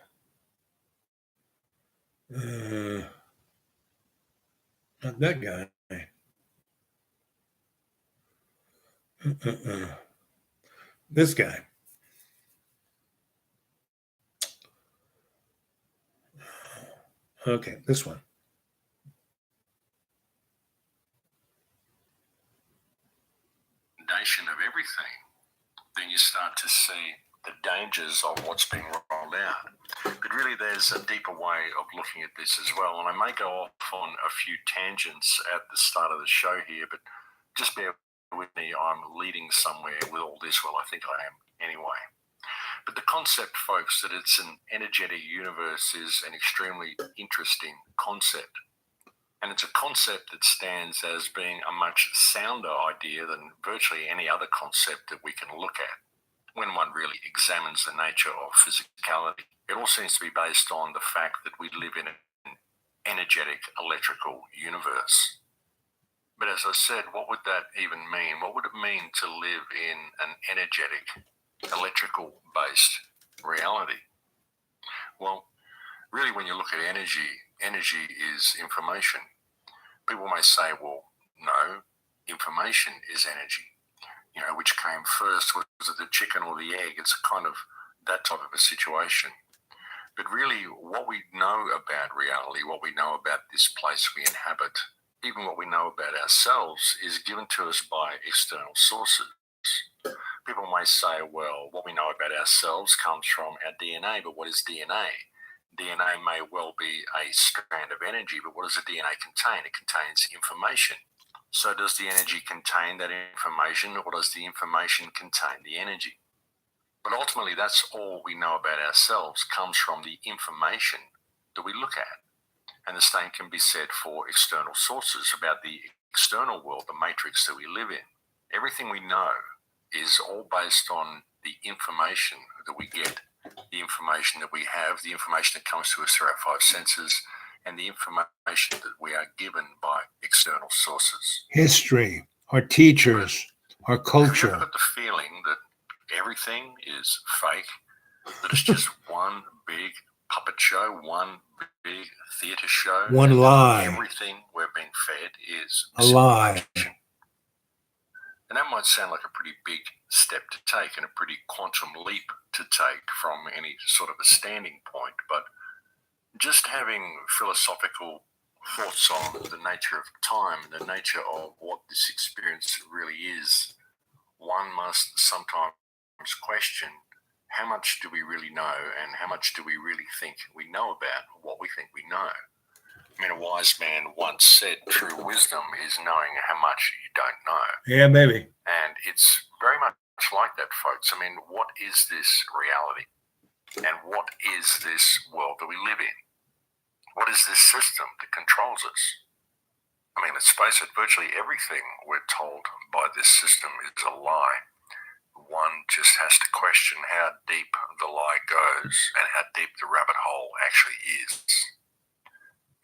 Not that guy. This guy. Okay, this one. Of everything, then you start to see the dangers of what's being rolled out. But really, there's a deeper way of looking at this as well. And I may go off on a few tangents at the start of the show here, but just bear with me. I'm leading somewhere with all this. Well, I think I am anyway. But the concept, folks, that it's an energetic universe is an extremely interesting concept. And it's a concept that stands as being a much sounder idea than virtually any other concept that we can look at when one really examines the nature of physicality. It all seems to be based on the fact that we live in an energetic electrical universe. But as I said, what would that even mean? What would it mean to live in an energetic, electrical-based reality? Well, really, when you look at energy, energy is information. People may say, well, no, information is energy. You know, which came first? Was it the chicken or the egg? It's kind of that type of a situation. But really, what we know about reality, what we know about this place we inhabit, even what we know about ourselves, is given to us by external sources. People may say, well, what we know about ourselves comes from our DNA, but what is DNA? DNA may well be a strand of energy, but what does the DNA contain? It contains information. So does the energy contain that information, or does the information contain the energy? But ultimately, that's all we know about ourselves comes from the information that we look at. And the same can be said for external sources about the external world, the matrix that we live in. Everything we know is all based on the information that we get, the information that we have, the information that comes to us through our five senses, and the information that we are given by external sources. History, our teachers, our culture. Have you ever got the feeling that everything is fake, that it's just one big puppet show, one big theatre show? One lie. Everything we're being fed is a lie. And that might sound like a pretty big step to take and a pretty quantum leap to take from any sort of a standing point. But just having philosophical thoughts on the nature of time and the nature of what this experience really is, one must sometimes question, how much do we really know and how much do we really think we know about what we think we know? I mean, a wise man once said, true wisdom is knowing how much you don't know. Yeah, baby. And it's very much like that, folks. I mean, what is this reality? And what is this world that we live in? What is this system that controls us? I mean, let's face it, virtually everything we're told by this system is a lie. One just has to question how deep the lie goes and how deep the rabbit hole actually is.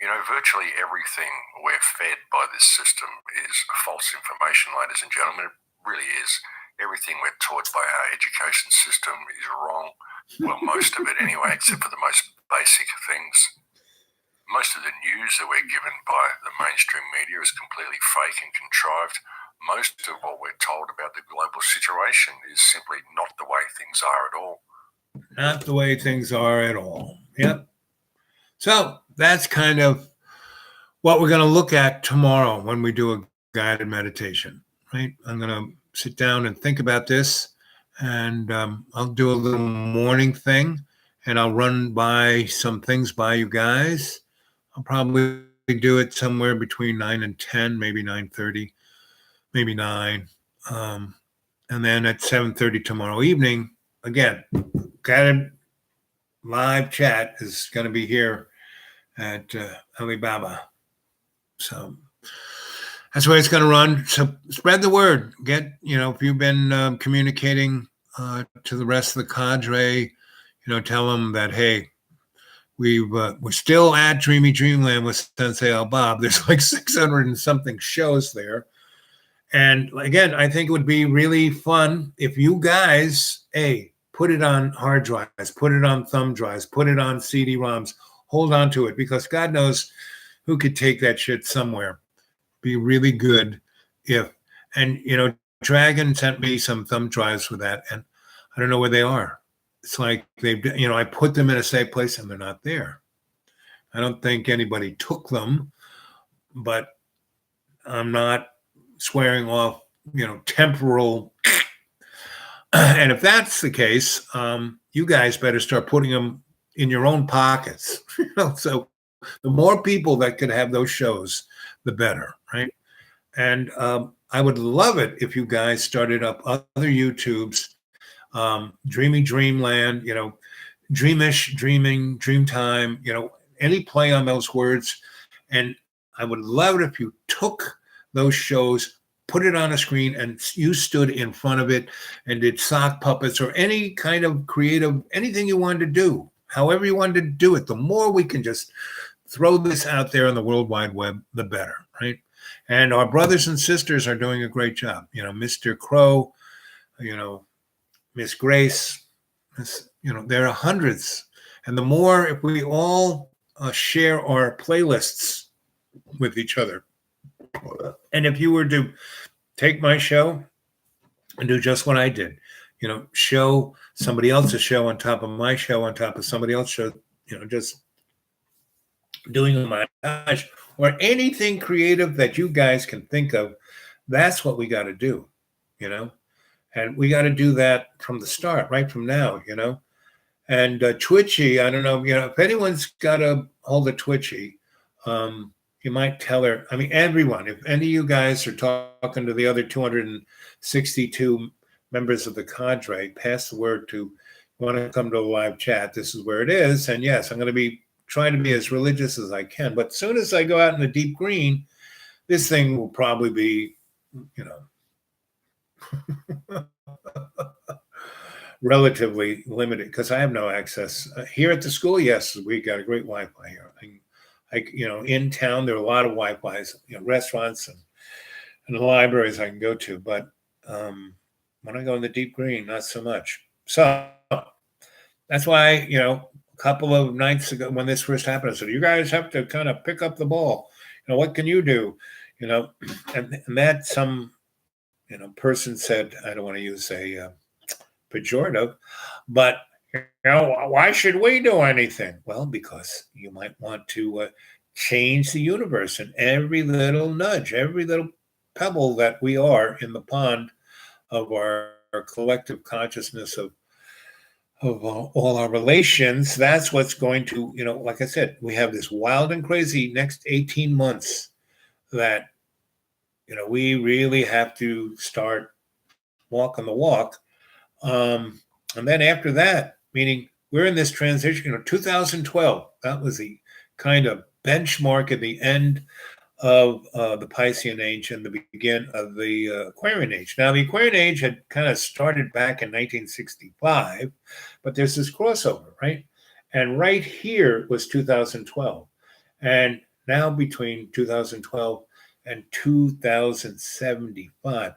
You know, virtually everything we're fed by this system is false information, ladies and gentlemen. It really is. Everything we're taught by our education system is wrong. Well, most of it anyway, except for the most basic things. Most of the news that we're given by the mainstream media is completely fake and contrived. Most of what we're told about the global situation is simply not the way things are at all. Not the way things are at all. Yep. So that's kind of what we're going to look at tomorrow when we do a guided meditation, right? I'm going to sit down and think about this, and I'll do a little morning thing, and I'll run by some things by you guys. I'll probably do it somewhere between 9 and 10, maybe 9:30, maybe 9. And then at 7:30 tomorrow evening, again, guided live chat is going to be here at Alibaba. So that's where it's going to run. So spread the word. Get, if you've been communicating to the rest of the cadre, tell them that, hey, we're still at Dreamy Dreamland with Sensei Al Bob. There's like 600 and something shows there. And again, I think it would be really fun if you guys, put it on hard drives, put it on thumb drives, put it on CD-ROMs, hold on to it, because God knows who could take that shit somewhere. Be really good Dragon sent me some thumb drives for that, and I don't know where they are. It's like I put them in a safe place and they're not there. I don't think anybody took them, but I'm not swearing off, temporal. And if that's the case, you guys better start putting them in your own pockets. So the more people that could have those shows, the better, right? And I would love it if you guys started up other YouTubes, Dreamy Dreamland, Dreamish, Dreaming, Dreamtime, any play on those words. And I would love it if you took those shows, put it on a screen, and you stood in front of it and did sock puppets or any kind of creative, anything you wanted to do, however you wanted to do it. The more we can just throw this out there on the World Wide Web, the better, right? And our brothers and sisters are doing a great job. Mr. Crow, Miss Grace, there are hundreds. And the more, if we all share our playlists with each other, and if you were to take my show and do just what I did, show somebody else's show on top of my show, on top of somebody else's show, just doing a montage or anything creative that you guys can think of, that's what we got to do, and we got to do that from the start, right from now, and Twitchy, I don't know, if anyone's got a hold of Twitchy, you might tell her, everyone, if any of you guys are talking to the other 262 members of the cadre, pass the word to, want to come to a live chat, this is where it is. And yes, I'm going to be trying to be as religious as I can. But as soon as I go out in the deep green, this thing will probably be, relatively limited because I have no access. Here at the school, yes, we got a great Wi-Fi here. In town, there are a lot of Wi-Fis, restaurants and the libraries I can go to. But when I go in the deep green, not so much. So that's why, a couple of nights ago when this first happened, I said, you guys have to kind of pick up the ball. What can you do? And that some, person said, I don't want to use a pejorative, but why should we do anything? Well, because you might want to change the universe, and every little nudge, every little pebble that we are in the pond of our collective consciousness of all our relations, that's what's going to, like I said, we have this wild and crazy next 18 months that, we really have to start walking the walk. And then after that, meaning we're in this transition, 2012, that was the kind of benchmark at the end of the Piscean Age and the beginning of the Aquarian Age. Now, the Aquarian Age had kind of started back in 1965, but there's this crossover, right? And right here was 2012. And now between 2012 and 2075,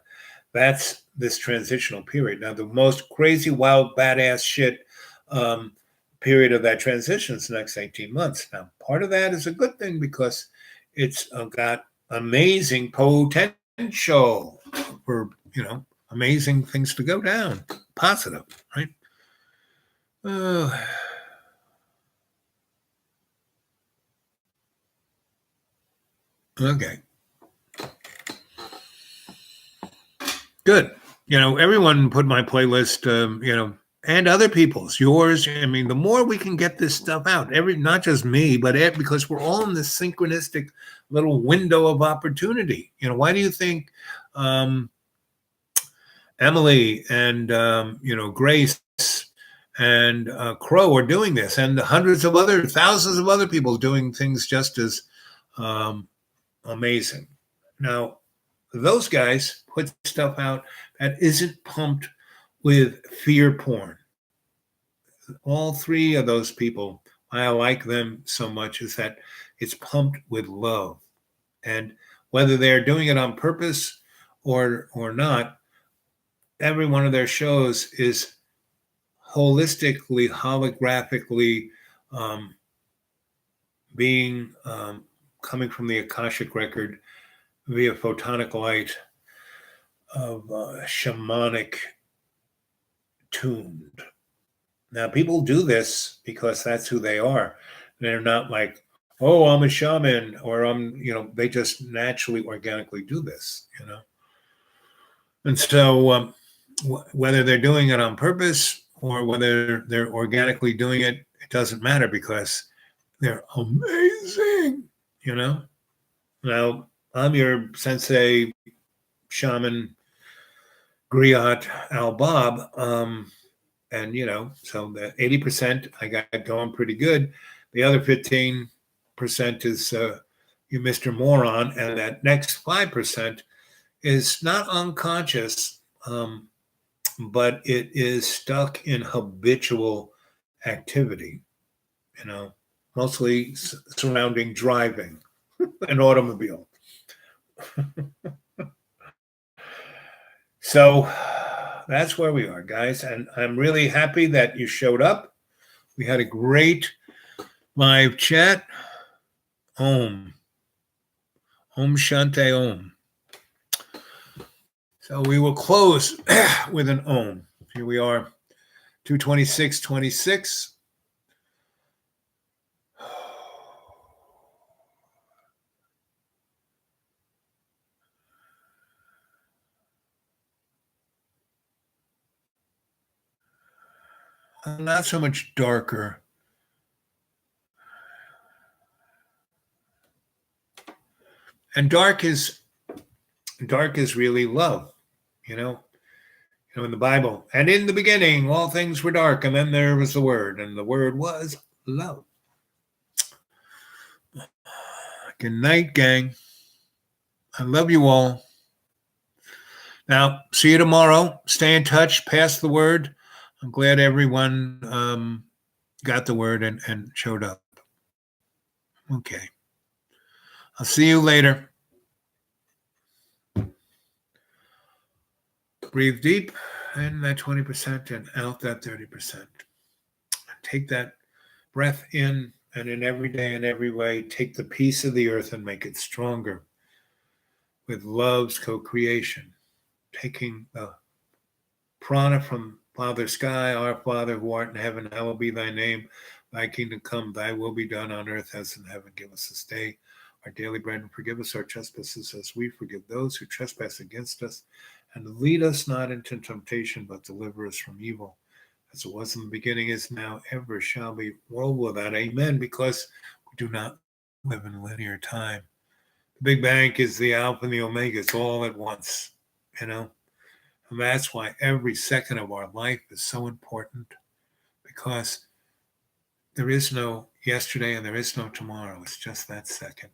that's this transitional period. Now, the most crazy, wild, badass shit period of that transition is the next 18 months. Now, part of that is a good thing because it's got amazing potential for, amazing things to go down. Positive, right? Okay. Good. Everyone put my playlist, and other people's, yours. The more we can get this stuff out, not just me, but because we're all in this synchronistic little window of opportunity. Why do you think Emily and, Grace and Crow are doing this, and hundreds of other, thousands of other people doing things just as amazing. Now, those guys put stuff out that isn't pumped with fear porn. All three of those people, why I like them so much is that it's pumped with love. And whether they're doing it on purpose or not, every one of their shows is holistically, holographically being coming from the Akashic record via photonic light of shamanic tuned. Now, people do this because that's who they are. They're not like, oh, I'm a shaman, or they just naturally, organically do this, And so whether they're doing it on purpose or whether they're organically doing it, it doesn't matter because they're amazing, Now, I'm your sensei, shaman, Griot Al-Bab, and, so the 80% I got going pretty good. The other 15% is you Mr. Moron, and that next 5% is not unconscious, but it is stuck in habitual activity, mostly surrounding driving an automobile. So that's where we are, guys. And I'm really happy that you showed up. We had a great live chat. Om. Om Shanti Om. So we will close with an Om. Here we are, 2:26:26. Not so much darker. And dark is really love, in the Bible. And in the beginning, all things were dark, and then there was the Word, and the Word was love. Good night, gang. I love you all. Now, see you tomorrow. Stay in touch. Pass the word. I'm glad everyone got the word and showed up. Okay. I'll see you later. Breathe deep in that 20% and out that 30%. Take that breath in, and in every day and every way, take the peace of the earth and make it stronger with love's co-creation. Taking the prana from Father Sky, our Father who art in heaven, hallowed be thy name. Thy kingdom come, thy will be done on earth as in heaven. Give us this day our daily bread, and forgive us our trespasses as we forgive those who trespass against us. And lead us not into temptation, but deliver us from evil. As it was in the beginning, is now, ever shall be, world without amen, because we do not live in linear time. The Big Bang is the Alpha and the Omega. It's all at once, And that's why every second of our life is so important, because there is no yesterday and there is no tomorrow. It's just that second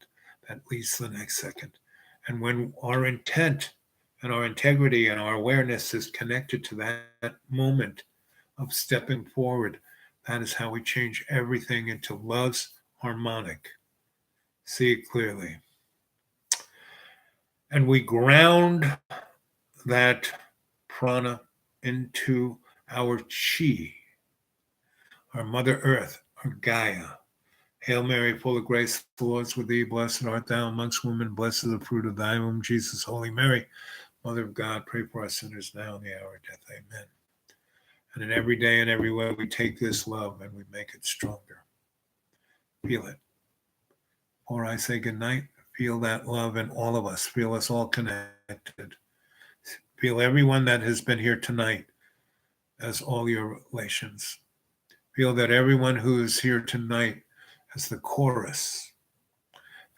that leads to the next second. And when our intent and our integrity and our awareness is connected to that moment of stepping forward, that is how we change everything into love's harmonic. See it clearly. And we ground that prana into our chi, our Mother Earth, our Gaia. Hail Mary, full of grace, the Lord is with thee. Blessed art thou amongst women. Blessed is the fruit of thy womb, Jesus. Holy Mary, Mother of God, pray for us sinners now and the hour of death. Amen. And in every day and every way, we take this love and we make it stronger. Feel it. Before I say goodnight, feel that love in all of us. Feel us all connected. Feel everyone that has been here tonight as all your relations. Feel that everyone who is here tonight as the chorus.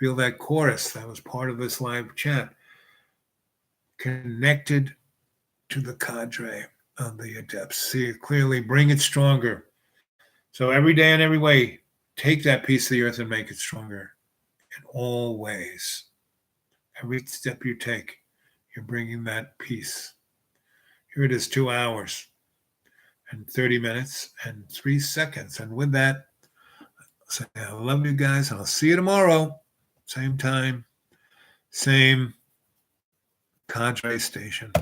Feel that chorus that was part of this live chat connected to the cadre of the depths. See it clearly, bring it stronger. So every day and every way, take that piece of the earth and make it stronger in all ways. Every step you take, you're bringing that peace. Here it is, 2 hours and 30 minutes and 3 seconds. And with that, I love you guys, and I'll see you tomorrow. Same time, same Cadre station.